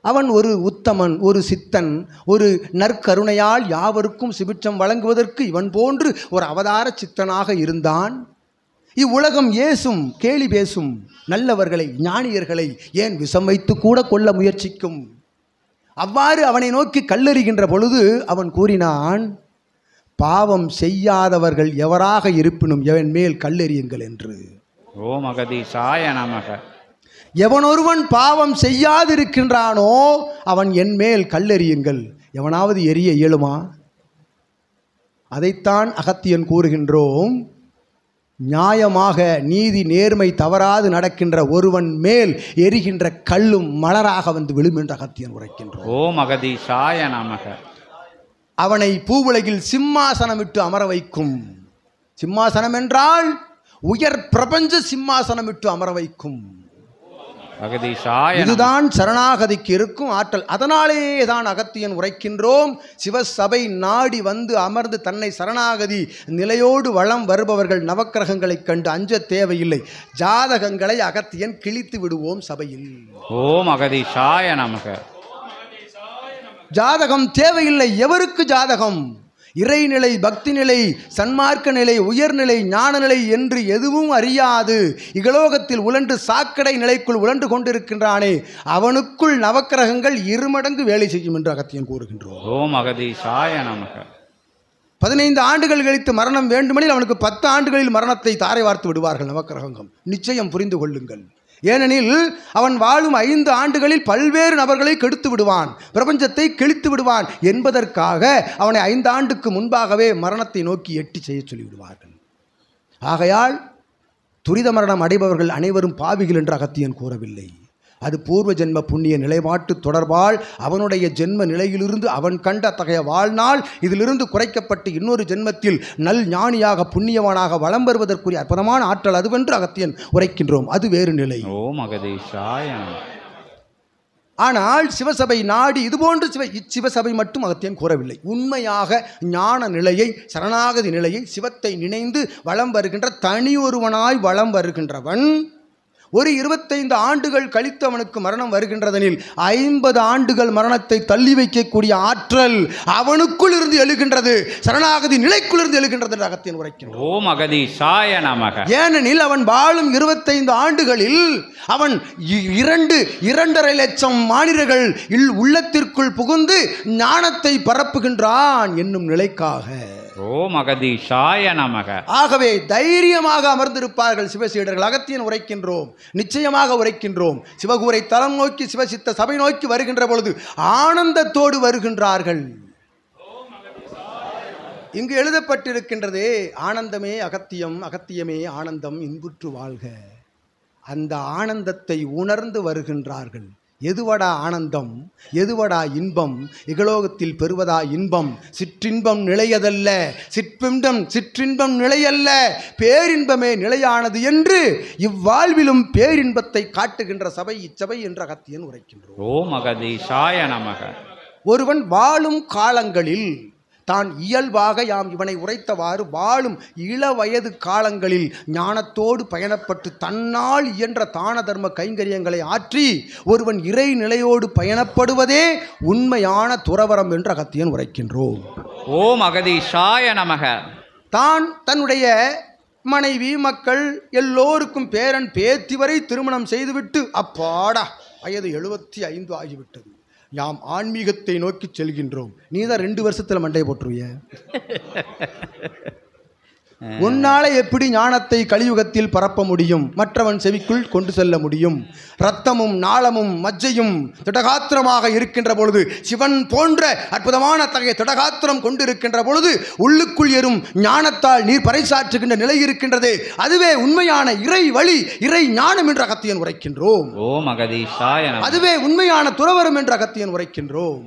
[SPEAKER 3] அவன் ஒரு உத்தமன், ஒரு சித்தன், ஒரு நற்கருணையால் யாவருக்கும் சிபிட்சம் வழங்குவதற்கு இவன் போன்று ஒரு அவதார சித்தனாக இருந்தான். இவ்வுலகம் ஏசும் கேலி பேசும் நல்லவர்களை, ஞானியர்களை ஏன் விஷம் வைத்து கூட கொல்ல முயற்சிக்கும். அவ்வாறு அவனை நோக்கி கல்லெறிகின்ற பொழுது அவன் கூறினான், பாவம் செய்யாதவர்கள் எவராக இருப்பினும் எவன் மேல் கல்லெறியுங்கள் என்று.
[SPEAKER 1] ஓம் அகதீஷாய நமக.
[SPEAKER 3] எவனொருவன் பாவம் செய்யாதிருக்கின்றானோ அவன் என் மேல் கல்லெறியுங்கள். எவனாவது எரிய இயலுமா? அதைத்தான் அகத்தியன் கூறுகின்றோம். நியாயமாக நீதி நேர்மை தவறாது நடக்கின்ற ஒருவன் மேல் எரிகின்ற கல்லும் மலராக வந்து விழும் என்று அகத்தியன் உரைக்கின்றோம்.
[SPEAKER 1] ஓம் அகதீஷாய நமக.
[SPEAKER 3] அவனை பூவுலகில் சிம்மாசனமிட்டு அமர வைக்கும். சிம்மாசனம் என்றால் உயர் பிரபஞ்ச சிம்மாசனமிட்டு அமர வைக்கும். இதுதான் சரணாகதிக்கு இருக்கும் ஆற்றல். அதனாலேயே தான் அகத்தியன் உரைக்கின்றோம், சிவசபை நாடி வந்து அமர்ந்து தன்னை சரணாகதி நிலையோடு வளம் வருபவர்கள் நவக்கிரகங்களை கண்டு அஞ்ச தேவையில்லை. ஜாதகங்களை அகத்தியன் கிழித்து விடுவோம் சபையில்.
[SPEAKER 1] ஓம் அகதீஷாய நமக.
[SPEAKER 3] ஜாதகம் தேவையில்லை. எவருக்கு ஜாதகம்? இறைநிலை, பக்தி நிலை, சன்மார்க்க நிலை, உயர்நிலை, ஞான நிலை என்று எதுவும் அறியாது இகலோகத்தில் உழன்று சாக்கடை நிலைக்குள் உழன்று கொண்டிருக்கின்றானே அவனுக்குள் நவக்கிரகங்கள் 2 மடங்கு வேலை செய்யும் என்று அகத்தியன் கூறுகின்றோம்.
[SPEAKER 1] ஓம் அகதீஷாய நமக.
[SPEAKER 3] 15 ஆண்டுகள் கழித்து மரணம் வேண்டுமெனில் அவனுக்கு 10 ஆண்டுகளில் மரணத்தை தாரை வார்த்து விடுவார்கள் நவக்கிரகங்கள். நிச்சயம் புரிந்து கொள்ளுங்கள். ஏனெனில் அவன் வாழும் 5 ஆண்டுகளில் பல்வேறு நபர்களை கெடுத்து விடுவான், பிரபஞ்சத்தை கிழித்து விடுவான் என்பதற்காக அவனை 5 ஆண்டுக்கு முன்பாகவே மரணத்தை நோக்கி எட்டி செய்ய சொல்லிவிடுவார்கள். ஆகையால் துரித மரணம் அடைபவர்கள் அனைவரும் பாவிகள் என்று அகத்தியன் கூறவில்லை. அது பூர்வ ஜென்ம புண்ணிய நிலைப்பாட்டு தொடர்பால் அவனுடைய ஜென்ம நிலையிலிருந்து அவன் கண்ட அத்தகைய வாழ்நாள் இதிலிருந்து குறைக்கப்பட்டு இன்னொரு ஜென்மத்தில் நல் ஞானியாக புண்ணியவானாக வளம் வருவதற்குரிய அற்புதமான ஆற்றல் அதுவென்று அகத்தியன் உரைக்கின்றோம். அது வேறு நிலை.
[SPEAKER 1] ஓம் அகதீஷாய.
[SPEAKER 3] ஆனால் சிவசபை நாடி இதுபோன்று சிவசபை மட்டும் அகத்தியன் கூறவில்லை. உண்மையாக ஞான நிலையை, சரணாகதி நிலையை, சிவத்தை நினைந்து வளம் வருகின்ற தனியொருவனாய் வளம் வருகின்றவன் ஒரு 25 ஆண்டுகள் கழித்து அவனுக்கு மரணம் வருகின்றதனில் 50 ஆண்டுகள் மரணத்தை தள்ளி வைக்கக்கூடிய ஆற்றல் அவனுக்குள் இருந்து எழுகின்றது, சரணாகதி நிலைக்குள் இருந்து எழுகின்றது என்று அகத்தியன் உரைக்கிறான்.
[SPEAKER 1] ஓம் அகதீஷாய நமக.
[SPEAKER 3] ஏனெனில் அவன் வாழும் 25 ஆண்டுகளில் அவன் 2.5 லட்சம் மானிடர்கள் உள்ளத்திற்குள் புகுந்து ஞானத்தை பரப்புகின்றான் என்னும் நிலைக்காக.
[SPEAKER 1] ஓம் அகதீஷாய நமக.
[SPEAKER 3] ஆகவே தைரியமாக அமர்ந்திருப்பார்கள் சிவசீடர்கள். அகத்தியன் உரைக்கின்றோம், நிச்சயமாக உரைக்கின்றோம். சிவகூரை தலம் நோக்கி சிவசித்த சபை நோக்கி வருகின்ற பொழுது ஆனந்தத்தோடு வருகின்றார்கள். இங்கு எழுதப்பட்டிருக்கின்றதே, ஆனந்தமே அகத்தியம், அகத்தியமே ஆனந்தம், இன்புற்று வாழ்க. அந்த ஆனந்தத்தை உணர்ந்து வருகின்றார்கள். எதுவடா ஆனந்தம், எதுவடா இன்பம், இகலோகத்தில் பெறுவதா இன்பம். சிற்றின்பம் நிலையதல்ல, சிற்றின்பம் நிலையல்ல, பேரின்பமே நிலையானது என்று இவ்வாழ்விலும் பேரின்பத்தை காட்டுகின்ற சபை இச்சபை என்ற அகத்தியன் உரைக்கின்றோம்.
[SPEAKER 1] ஓம் அகதீஷாய நமக.
[SPEAKER 3] ஒருவன் வாழும் காலங்களில் தான் இயல்பாக யாம் இவனை உரைத்தவாறு வாழும் இள வயது காலங்களில் ஞானத்தோடு பயணப்பட்டு தன்னால் இயன்ற தான தர்ம கைங்கரியங்களை ஆற்றி ஒருவன் இறை நிலையோடு பயணப்படுவதே உண்மையான துறவரம் என்று அகத்தியன் உரைக்கின்றோம்.
[SPEAKER 1] ஓம் அகதீஷாய நமக.
[SPEAKER 3] தான் தன்னுடைய மனைவி மக்கள் எல்லோருக்கும் பேரன் பேத்தி வரை திருமணம் செய்துவிட்டு அப்பாடா வயது 75 ஆகிவிட்டது, யாம் ஆன்மீகத்தை நோக்கி செல்கின்றோம். நீ தான் 2 வருஷத்தில் மண்டையை போட்டுருவிய. உன்னால எப்படி ஞானத்தை கலியுகத்தில் பரப்ப முடியும், மற்றவன் செவிக்குள் கொண்டு செல்ல முடியும்? இரத்தமும் நாளமும் மஜ்ஜையும் திடகாத்திரமாக இருக்கின்ற பொழுது, சிவன் போன்ற அற்புதமான அத்தகைய திடகாத்திரம் கொண்டிருக்கின்ற பொழுது உள்ளுக்குள் எறும் ஞானத்தால் நீர் பறைசாற்றுகின்ற நிலை இருக்கின்றது. அதுவே உண்மையான இறை வழி, இறை ஞானம் என்ற அகத்தியன் உரைக்கின்றோம்.
[SPEAKER 1] ஓம் அகதீஷாய நமக.
[SPEAKER 3] அதுவே உண்மையான துறவரம் என்ற அகத்தியன் உரைக்கின்றோம்.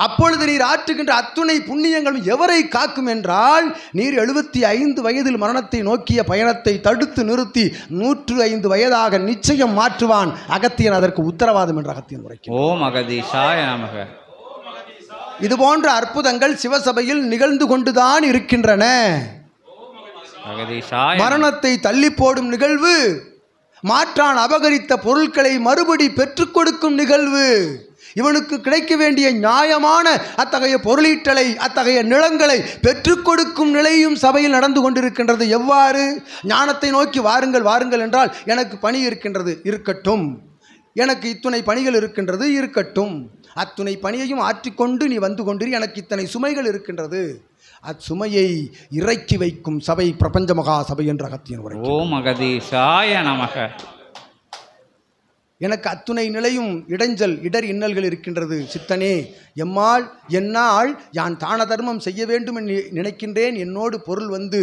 [SPEAKER 3] அப்பொழுது நீர் ஆற்றுகின்ற அத்துணை புண்ணியங்களும் எவரை காக்கும் என்றால், நீர் 75 வயதில் மரணத்தை நோக்கிய பயணத்தை தடுத்து நிறுத்தி 105 வயதாக நிச்சயம் மாற்றுவான் அகத்தியன். அதற்கு உத்தரவாதம் என்ற அகத்தியன் உரைக்கும்.
[SPEAKER 1] ஓம் அகதீஷாய நமக.
[SPEAKER 3] இது போன்ற அற்புதங்கள் சிவசபையில் நிகழ்ந்து கொண்டுதான் இருக்கின்றன. மரணத்தை தள்ளி போடும் நிகழ்வு, மாற்றான் அபகரித்த பொருட்களை மறுபடி பெற்றுக் கொடுக்கும் நிகழ்வு, இவனுக்கு கிடைக்க வேண்டிய நியாயமான அத்தகைய பொருளீட்டலை, அத்தகைய நிலங்களை பெற்றுக் கொடுக்கும் நிலையும் சபையில் நடந்து கொண்டிருக்கின்றது. எவ்வாறு? ஞானத்தை நோக்கி வாருங்கள் வாருங்கள் என்றால், எனக்கு பணி இருக்கின்றது, இருக்கட்டும். எனக்கு இத்துணை பணிகள் இருக்கின்றது, இருக்கட்டும். அத்துணை பணியையும் ஆற்றிக்கொண்டு நீ வந்து கொண்டிரு, எனக்கு இத்தனை சுமைகள் இருக்கின்றது. அச்சுமையை இறக்கி வைக்கும் சபை பிரபஞ்ச மகா சபை என்ற அகத்தியன் உரை.
[SPEAKER 1] ஓம் அகதீஷாய நமக.
[SPEAKER 3] எனக்கு அத்துணை நிலையும் இடைஞ்சல் இடர் இன்னல்கள் இருக்கின்றது. சித்தனே, எம்மாள் என்னால் யான் தான தர்மம் செய்ய வேண்டும் என்று நினைக்கின்றேன். என்னோடு பொருள் வந்து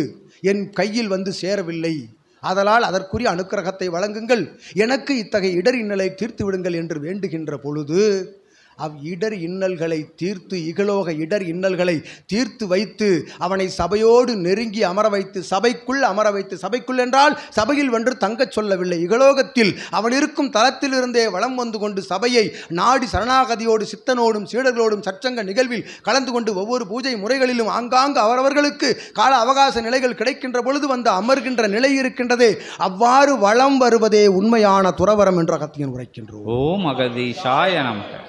[SPEAKER 3] என் கையில் வந்து சேரவில்லை. ஆதலால் அதற்குரிய அனுக்கிரகத்தை வழங்குங்கள், எனக்கு இத்தகைய இடர் இன்னலை தீர்த்து விடுங்கள் என்று வேண்டுகின்ற பொழுது, இடர் இன்னல்களை தீர்த்து, இகலோக இடர் இன்னல்களை தீர்த்து வைத்து அவனை சபையோடு நெருங்கி அமர வைத்து, சபைக்குள் அமர வைத்து, சபைக்குள் என்றால் சபையில் வென்று தங்கச் சொல்லவில்லை, இகலோகத்தில் அவன் இருக்கும் தளத்திலிருந்தே வளம் வந்து கொண்டு சபையை நாடி சரணாகதியோடு சித்தனோடும் சீடர்களோடும் சற்சங்க நிகழ்வில் கலந்து கொண்டு ஒவ்வொரு பூஜை முறைகளிலும் ஆங்காங்கு அவரவர்களுக்கு கால அவகாச நிலைகள் கிடைக்கின்ற பொழுது வந்து அமர்கின்ற நிலை இருக்கின்றதே, அவ்வாறு வளம் வருவதே உண்மையான துறவரம் என்ற அகத்தியன் உரைக்கின்றோம்.
[SPEAKER 1] ஓம் அகதீஷாய நமக.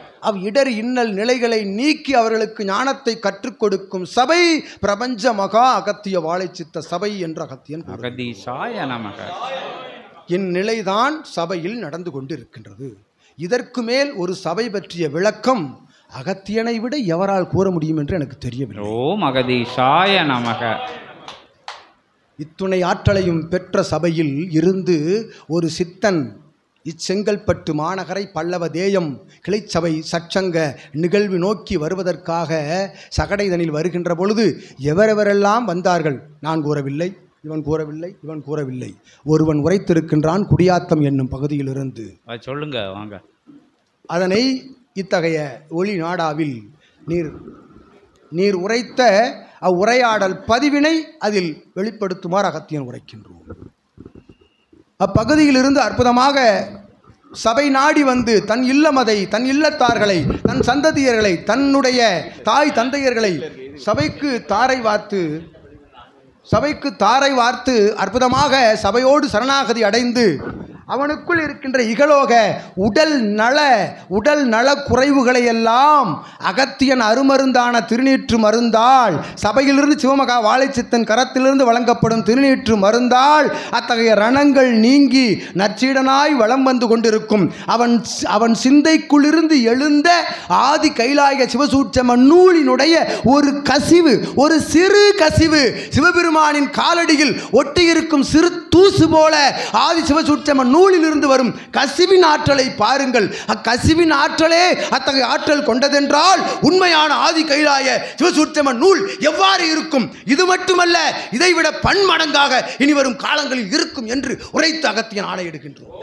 [SPEAKER 3] இடர் இன்னல் நிலைகளை நீக்கி அவர்களுக்கு ஞானத்தை கற்றுக் கொடுக்கும் சபை பிரபஞ்ச மகா அகத்திய வாழைச்சித்த சபை என்ற அகத்தியன்.
[SPEAKER 1] அகதீஷாய நமக.
[SPEAKER 3] இந்நிலைதான் சபையில் நடந்து கொண்டிருக்கின்றது. இதற்கு மேல் ஒரு சபை பற்றிய விளக்கம் அகத்தியனை விட எவரால் கூற முடியும் என்று எனக்கு தெரியவில்லை.
[SPEAKER 1] ஓம் அகதீஷாய நமக.
[SPEAKER 3] இத்துணை ஆற்றலையும் பெற்ற சபையில் இருந்து ஒரு சித்தன் இச்செங்கல்பட்டு மாநகரை பல்லவ தேயம் கிளைச்சபை சற்சங்க நிகழ்வு நோக்கி வருவதற்காக சகடைதனில் வருகின்ற பொழுது எவரெவரெல்லாம் வந்தார்கள், நான் கூறவில்லை, இவன் கூறவில்லை, இவன் கூறவில்லை, ஒருவன் உரைத்திருக்கின்றான் குடியாத்தம் என்னும் பகுதியிலிருந்து.
[SPEAKER 1] சொல்லுங்க வாங்க. அதனை
[SPEAKER 3] இத்தகைய ஒளி நாடாவில் நீர் உரைத்த அவ்வுரையாடல் பதிவினை அதில் வெளிப்படுத்துமாறு அகத்தியன் உரைக்கின்றோம். அப்பகுதியிலிருந்து அற்புதமாக சபை நாடி வந்து தன் இல்லமதை, தன் இல்லத்தார்களை, தன் சந்ததியர்களை, தன்னுடைய தாய் தந்தையர்களை சபைக்கு தாரை வார்த்து அற்புதமாக சபையோடு சரணாகதி அடைந்து அவனுக்குள் இருக்கின்ற இகலோக உடல் நல குறைவுகளை எல்லாம் அகத்தியன் அருமருந்தான திருநீற்று மருந்தால், சபையிலிருந்து சிவமகா வாழைச்சித்தன் கரத்திலிருந்து வழங்கப்படும் திருநீற்று மருந்தால் அத்தகைய ரணங்கள் நீங்கி நற்சீடனாய் வளம் வந்து கொண்டிருக்கும் அவன் சிந்தைக்குள்ளிருந்து எழுந்த ஆதி கைலாய சிவசூட்சம நூலினுடைய ஒரு கசிவு, ஒரு சிறு கசிவு, சிவபெருமானின் காலடியில் ஒட்டியிருக்கும் சிறு தூசு போல ஆதி சிவசூட்சம நூலிலிருந்து வரும் கசிவின் ஆற்றலை பாருங்கள். அக்கசிவின் ஆற்றலே அத்தகைய ஆற்றல் கொண்டதென்றால் உண்மையான ஆதி கைலாய சிவசூட்சம நூல் எவ்வாறு இருக்கும்? இது மட்டுமல்ல, இதைவிட பன்மடங்காக இனி வரும் காலங்களில் இருக்கும் என்று உரைத்து அகத்தியன் ஆணையிடுகின்றோம்.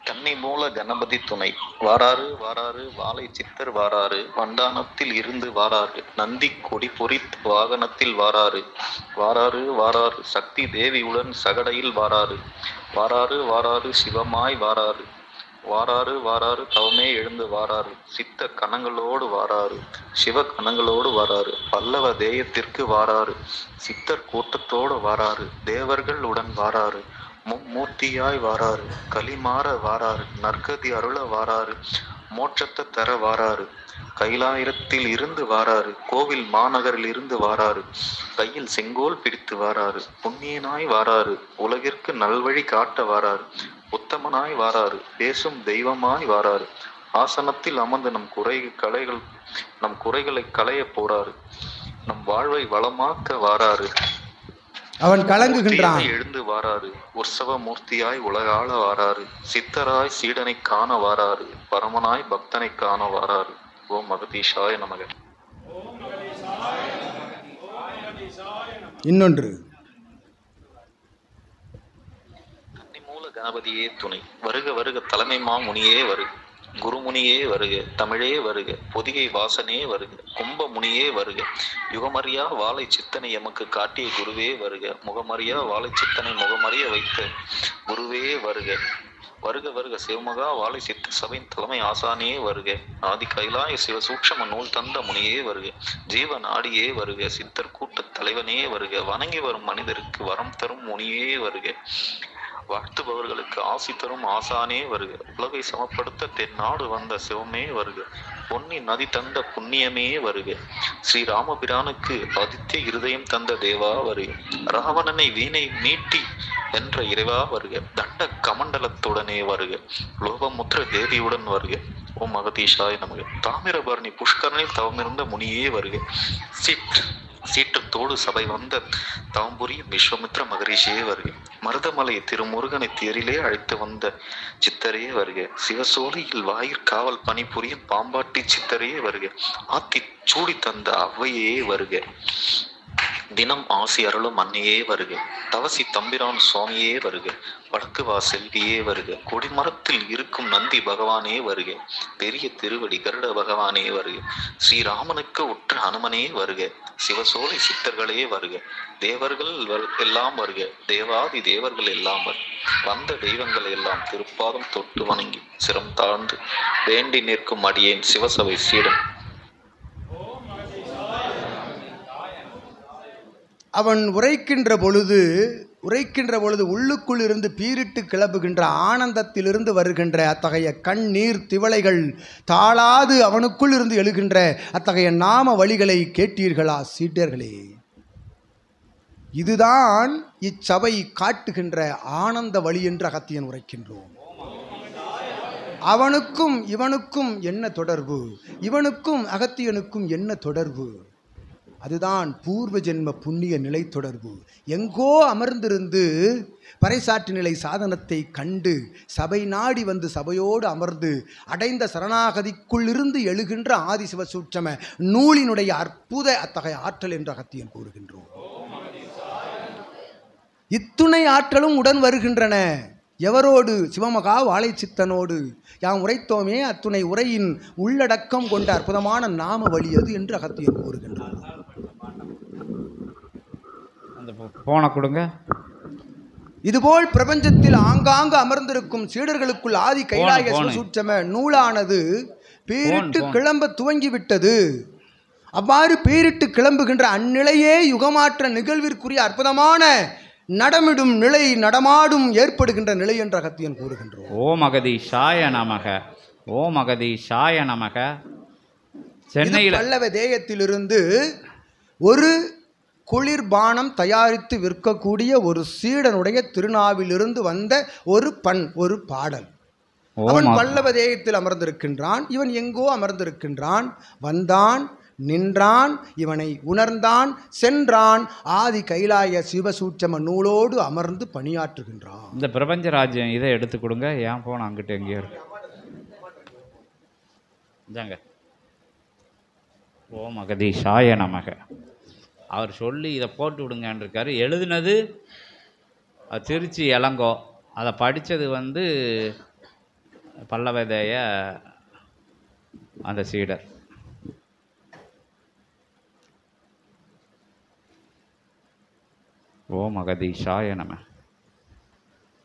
[SPEAKER 4] கன்னி மூல கணபதி துணை வாராறு வாராறு வாழை சித்தர் வாராறு வண்டானத்தில் இருந்து வாராறு நந்தி கொடி பொறித் வாகனத்தில் வாராறு வாராறு வாராறு சக்தி தேவியுடன் சகடையில் வாராறு வாராறு வாராறு சிவமாய் வாராறு வாராறு வாராறு தவமே எழுந்து வாராறு சித்த கணங்களோடு வாராறு சிவ கணங்களோடு வாராறு பல்லவ தேயத்திற்கு வாராறு சித்தர் கூட்டத்தோடு வாராறு தேவர்கள் உடன் வாராறு மும்மூர்த்தியாய் வாராறு களிமாற வாராறு நற்கதி அருள வாராறு மோட்சத்தை தர வாராறு கைலாயிரத்தில் இருந்து வாராறு கோவில் மாநகரில் இருந்து வாராறு கையில் செங்கோல் பிடித்து வாராறு புண்ணியனாய் வாராறு உலகிற்கு நல்வழி காட்ட வாராறு உத்தமனாய் வாராறு பேசும் தெய்வமாய் வாராறு ஆசனத்தில் அமர்ந்து நம் குறைகளை களைய போறாரு நம் வாழ்வை வளமாக்க வாராறு
[SPEAKER 3] அவன் கலங்குகின்றான்.
[SPEAKER 4] எழுந்து வாராறு உற்சவ மூர்த்தியாய் உலகாள வாராறு சித்தராய் சீடனை காண வாராறு பரமனாய் பக்தனை காண வாராறு. ஓம் அகதீஷாய நமக.
[SPEAKER 3] இன்னொன்று
[SPEAKER 4] கன்னிமூல கணபதியே துணை வருக வருக தலைமை மாமுனியே வருக குருமுனியே வருக தமிழே வருக பொதிகை வாசனே வருக கும்பமுனியே வருக யுகமறியா வாழை சித்தனை எமக்கு காட்டிய குருவே வருக முகமறியா வாழை சித்தனை முகமறிய வைத்த குருவே வருக வருக வருக சிவமகா வாழை சித்த சபையின் தலைமை ஆசானே வருக ஆதி கைலாய சிவ சூட்சம நூல் தந்த முனியே வருக ஜீவ நாடியே வருக சித்தர் கூட்ட தலைவனே வருக வணங்கி வரும் மனிதருக்கு வரம் தரும் முனியே வருக வாழ்த்துபவர்களுக்கு ஆசி தரும் ஆசானே வருக உலகை சமப்படுத்த தென்னாடு வந்த சிவமே வருக பொன்னி நதி தந்த புண்ணியமே வருக ஸ்ரீராமபிரானுக்கு ஆதித்ய இருதயம் தந்த தேவா வருக ராவணனை வீணை மீட்டி என்ற இறைவா வருக தண்ட கமண்டலத்துடனே வருக லோகமுத்திர தேவியுடன் வருக. ஓம் அகதீஷாய நமக. தாமிரபரணி புஷ்கரனில் தவமிருந்த முனியே வருக சீற்றத்தோடு சபை வந்த தாம்புரியும் விஸ்வமித்ர மகரிஷியே வருக மருதமலை திருமுருகனை தேரிலே அழைத்து வந்த சித்தரே வருக சிவசோலையில் வாயிற்காவல் பணிபுரியும் பாம்பாட்டி சித்தரே வருக ஆத்தி சூடி தந்த அவ்வையே வருக தினம் ஆசி அருளும் அன்னையே வருக தவசி தம்பிரான் சுவாமியே வருக வடக்கு வா செல்வியே வருக கொடிமரத்தில் இருக்கும் நந்தி பகவானே வருக பெரிய திருவடி கருட பகவானே வருக ஸ்ரீராமனுக்கு உற்ற ஹனுமனே வருக சிவசோலை சித்தர்களே வருக தேவர்கள் எல்லாம் வருக தேவாதி தேவர்கள் எல்லாம் வருக வந்த தெய்வங்கள் எல்லாம் திருப்பாதம் தொட்டு வணங்கி சிரம் தாழ்ந்து வேண்டி நிற்கும் அடியேன் சிவசபை சீடன்.
[SPEAKER 3] அவன் உரைக்கின்ற பொழுது உள்ளுக்குள் இருந்து பீரிட்டு கிளப்புகின்ற ஆனந்தத்திலிருந்து வருகின்ற அத்தகைய கண்ணீர் திவளைகள் தாளாது அவனுக்குள் இருந்து எழுகின்ற அத்தகைய நாம வழிகளை கேட்டீர்களா சீடர்களே? இதுதான் இச்சபை காட்டுகின்ற ஆனந்த வழி என்று அகத்தியன் உரைக்கின்றோம். அவனுக்கும் இவனுக்கும் என்ன தொடர்பு? இவனுக்கும் அகத்தியனுக்கும் என்ன தொடர்பு? அதுதான் பூர்வ ஜென்ம புண்ணிய நிலை தொடர்பு. எங்கோ அமர்ந்திருந்து பறைசாற்று நிலை சாதனத்தை கண்டு சபை நாடி வந்து சபையோடு அமர்ந்து அடைந்த சரணாகதிக்குள்ளிருந்து எழுகின்ற ஆதிசிவ சூட்சம நூலினுடைய அற்புத அத்தகைய ஆற்றல் என்று அகத்தியன் கூறுகின்றோம். இத்துணை ஆற்றலும் உடன் வருகின்றன. எவரோடு? சிவமகா வாழை சித்தனோடு. யாம் உரைத்தோமே அத்துணை உரையின் உள்ளடக்கம் கொண்ட அற்புதமான நாம வழியது என்று அகத்தியன் கூறுகின்றார்.
[SPEAKER 1] போன கொடுங்க.
[SPEAKER 3] இதுபோல் பிரபஞ்சத்தில் ஆங்காங்கு அமர்ந்திருக்கும் சீடர்களுக்குள் ஆதி கைலாய சூட்சம நூலானது பேரிட்டு கிளம்ப துவங்கிவிட்டது. அவ்வாறு பேரிட்டு கிளம்புகின்ற அந்நிலையே யுகமாற்ற நிகழ்விற்குரிய அற்புதமான நடமிடும் நிலை, நடமாடும் ஏற்படுகின்ற நிலை என்று அகத்தியன் கூறுகின்றோம்.
[SPEAKER 1] ஓம் அகதீஷாய நமக. ஓம் அகதீஷாய நமக. சென்னையில்
[SPEAKER 3] பல்லவ தேயத்திலிருந்து ஒரு குளிர்பானம் தயாரித்து விற்கக்கூடிய ஒரு சீடனுடைய திருநாவிலிருந்து வந்த ஒரு பாடல். அவன் பல்லவ தேயத்தில் அமர்ந்திருக்கின்றான். இவன் எங்கோ அமர்ந்திருக்கின்றான். வந்தான், நின்றான், இவனை உணர்ந்தான், சென்றான், ஆதி கைலாய சிவசூட்சம நூலோடு அமர்ந்து பணியாற்றுகின்றான்.
[SPEAKER 1] இந்த பிரபஞ்ச ராஜ்யம் இதை எடுத்து கொடுங்க. ஏன் போன அங்கிட்ட எங்கேயோ இருக்கு. இதாங்க ஓம் அகதீஷாய நமக. அவர் சொல்லி இதை போட்டு விடுங்கன்னு இருக்காரு. எழுதுனது திருச்சி இளங்கோ, அதை படித்தது பல்லவதேய அந்த சீடர். ஓம் அகதீஷாய நம.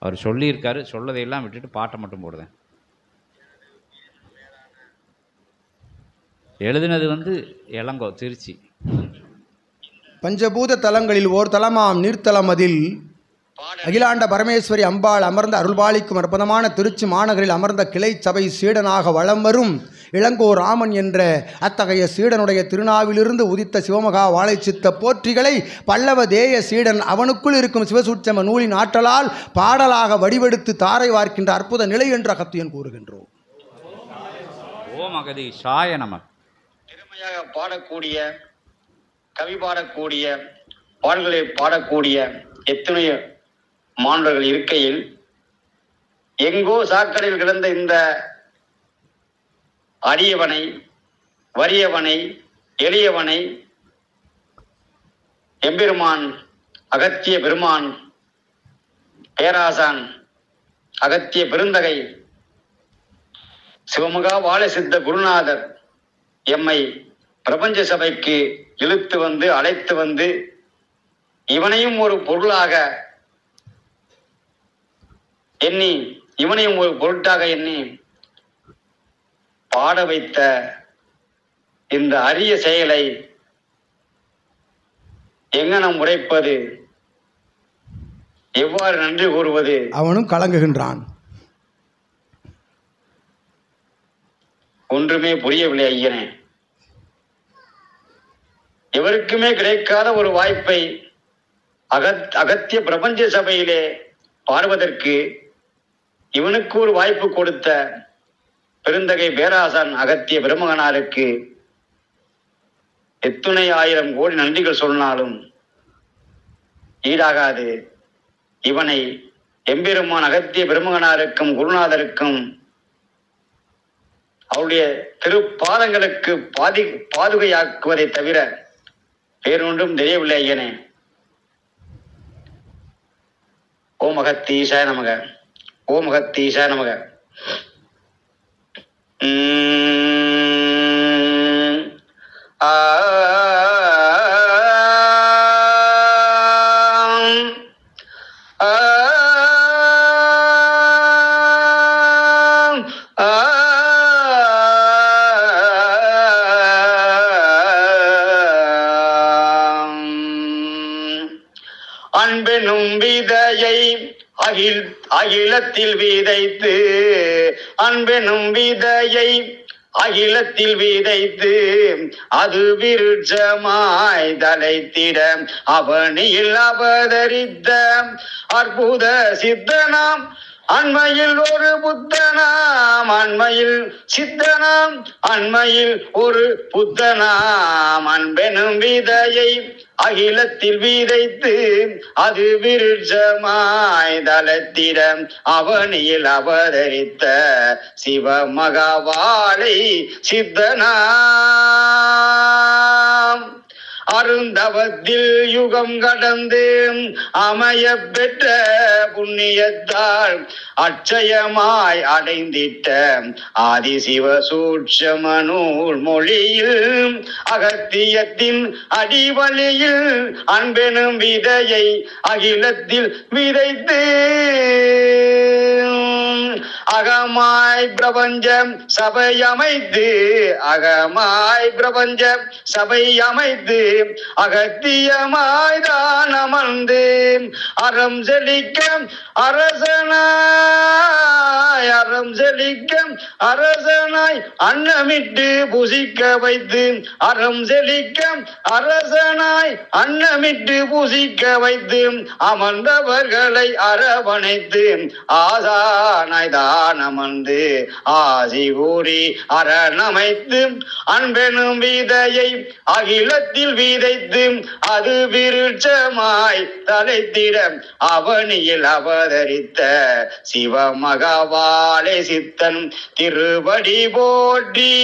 [SPEAKER 1] அவர் சொல்லியிருக்காரு, சொல்லதையெல்லாம் விட்டுட்டு பாட்டை மட்டும் போடுதேன். எழுதினது இளங்கோ, திருச்சி.
[SPEAKER 3] பஞ்சபூத தலங்களில் ஓர் தலமாம் நீர்த்தலம் அதில் அகிலாண்ட பரமேஸ்வரி அம்பாள் அமர்ந்த அருள்பாலிக்கும் அற்புதமான திருச்சி மாநகரில் அமர்ந்த கிளை சபை சீடனாக வலம் வரும் இளங்கோ ராமன் என்ற அத்தகைய சீடனுடைய திருநாவிலிருந்து உதித்த சிவமகா வாழைச்சித்த போற்றிகளை பல்லவ தேய சீடன் அவனுக்குள் இருக்கும் சிவசூட்சம நூலின் ஆற்றலால் பாடலாக வடிவெடுத்து தாரை வார்க்கின்ற அற்புத நிலை என்று அகத்தியன் கூறுகின்றோம்.
[SPEAKER 1] ஓம் அகதீஷாய நம.
[SPEAKER 5] திறமையாக பாடக்கூடிய, கவி பாடக்கூடிய, பாடல்களை பாடக்கூடிய எத்தனையோ மாணவர்கள் இருக்கையில் எங்கோ சாக்கடையில் கிடந்த இந்த அரியவனை, வறியவனை, எளியவனை எம்பெருமான் அகத்திய பெருமான், பேராசான் அகத்திய பெருந்தகை, சிவமுகா வாழை சித்த குருநாதர் எம்மை பிரபஞ்ச சபைக்கு இழுத்து அழைத்து இவனையும் ஒரு பொருளாக எண்ணி, இவனையும் ஒரு பொருட்டாக எண்ணி பாட வைத்த இந்த அரிய செயலை எங்கனம் உரைப்பது, எவ்வாறு நன்றி கூறுவது?
[SPEAKER 3] அவனும் கலங்குகின்றான்.
[SPEAKER 5] ஒன்றுமே புரியவில்லை ஐயனே. எவருக்குமே கிடைக்காத ஒரு வாய்ப்பை அகத்திய பிரபஞ்ச சபையிலே பாடுவதற்கு இவனுக்கு ஒரு வாய்ப்பு கொடுத்த பெருந்தகை பேராசான் அகத்திய பெருமகனாருக்கு எத்துணை ஆயிரம் கோடி நன்றிகள் சொன்னாலும் ஈடாகாது. இவனை எம்பெருமான் அகத்திய பெருமகனாருக்கும் குருநாதருக்கும் அவருடைய திருப்பாதங்களுக்கு பாதுகையாக்குவதை தவிர வேறொன்றும் தெரியவில்லை ஐயனே. ஓம் அகத்தீசாய நமக. ஓம் அகத்தீசாய நமக. அன்பெனும் விதையை அகிலத்தில் விதைத்து, அன்பெனும் விதையை அகிலத்தில் விதைத்து அது விருட்சமாய் தலைத்திட அவனியில் அவதரித்த அற்புத சித்தனாம் அண்மையில் ஒரு புத்தனாம், அண்மையில் சித்தனாம், அண்மையில் ஒரு புத்தனாம். அன்பெனும் விதையை அகிலத்தில் விதைத்து அது விருட்சமாய் தலத்திட அவனியில் அவதரித்த சிவமகவாளை சித்தனாம். அருந்தவத்தில் யுகம் கடந்து அமைய பெற்ற புண்ணியத்தால் அட்சயமாய் அடைந்திட்ட ஆதிசிவ சூட்சம நூல் மொழியில் அகத்தியத்தின் அடிவழியில் அன்பெனும் விதையை அகிலத்தில் விதைத்து அகமாய் பிரபஞ்சம் சபை அமைத்து, அகமாய் பிரபஞ்சம் சபை அமைத்து அகத்தியமாய் தான் அமர்ந்து அறம் செழிக்க அரசனாய், அறம் செழிக்க அரசனாய் அன்னமிட்டு புசிக்க வைத்து, அறம் செழிக்க அரசனாய் அன்னமிட்டு புசிக்க வைத்து அமர்ந்தவர்களை அரவணைத்து ஆசா தானாய் தானமந்து ஆசி கூறி அரணமைத்து அன்பெனும் விதையை அகிலத்தில் விதைத்து அது விருட்சமாய் தலைத்திட அவனியில் அவதரித்த சிவமகவாளை சித்தன் திருவடி போற்றி.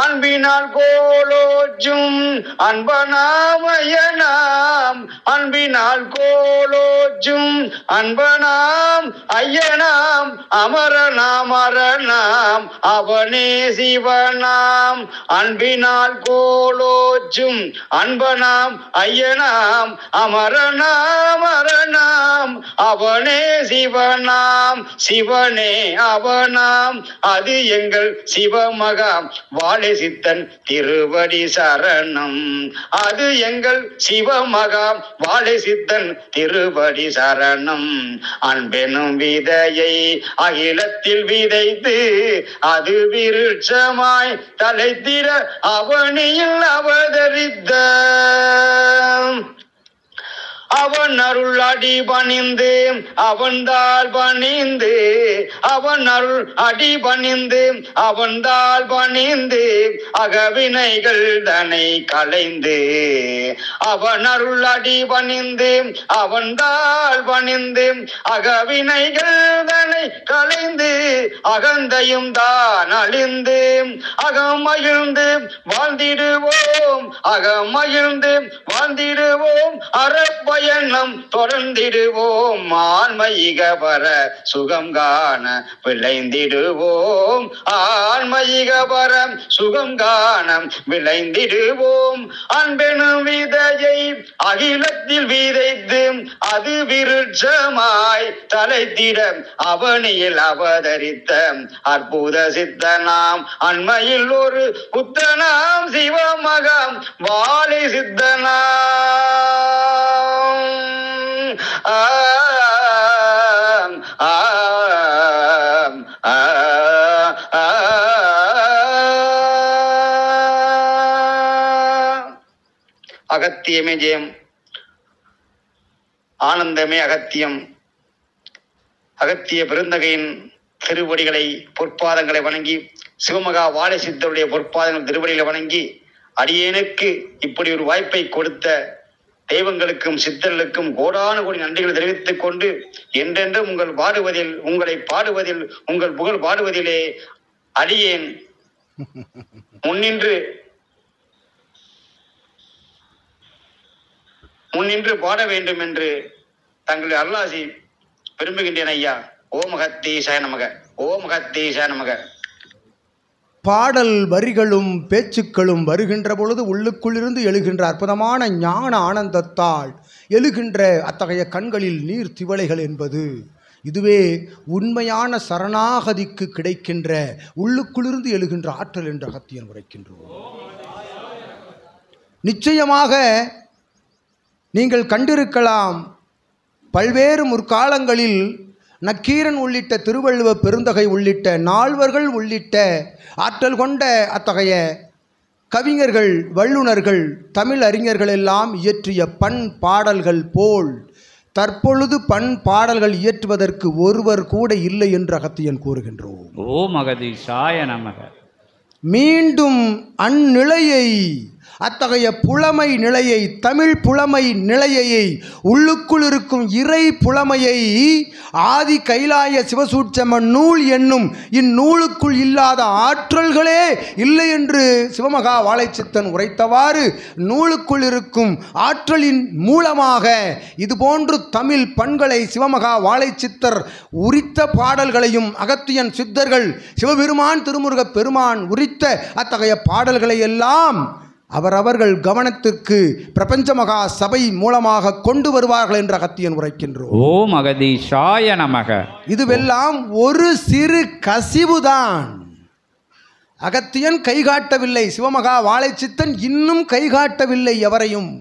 [SPEAKER 5] அன்பினால் கோலோச்சும் அன்பனாமயனாம் அன்பினால் கோலோச்சும் அன்பனாம் ஐயனாம் அமரனாம் அரணாம் அவனே சிவனாம். அன்பினால் கோலோச்சும் அன்பனாம் ஐயனாம் அமரனாம் அரணாம் அவனே சிவனாம். சிவனே அவனாம் அது எங்கள் சிவமகாம் வாழை சித்தன் திருவடி சரணம். அது எங்கள் சிவமகாம் வாழை சித்தன் திருவடி சரணம். அன்பெனும் விதையை அகிலத்தில் விதைத்து அது விருட்சமாய் தலைத்திட அவனியில் அவதரித்த அவன் அருள் அடி பணிந்து அவன்தால் பணிந்து அவன் அருள் அடி பணிந்து அவன்தால் பணிந்து அகவினைகள் தனை களைந்து அவன் அருள் அடி பணிந்து அவன்தால் பணிந்து அகவினைகள் தனை களைந்து அகந்தையும் தான் அழிந்து அகமகிழ்ந்து வாழ்ந்திடுவோம் அகமகிழ்ந்து வாழ்ந்திடுவோம் அறப்பயணம் தொடர்ந்திடுவோம் ஆன்மீக வர சுகம் காண விளைந்திடுவோம் ஆன்மீக வர சுகம் காண விளைந்திடுவோம். அன்பெனும் விதையை அகிலத்தில் விதைத்து அது விருட்சமாய் தலைத்திட அவனியில் அவதரித்த அற்புத சித்தனாம் அண்மையில் ஒரு புத்தனாம் சிவமகாம் வாழை சித்தனாம். அகத்தியமே ஜெயம், ஆனந்தமே அகத்தியம். அகத்திய பெருந்தகையின் திருவடிகளை பொற்பாதங்களை வணங்கி சிவமகா வாழை சித்தருடைய பொற்பாதங்கள் திருவடிகளை வணங்கி அடியேனுக்கு இப்படி ஒரு வாய்ப்பை கொடுத்த தெய்வங்களுக்கும் சித்தர்களுக்கும் கோடானு கோடி நன்றிகளை தெரிவித்துக் கொண்டு என்றென்றும் உங்களை பாடுவதில் உங்கள் புகழ் பாடுவதிலே அடியேன் முன்னின்று பாட வேண்டும் என்று தங்கள் அருளாசி விரும்புகின்றேன் ஐயா. ஓம் அகத்தீசாய நமக, ஓம் அகத்தீசாய நமக.
[SPEAKER 3] பாடல் வரிகளும் பேச்சுக்களும் வருகின்ற பொழுது உள்ளுக்குள்ளிருந்து எழுகின்ற அற்புதமான ஞான ஆனந்தத்தால் எழுகின்ற அத்தகைய கண்களில் நீர் திவளைகள் என்பது இதுவே உண்மையான சரணாகதிக்கு கிடைக்கின்ற உள்ளுக்குள்ளிருந்து எழுகின்ற ஆற்றல் என்று அகத்தியன் உரைக்கின்றோம். நிச்சயமாக நீங்கள் கண்டிருக்கலாம், பல்வேறு முற்காலங்களில் நக்கீரன் உள்ளிட்ட திருவள்ளுவ பெருந்தகை உள்ளிட்ட நால்வர்கள் உள்ளிட்ட ஆற்றல் கொண்ட அத்தகைய கவிஞர்கள் வல்லுநர்கள் தமிழ் அறிஞர்கள் எல்லாம் இயற்றிய பண் பாடல்கள் போல் தற்பொழுது பண் பாடல்கள் இயற்றுவதற்கு ஒருவர் கூட இல்லை என்று அகத்தியன் கூறுகின்றோம்.
[SPEAKER 1] ஓம் அகதீசாய நமக.
[SPEAKER 3] மீண்டும் அந்நிலையை அத்தகைய புலமை நிலையை தமிழ் புலமை நிலையை உள்ளுக்குள் இருக்கும் இறை புலமையை ஆதி கைலாய சிவசூட்சம நூல் என்னும் இந்நூலுக்குள் இல்லாத ஆற்றல்களே இல்லை என்று சிவமகா வாழைச்சித்தன் உரைத்தவாறு நூலுக்குள் இருக்கும் ஆற்றலின் மூலமாக இதுபோன்று தமிழ் பண்களை சிவமகா வாழைச்சித்தர் உரித்த பாடல்களையும் அகத்தியன் சித்தர்கள் சிவபெருமான் திருமுருகப் பெருமான் உரித்த அத்தகைய பாடல்களை எல்லாம் அவரவர்கள் கவனத்திற்கு பிரபஞ்ச மகா சபை மூலமாக கொண்டு வருவார்கள் என்று அகத்தியன் உரைக்கின்றோம்.
[SPEAKER 1] ஓம் அகதீசாய நமக.
[SPEAKER 3] இதுவெல்லாம் ஒரு சிறு கசிவுதான். அகத்தியன் கைகாட்டவில்லை, சிவமகா வாழைச்சித்தன் இன்னும் கைகாட்டவில்லை எவரையும்.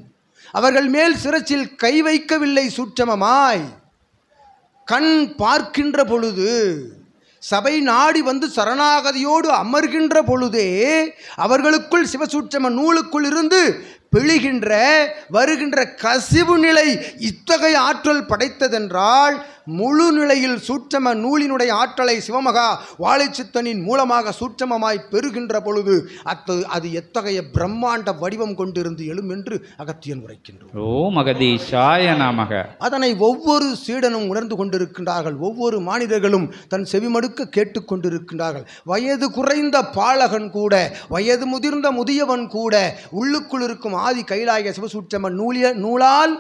[SPEAKER 3] அவர்கள் மேல் சிரசில் கை வைக்கவில்லை. சூட்சமமாய் கண் பார்க்கின்ற பொழுது சபை நாடி வந்து சரணாகதியோடு அமர்கின்ற பொழுதே அவர்களுக்குள் சிவசூட்சம நூலுக்குள் இருந்து பிழிகின்ற வருகின்ற கசிவு நிலை இத்தகைய ஆற்றல் படைத்ததென்றால் முழு நிலையில் சூட்சம நூலினுடைய ஆற்றலை சிவமகா வாழைச்சித்தனின் மூலமாக சூட்சமமாய் பெறுகின்ற பொழுது அது எத்தகைய பிரம்மாண்ட வடிவம் கொண்டிருந்து எழும் என்று அகத்தியன் உரைக்கின்றோம்.
[SPEAKER 1] ஓம் அகதீஷாய நமக.
[SPEAKER 3] அதனை ஒவ்வொரு சீடனும் உணர்ந்து கொண்டிருக்கின்றார்கள். ஒவ்வொரு மானிடர்களும் தன் செவிமடுக்க கேட்டுக்கொண்டிருக்கின்றார்கள். வயது குறைந்த பாலகன் கூட, வயது முதிர்ந்த முதியவன் கூட உள்ளுக்குள் இருக்கும் ஆதி கைலாய சிவசூட்சம நூலால்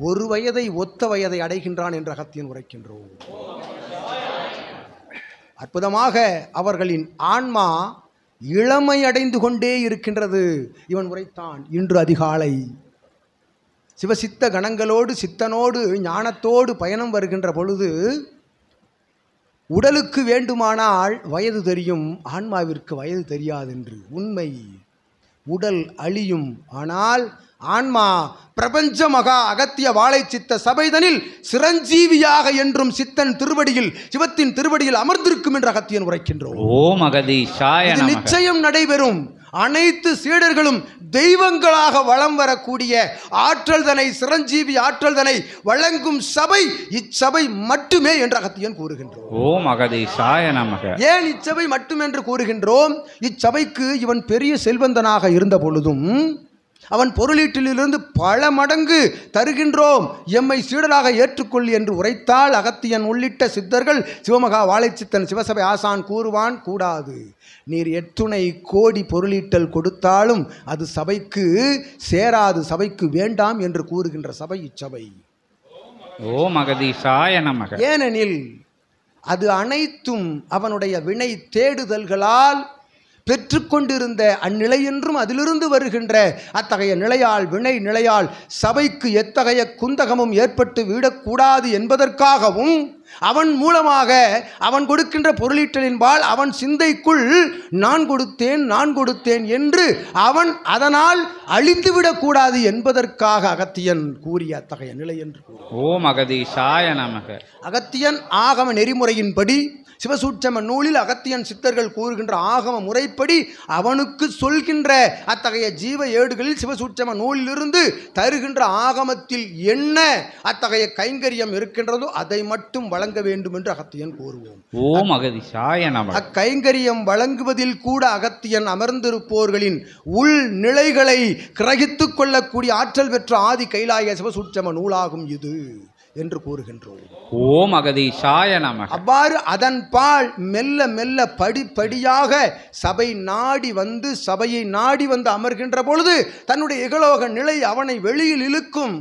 [SPEAKER 3] ஒரு வயதை ஒத்த வயதை அடைகின்றான் என்று அகத்தியன் உரைக்கின்றோம். அற்புதமாக அவர்களின் ஆன்மா இளமை அடைந்து கொண்டே இருக்கின்றது. இவன் உரைத்தான், இன்று அதிகாலை சிவசித்த கணங்களோடு சித்தனோடு ஞானத்தோடு பயணம் வருகின்ற பொழுது உடலுக்கு வேண்டுமானால் வயது தெரியும், ஆன்மாவிற்கு வயது தெரியாதென்று. உண்மை, உடல் அழியும், ஆனால் ஆன்மா பிரபஞ்ச மகா அகத்திய வாழை சித்த சபைதனில் சிரஞ்சீவியாக என்றும் சித்தன் திருவடியில் சிவத்தின் திருவடியில் அமர்ந்திருக்கும் என்று அகத்தியன் உரைக்கின்றோம்.
[SPEAKER 1] ஓம் அகதீஷாய நமக.
[SPEAKER 3] நிச்சயம் நடைபெறும். அனைத்து சீடர்களும் தெய்வங்களாக வலம் வரக்கூடிய ஆற்றல் தனை, சிரஞ்சீவி ஆற்றல் தனை வழங்கும் சபை இச்சபை மட்டுமே என்று அகத்தியன் கூறுகின்றோம்.
[SPEAKER 1] ஓம் அகதீஷாய நமக.
[SPEAKER 3] ஏன் இச்சபை மட்டும் என்று கூறுகின்றோம்? இச்சபைக்கு இவன் பெரிய செல்வந்தனாக இருந்த பொழுதும் அவன் பொருளீட்டிலிருந்து பல மடங்கு தருகின்றோம், எம்மை சீடராக ஏற்றுக்கொள் என்று உரைத்தால் அகத்தியன் உள்ளிட்ட சித்தர்கள் சிவமகா வாழைச்சித்தன் சிவசபை ஆசான் கூறுவான், கூடாது, நீர் எத்துணை கோடி பொருளீட்டல் கொடுத்தாலும் அது சபைக்கு சேராது, சபைக்கு வேண்டாம் என்று கூறுகின்ற சபை இச்சபை.
[SPEAKER 1] ஓம் அகதீஷாய நமக.
[SPEAKER 3] ஏனெனில் அது அனைத்தும் அவனுடைய வினை தேடுதல்களால் பெற்றுக்கொண்டிருந்த அந்நிலை என்றும் அதிலிருந்து வருகின்ற அத்தகைய நிலையால், வினை நிலையால் சபைக்கு எத்தகைய குந்தகமும் ஏற்பட்டு விடக்கூடாது என்பதற்காகவும் அவன் மூலமாக அவன் கொடுக்கின்ற பொருளீட்டலின்பால் அவன் சிந்தைக்குள் நான் கொடுத்தேன் என்று அவன் அதனால் அழிந்துவிடக்கூடாது என்பதற்காக அகத்தியன் கூறிய அத்தகைய நிலை என்று
[SPEAKER 1] ஓம் அகதீஷாய நமக.
[SPEAKER 3] அகத்தியன் ஆகம நெறிமுறையின்படி சிவசூட்சம நூலில் அகத்தியன் சித்தர்கள் கூறுகின்ற ஆகம முறைப்படி அவனுக்கு சொல்கின்ற அத்தகைய ஜீவ ஏடுகளில் சிவசூட்சம நூலிலிருந்து தருகின்ற ஆகமத்தில் என்ன அத்தகைய கைங்கரியம் இருக்கின்றதோ அதை மட்டும் வழங்க வேண்டும் என்று அகத்தியன் கூறுவோம்.
[SPEAKER 1] ஓம் அகதீஷாய நமக.
[SPEAKER 3] அக்கைங்கரியம் வழங்குவதில் கூட அகத்தியன் அமர்ந்திருப்போர்களின் உள் நிலைகளை கிரகித்துக் கொள்ளக்கூடிய ஆற்றல் பெற்ற ஆதி கைலாய சிவசூட்சம நூலாகும் இது என்று கூறுகின்றோம்.
[SPEAKER 1] ஓம் அகதீஷாய நமக.
[SPEAKER 3] அவ்வாறு அதன் பால் மெல்ல மெல்ல படிப்படியாக சபையை நாடி வந்து அமர்கின்ற பொழுது தன்னுடைய இகலோக நிலை அவனை வெளியில் இழுக்கும்.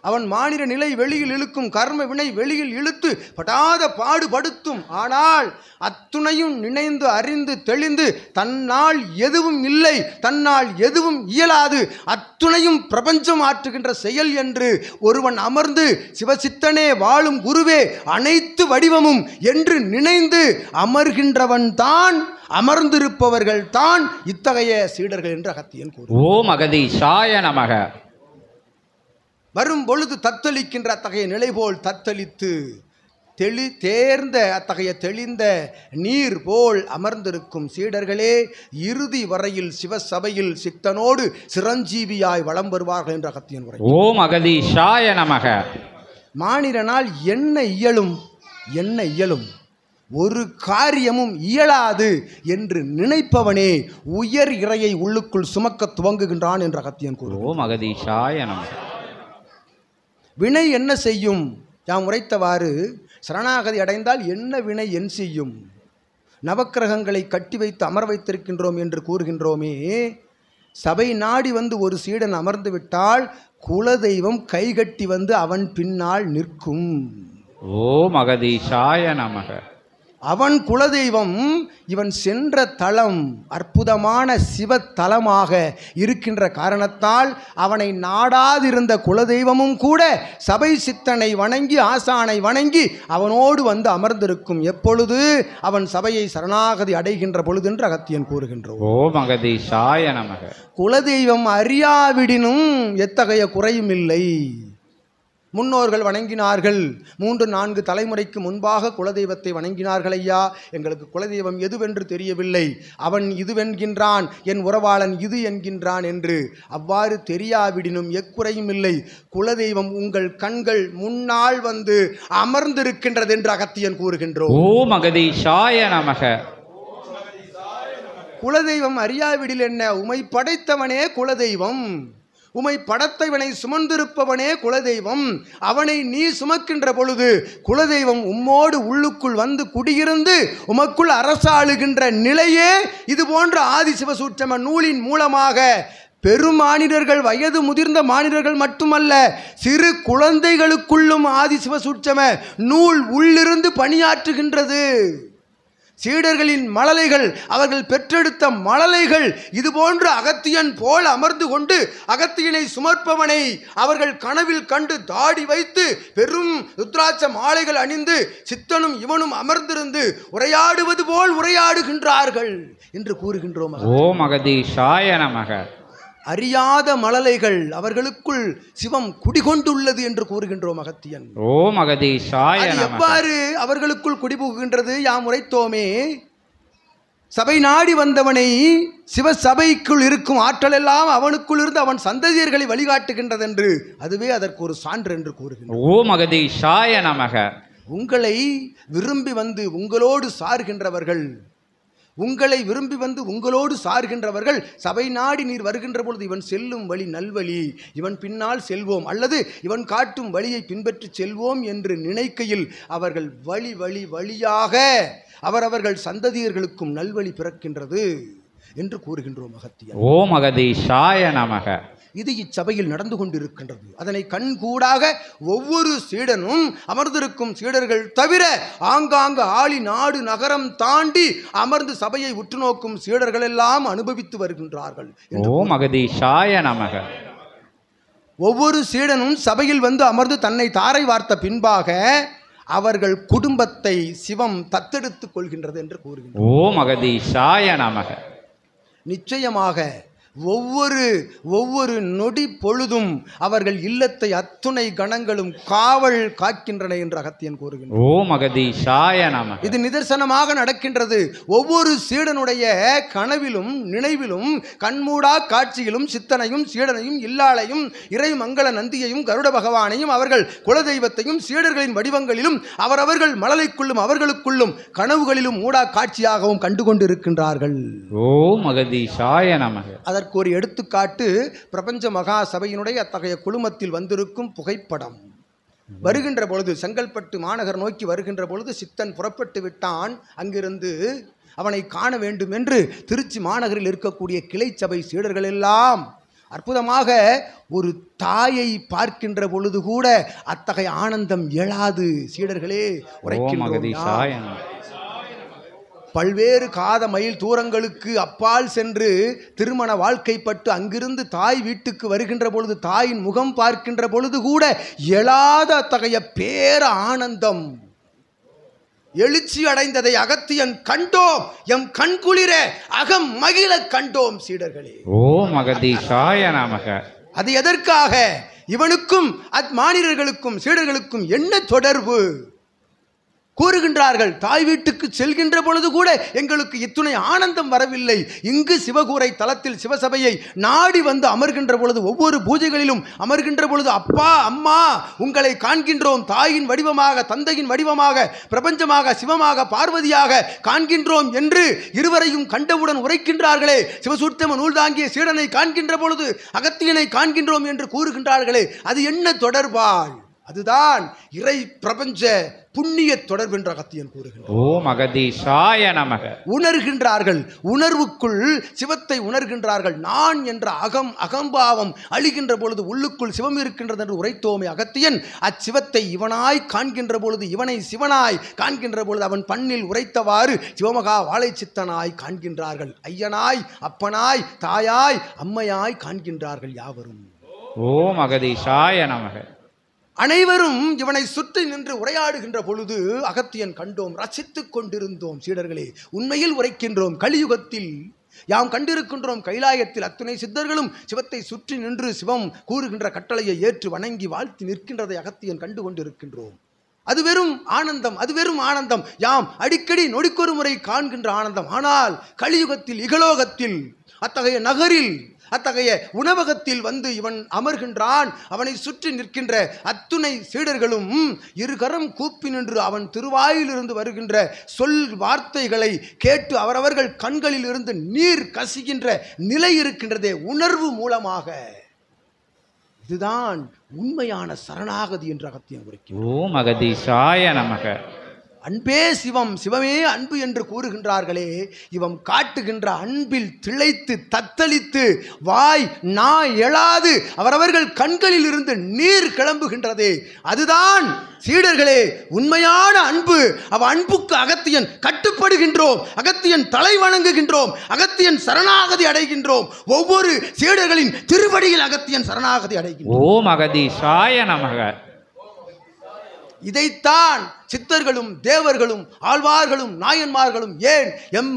[SPEAKER 3] அவன் மாநில நிலை வெளியில் இழுக்கும், கர்ம வினை வெளியில் இழுத்து படாத பாடுபடுத்தும். ஆனால் அத்துணையும் நினைந்து அறிந்து தெளிந்து தன்னால் எதுவும் இல்லை, தன்னால் எதுவும் இயலாது, அத்துணையும் பிரபஞ்சம் ஆற்றுகின்ற செயல் என்று ஒருவன் அமர்ந்து சிவசித்தனே வாழும் குருவே அனைத்து வடிவமும் என்று நினைந்து அமர்கின்றவன் தான், அமர்ந்திருப்பவர்கள் தான் இத்தகைய சீடர்கள் என்று அகத்தியன் கூறுகிறார்.
[SPEAKER 1] ஓம் அகதீஷாய நமக.
[SPEAKER 3] வரும் பொழுது தத்தளிக்கின்ற அத்தகைய நிலை போல் தத்தளித்து தேர்ந்த அத்தகைய தெளிந்த நீர் போல் அமர்ந்திருக்கும் சீடர்களே இறுதி வரையில் சிவசபையில் சித்தனோடு சிரஞ்சீவியாய் வலம் வருவார்கள் என்ற அகத்தியன் உரை.
[SPEAKER 1] ஓம் அகதீஷாய நமக.
[SPEAKER 3] மானிடனால் என்ன இயலும் ஒரு காரியமும் இயலாது என்று நினைப்பவனே உயர் இறையை உள்ளுக்குள் சுமக்க துவங்குகின்றான் என்ற அகத்தியன் கூறு.
[SPEAKER 1] ஓம் அகதீஷாய நமக.
[SPEAKER 3] வினை என்ன செய்யும்? யாம் உரைத்தவாறு சரணாகதி அடைந்தால் என்ன வினை என் செய்யும்? நவக்கிரகங்களை கட்டி வைத்து அமர வைத்திருக்கின்றோம் என்று கூறுகின்றோமே, சபை நாடி வந்து ஒரு சீடன் அமர்ந்து விட்டால் குலதெய்வம் கைகட்டி வந்து அவன் பின்னால் நிற்கும்.
[SPEAKER 1] ஓம் அகதீஷாய நமக.
[SPEAKER 3] அவன் குலதெய்வம் இவன் சென்ற தலம் அற்புதமான சிவத்தலமாக இருக்கின்ற காரணத்தால் அவனை நாடாதிருந்த குலதெய்வமும் கூட சபை சித்தனை வணங்கி ஆசானை வணங்கி அவனோடு வந்து அமர்ந்திருக்கும். எப்பொழுது? அவன் சபையை சரணாகதி அடைகின்ற பொழுது என்று அகத்தியன் கூறுகின்றோம்.
[SPEAKER 1] ஓம் அகதீஷாய நமக.
[SPEAKER 3] குலதெய்வம் அறியாவிடினும் எத்தகைய குறையும் இல்லை. முன்னோர்கள் வணங்கினார்கள். 3-4 தலைமுறைக்கு முன்பாக குலதெய்வத்தை வணங்கினார்கள். ஐயா, எங்களுக்கு குலதெய்வம் எதுவென்று தெரியவில்லை, அவன் இதுவென்கின்றான், என் உறவாளன் இது என்கின்றான் என்று. அவ்வாறு தெரியாவிடினும் எக்குறையும் இல்லை, குலதெய்வம் உங்கள் கண்கள் முன்னால் வந்து அமர்ந்திருக்கின்றது என்று அகத்தியன் கூறுகின்றோம்.
[SPEAKER 1] ஓம் அகதீஷாய நமக.
[SPEAKER 3] குலதெய்வம் அறியாவிடில் என்ன, உமை படைத்தவனே குலதெய்வம், உமை படைத்தவனை சுமந்திருப்பவனே குலதெய்வம். அவனை நீ சுமக்கின்ற பொழுது குலதெய்வம் உம்மோடு உள்ளுக்குள் வந்து குடியிருந்து உமக்குள் அரசாளுகின்ற நிலையே இது போன்ற ஆதிசிவசூட்சம நூலின் மூலமாக பெரும் மானிடர்கள், வயது முதிர்ந்த மானிடர்கள் மட்டுமல்ல, சிறு குழந்தைகளுக்குள்ளும் ஆதிசிவசூட்சம நூல் உள்ளிருந்து பணியாற்றுகின்றது. சீடர்களின் மழலைகள், அவர்கள் பெற்றெடுத்த மழலைகள் இதுபோன்று அகத்தியன் போல் அமர்ந்து கொண்டு அகத்தியனை சுமர்ப்பவனை அவர்கள் கனவில் கண்டு தாடி வைத்து பெரும் ருத்ராட்ச மாலைகள் அணிந்து சித்தனும் இவனும் அமர்ந்திருந்து உரையாடுவது போல் உரையாடுகின்றார்கள் என்று கூறுகின்றோம்.
[SPEAKER 1] ஓம் அகதீஷாய நமக.
[SPEAKER 3] அறியாத மழலைகள், அவர்களுக்குள் சிவம் குடிகொண்டுள்ளது என்று கூறுகின்றோம் அகத்தியன்.
[SPEAKER 1] ஓம் அகதீஷாய நமக.
[SPEAKER 3] எவ்வாறு அவர்களுக்குள் குடிபுகுகின்றது யாம் உரைத்தோமே. சபை நாடி வந்தவனை சிவசபைக்குள் இருக்கும் ஆற்றல் எல்லாம் அவனுக்குள் இருந்து அவன் சந்ததியர்களை வழிகாட்டுகின்றது என்று, அதுவே அதற்கு ஒரு சான்று என்று கூறுகின்றோம்.
[SPEAKER 1] ஓம் அகதீஷாய நமக.
[SPEAKER 3] உங்களை விரும்பி வந்து உங்களோடு சார்கின்றவர்கள், உங்களை விரும்பி வந்து உங்களோடு சார்கின்றவர்கள் சபை நாடி நீர் வருகின்ற பொழுது இவன் செல்லும் வழி நல்வழி, இவன் பின்னால் செல்வோம், அல்லது இவன் காட்டும் வழியை பின்பற்றி செல்வோம் என்று நினைக்கையில் அவர்கள் வழி வழி வழியாக அவரவர்கள் சந்ததியர்களுக்கும் நல்வழி பிறக்கின்றது என்று கூறுகின்றோம் அகத்தியன்.
[SPEAKER 1] ஓம் அகதீஷாய நமக.
[SPEAKER 3] இது இச்சபையில் நடந்து கொண்டிருக்கின்றது. அதனை கண்கூடாக ஒவ்வொரு சீடனும், அமர்ந்திருக்கும் சீடர்கள் தவிர ஆங்காங்கு ஆளி நாடு நகரம் தாண்டி அமர்ந்து சபையை உற்று நோக்கும் சீடர்கள் எல்லாம் அனுபவித்து வருகின்றார்கள்.
[SPEAKER 1] ஓம் அகதீஷாய நமக.
[SPEAKER 3] ஒவ்வொரு சீடனும் சபையில் வந்து அமர்ந்து தன்னை தாரை வார்த்த பின்பாக அவர்கள் குடும்பத்தை சிவம் தத்தெடுத்துக் கொள்கின்றது என்று கூறுகின்றனர்.
[SPEAKER 1] ஓம் அகதீஷாய நமக.
[SPEAKER 3] நிச்சயமாக ஒவ்வொரு நொடி பொழுதும் அவர்கள் இல்லத்தை அத்துணை கணங்களும் காவல் காக்கின்றன என்று அகத்தியன் கூறுகின்றார்.
[SPEAKER 1] ஓம் அகதீஷாய நமக.
[SPEAKER 3] இது நிதர்சனமாக நடக்கின்றது. ஒவ்வொரு சீடனுடைய கனவிலும் நினைவிலும் கண்மூடா காட்சியிலும் சித்தனையும் சீடனையும் இல்லாளையும் இறை மங்கள நந்தியையும் கருட பகவானையும் அவர்கள் குலதெய்வத்தையும் சீடர்களின் வடிவங்களிலும் அவரவர்கள் மழலைக்குள்ளும் அவர்களுக்குள்ளும் கனவுகளிலும் மூடா காட்சியாகவும் கண்டுகொண்டிருக்கின்றார்கள்.
[SPEAKER 1] ஓம் அகதீஷாய நமக.
[SPEAKER 3] அதற்கு ஒரு எடுத்துக்காட்டு பிரபஞ்ச மகா சபையினுடைய அத்தகைய குழுமத்தில் வந்திருக்கும் புகைப்படம். வருகின்ற பொழுது செங்கல்பட்டு மாநகர் நோக்கி வருகின்ற பொழுது சித்தன் புறப்பட்டு விட்டான். அங்கிருந்து அவனை காண வேண்டும் என்று திருச்சி மாநகரில் இருக்கக்கூடிய கிளை சபை சீடர்கள் எல்லாம் அற்புதமாக ஒரு தாயை பார்க்கின்ற பொழுது கூட அத்தகைய ஆனந்தம் எழாது. சீடர்களே உரைக்கின்றோம். பல்வேறு காத மைல் தூரங்களுக்கு அப்பால் சென்று திருமண வாழ்க்கைப்பட்டு அங்கிருந்து தாய் வீட்டுக்கு வருகின்ற பொழுது தாயின் முகம் பார்க்கின்ற பொழுது கூட எழாத அத்தகைய பேர ஆனந்தம் எழுச்சி அடைந்ததை அகத்தியன் கண்டோம். எம் கண்குளிர அகம் மகிழ கண்டோம் சீடர்களே.
[SPEAKER 1] ஓம் அகதீஷாய நமக.
[SPEAKER 3] அது எதற்காக? இவனுக்கும் மானிடர்களுக்கும் சீடர்களுக்கும் என்ன தொடர்பு கூறுகின்றார்கள். தாய் வீட்டுக்கு செல்கின்ற பொழுது கூட எங்களுக்கு இத்துணை ஆனந்தம் வரவில்லை. இங்கு சிவகூரை தலத்தில் சிவசபையை நாடி வந்து அமர்கின்ற பொழுது ஒவ்வொரு பூஜைகளிலும் அமர்கின்ற பொழுது அப்பா அம்மா உங்களை காண்கின்றோம், தாயின் வடிவமாக தந்தையின் வடிவமாக பிரபஞ்சமாக சிவமாக பார்வதியாக காண்கின்றோம் என்று இருவரையும் கண்டவுடன் உரைக்கின்றார்களே. சிவசூட்சம நூல் தாங்கிய சீடனை காண்கின்ற பொழுது அகத்தியனை காண்கின்றோம் என்று கூறுகின்றார்களே, அது என்ன தொடர்பால்? அதுதான் இறை பிரபஞ்ச புண்ணிய தொடர்பு என்று அகத்தியன் கூறுகின்றார்.
[SPEAKER 1] ஓம் அகதீஷாய நமக.
[SPEAKER 3] உணர்கின்றார்கள், உணர்வுக்குள் சிவத்தை உணர்கின்றார்கள். நான் என்ற அகம்பாவம் அழிகின்ற பொழுது உள்ளுக்குள் சிவம் இருக்கின்றது என்று உரைத்தோமே அகத்தியன். அச்சிவத்தை இவனாய் காண்கின்ற பொழுது, இவனை சிவனாய் காண்கின்ற பொழுது அவன் பண்ணில் உரைத்தவாறு சிவமகா வாழை சித்தனாய் காண்கின்றார்கள். ஐயனாய் அப்பனாய் தாயாய் அம்மையாய் காண்கின்றார்கள் யாவரும்.
[SPEAKER 1] ஓம் அகதீஷாய நமக.
[SPEAKER 3] அனைவரும் இவனை சுற்றி நின்று உரையாடுகின்ற பொழுது அகத்தியன் கண்டோம், ரசித்துக் கொண்டிருந்தோம் சீடர்களே. உண்மையில் உரைக்கின்றோம், கலியுகத்தில் யாம் கண்டிருக்கின்றோம் கைலாயத்தில் அத்துணை சித்தர்களும் சிவத்தை சுற்றி நின்று சிவம் கூறுகின்ற கட்டளையை ஏற்று வணங்கி வாழ்த்தி நிற்கின்றதை அகத்தியன் கண்டு கொண்டிருக்கின்றோம். அது வெறும் ஆனந்தம், அது வெறும் ஆனந்தம். யாம் அடிக்கடி நொடிக்கொரு முறை காண்கின்ற ஆனந்தம். ஆனால் கலியுகத்தில் இகலோகத்தில் அத்தகைய நகரில் அத்தகைய உணவகத்தில் வந்து இவன் அமர்கின்றான். அவனை சுற்றி நிற்கின்ற அத்துணை சீடர்களும் இருகரம் கூப்பி நின்று அவன் திருவாயிலிருந்து வருகின்ற சொல் வார்த்தைகளை கேட்டு அவரவர்கள் கண்களில் இருந்து நீர் கசிகின்ற நிலை இருக்கின்றதே உணர்வு மூலமாக. இதுதான் உண்மையான சரணாகதி என்று அகத்தியன் உரைக்கிறார்.
[SPEAKER 1] ஓம் அகதீசாய நமக.
[SPEAKER 3] அன்பே சிவம், சிவமே அன்பு என்று கூறுகின்றார்களே, இவன் காட்டுகின்ற அன்பில் திளைத்து தத்தளித்து வாய் நா எழாது அவரவர்கள் கண்களில் இருந்து நீர் கிளம்புகின்றதே, அதுதான் சீடர்களே உண்மையான அன்பு. அவ அன்புக்கு அகத்தியன் கட்டுப்படுகின்றோம், அகத்தியன் தலை வணங்குகின்றோம், அகத்தியன் சரணாகதி அடைகின்றோம். ஒவ்வொரு சீடர்களின் திருவடியில் அகத்தியன் சரணாகதி அடைகின்றோம்.
[SPEAKER 1] ஓம் அகதீசாய நமக.
[SPEAKER 3] இதைத்தான் சித்தர்களும் தேவர்களும் ஆழ்வார்களும் நாயன்மார்களும் ஏன் எம்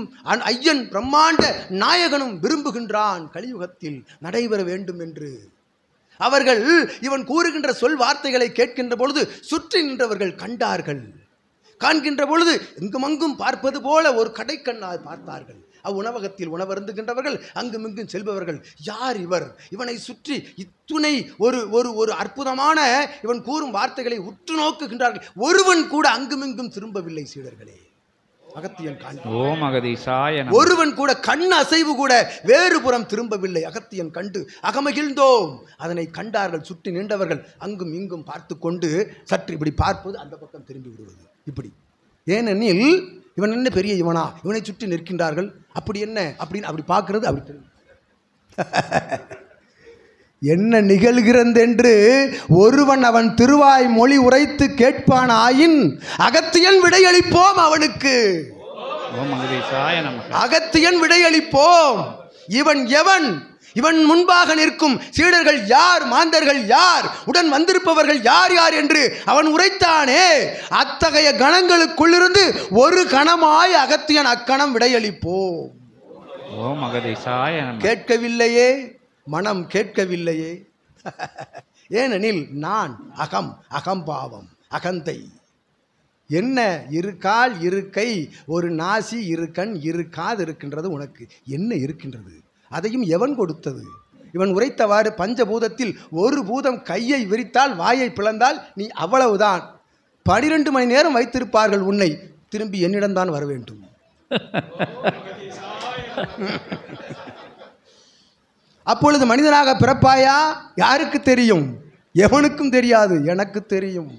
[SPEAKER 3] ஐயன் பிரம்மாண்ட நாயகனும் விரும்புகின்றான் கலியுகத்தில் நடைபெற வேண்டும் என்று. அவர்கள் இவன் கூறுகின்ற சொல் வார்த்தைகளை கேட்கின்ற பொழுது சுற்றி நின்றவர்கள் கண்டார்கள். காண்கின்ற பொழுது எங்குமங்கும் பார்ப்பது போல ஒரு கடைக்கண்ணால் பார்த்தார்கள். அவ்வுணவகத்தில் உணவருந்துகின்றவர்கள் அங்குமிங்கும் செல்பவர்கள் யார் இவர், இவனை சுற்றி இத்துணை ஒரு ஒரு ஒரு அற்புதமான இவன் கூறும் வார்த்தைகளை உற்று நோக்குகின்றார்கள். ஒருவன் கூட அங்குமிங்கும் திரும்பவில்லை சீடர்களே. அகத்தியன்
[SPEAKER 1] ஓம் அகதீசாய நமக.
[SPEAKER 3] ஒருவன் கூட கண் அசைவு கூட வேறு புறம் திரும்பவில்லை. அகத்தியன் கண்டு அகமகிழ்ந்தோம். அதனை கண்டார்கள் சுற்றி நின்றவர்கள் அங்கும் இங்கும் பார்த்து கொண்டு சற்று இப்படி பார்ப்பது, அந்த பக்கம் திரும்பி விடுவது இப்படி. ஏனெனில் இவன் என்ன பெரிய இவனா, இவனை சுற்றி நிற்கின்றார்கள், அப்படி என்ன அப்படின்னு அப்படி பார்க்கறது, அப்படி தெரியும் என்ன நிகழ்கிறது என்று ஒருவன் அவன் திருவாய் மொழி உரைத்து கேட்பான் ஆயின் அகத்தியன் விடையளிப்போம் அவனுக்கு. அகத்தியன் விடையளிப்போம். இவன் எவன், இவன் முன்பாக நிற்கும் சீடர்கள் யார், மாந்தர்கள் யார், உடன் வந்திருப்பவர்கள் யார் யார் என்று அவன் உரைத்தானே, அத்தகைய கணங்களுக்குள்ளிருந்து ஒரு கணமாய் அகத்தியன் அக்கணம் விடையளிப்போம்.
[SPEAKER 1] ஓம் அகதீசாய நமக.
[SPEAKER 3] கேட்கவில்லையே, மனம் கேட்கவில்லையே. ஏனெனில் நான் அகம், அகம்பாவம், அகந்தை. என்ன இரு கால் இரு கை ஒரு நாசி இரு கண் இரு காது இருக்கின்றது, உனக்கு என்ன இருக்கின்றது? அதையும் எவன் கொடுத்தது? இவன் உரைத்தவாறு பஞ்சபூதத்தில் ஒரு பூதம் கையை விரித்தால் வாயை பிளந்தால் நீ அவ்வளவுதான். 12 மணி நேரம் வைத்திருப்பார்கள் உன்னை, திரும்பி என்னிடம்தான் வர வேண்டும். அப்பொழுது மனிதனாக பிறப்பாயா? யாருக்கு தெரியும்? எவனுக்கும் தெரியாது, எனக்கு தெரியும்.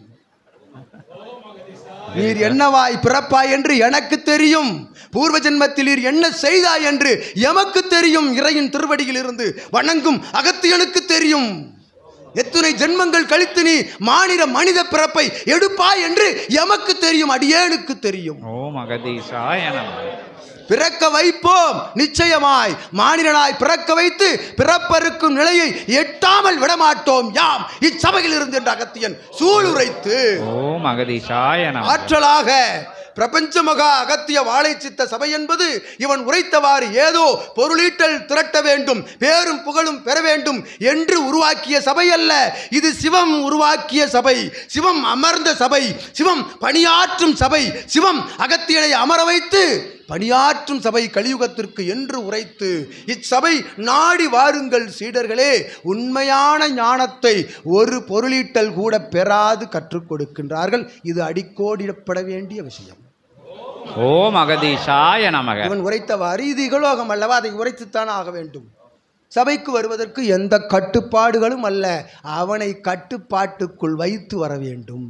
[SPEAKER 3] நீர் என்னவாய் பிறப்பாய் என்று எனக்கு தெரியும். பூர்வ ஜென்மத்தில் நீர் என்ன செய்தாய் என்று எமக்கு தெரியும். இறையின் திருவடியில் இருந்து வணங்கும் அகத்தியனுக்கு தெரியும். எத்தனை ஜென்மங்கள் கழித்து நீ மாநில மனித பிறப்பை எடுப்பாய் என்று எமக்கு தெரியும், அடியேனுக்கு தெரியும்.
[SPEAKER 1] ஓம் அகதீசாய நமக.
[SPEAKER 3] பிறக்க வைப்போம் நிச்சயமாய். மாநிலனாய் பிறக்க வைத்து பிறப்பறுக்கும் நிலையை எட்டாமல் விடமாட்டோம் யாம் இச்சபையில் இருந்து என்ற அகத்தியன் சூளுரைத்து
[SPEAKER 1] ஓம் அகதீசாய நமக.
[SPEAKER 3] ஆற்றலாக பிரபஞ்ச மகா அகத்திய வாழை சித்த சபை என்பது இவன் உரைத்தவாறு ஏதோ பொருளீட்டல் திரட்ட வேண்டும், பேரும் புகழும் பெற வேண்டும் என்று உருவாக்கிய சபை அல்ல. இது சிவம் உருவாக்கிய சபை, சிவம் அமர்ந்த சபை, சிவம் பணியாற்றும் சபை, சிவம் அகத்தியனை அமர வைத்து பணியாற்றும் சபை கலியுகத்திற்கு என்று உரைத்து இச்சபை நாடி வாருங்கள் சீடர்களே, உண்மையான ஞானத்தை ஒரு பொருளீட்டல் கூட பெறாது கற்றுக் கொடுக்கின்றார்கள். இது அடிக்கோடிடப்பட வேண்டிய விஷயம்.
[SPEAKER 1] ஓம் அகதீசாய நமக.
[SPEAKER 3] இவன் உரைத்தவாறு இது இகலோகம் அல்லவா, அதை உரைத்துத்தான் ஆக வேண்டும். சபைக்கு வருவதற்கு எந்த கட்டுப்பாடுகளும் அல்ல, அவனை கட்டுப்பாட்டுக்குள் வைத்து வர வேண்டும்.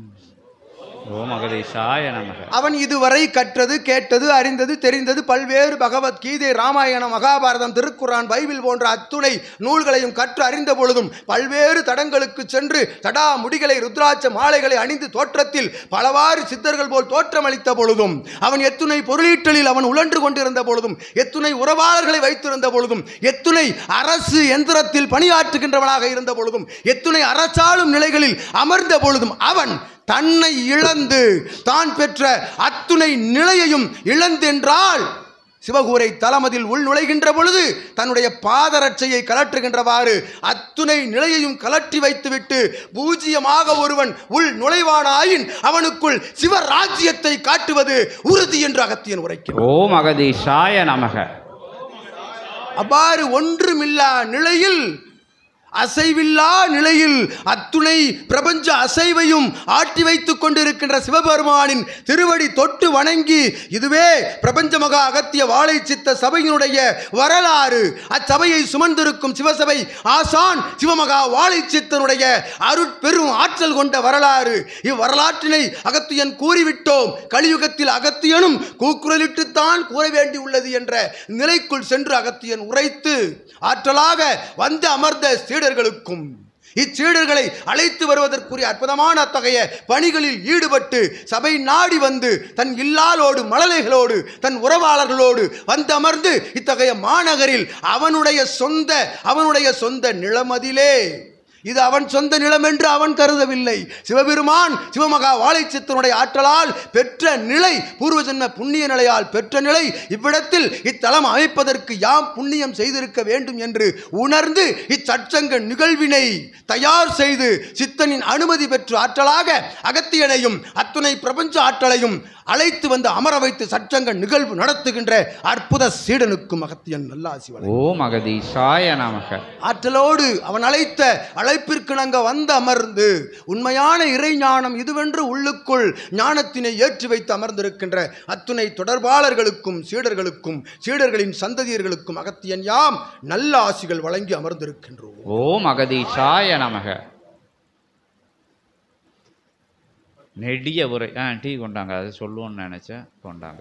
[SPEAKER 1] ஓம் அகதீசாய நமக.
[SPEAKER 3] அவன் இதுவரை கற்றது, கேட்டது, அறிந்தது, தெரிந்தது பல்வேறு பகவத்கீதை, ராமாயணம், மகாபாரதம், திருக்குரான், பைபிள் போன்ற அத்துணை நூல்களையும் கற்று அறிந்த பொழுதும் பல்வேறு தடங்களுக்கு சென்று தடா முடிகளை ருத்ராட்ச மாலைகளை அணிந்து தோற்றத்தில் பலவாறு சித்தர்கள் போல் தோற்றமளித்த பொழுதும், அவன் எத்துணை பொருளீட்டலில் அவன் உழன்று கொண்டிருந்த பொழுதும், எத்துணை உறவாளர்களை வைத்திருந்த பொழுதும், எத்துணை அரசு எந்திரத்தில் பணியாற்றுகின்றவனாக இருந்த பொழுதும், எத்துணை அரசாளும் நிலைகளில் அமர்ந்த பொழுதும் அவன் தன்னை இழந்து தான் பெற்ற அத்துணை நிலையையும் இழந்தென்றால் சிவகூரை தலமதில் உள் நுழைகின்ற பொழுது தன்னுடைய பாதரட்சையை கலற்றுகின்றவாறு அத்துணை நிலையையும் கலற்றி வைத்துவிட்டு பூஜ்யமாக ஒருவன் உள் நுழைவானாயின் அவனுக்குள் சிவராஜ்யத்தை காட்டுவது உறுதி என்று அகத்தியன் உரைக்கிறார்.
[SPEAKER 1] ஓம் அகதீஷாய நமக.
[SPEAKER 3] அவ்வாறு ஒன்றுமில்லா நிலையில், அசைவில்லா நிலையில் அத்துணை பிரபஞ்ச அசைவையும் ஆட்டி வைத்துக் கொண்டிருக்கின்ற சிவபெருமானின் திருவடி தொட்டு வணங்கி, இதுவே பிரபஞ்ச மகா அகத்திய வாழை சித்த சபையினுடைய வரலாறு. அச்சபையை சுமந்திருக்கும் சிவசபை ஆசான் சிவமகா வாழை சித்தனுடைய அருட்பெரும் ஆற்றல் கொண்ட வரலாறு. இவ்வரலாற்றினை அகத்தியன் கூறிவிட்டோம். கலியுகத்தில் அகத்தியனும் கூக்குரலிட்டுத்தான் கூற வேண்டியுள்ளது என்ற நிலைக்குள் சென்று அகத்தியன் உரைத்து ஆற்றலாக வந்து அமர்ந்த சீடர்களுக்கும் இச்சீடர்களை அழைத்து வருவதற்குரிய அற்புதமான அத்தகைய பணிகளில் ஈடுபட்டு சபை நாடி வந்து தன் இல்லாளோடு மழலைகளோடு தன் உறவாளர்களோடு வந்து அமர்ந்து இத்தகைய மாநகரில் அவனுடைய சொந்த நிலமதிலே, இது அவன் சொந்த நிலம் என்று அவன் கருதவில்லை. சிவபெருமான் சிவமகா வாழை சித்தனுடைய ஆற்றலால் பெற்ற நிலை, பூர்வ ஜென்ம புண்ணிய நிலையால் பெற்ற நிலை. இவ்விடத்தில் இத்தலம் அமைப்பதற்கு யாம் புண்ணியம் செய்திருக்க வேண்டும் என்று உணர்ந்து இச்சற்சங்க நிகழ்வினை தயார் செய்து சித்தனின் அனுமதி பெற்று ஆற்றலாக அகத்தியனையும் அத்துணை பிரபஞ்ச ஆற்றலையும் அழைத்து வந்து அமர வைத்து சற்சங்க நிகழ்வு நடத்துகின்ற அற்புத சீடனுக்கும் அகத்தியன் நல்லாசி வழங்கும்.
[SPEAKER 1] ஓம் அகதீஷாய நமக.
[SPEAKER 3] ஆற்றலோடு அவன் அழைத்த அழைப்பிற்கிணங்க வந்து அமர்ந்து உண்மையான இறை ஞானம் இதுவென்று உள்ளுக்குள் ஞானத்தினை ஏற்றி வைத்து அமர்ந்திருக்கின்ற அத்துணை தொடர்பாளர்களுக்கும் சீடர்களுக்கும் சீடர்களின் சந்ததியர்களுக்கும் அகத்தியன் யாம் நல்ல ஆசிகள் வழங்கி அமர்ந்திருக்கின்றோம்.
[SPEAKER 1] ஓம் அகதீஷாய நமக. நெடிய உரை. டீ கொண்டாங்க, அது சொல்லுவோன்னு நினைச்சேன், கொண்டாங்க.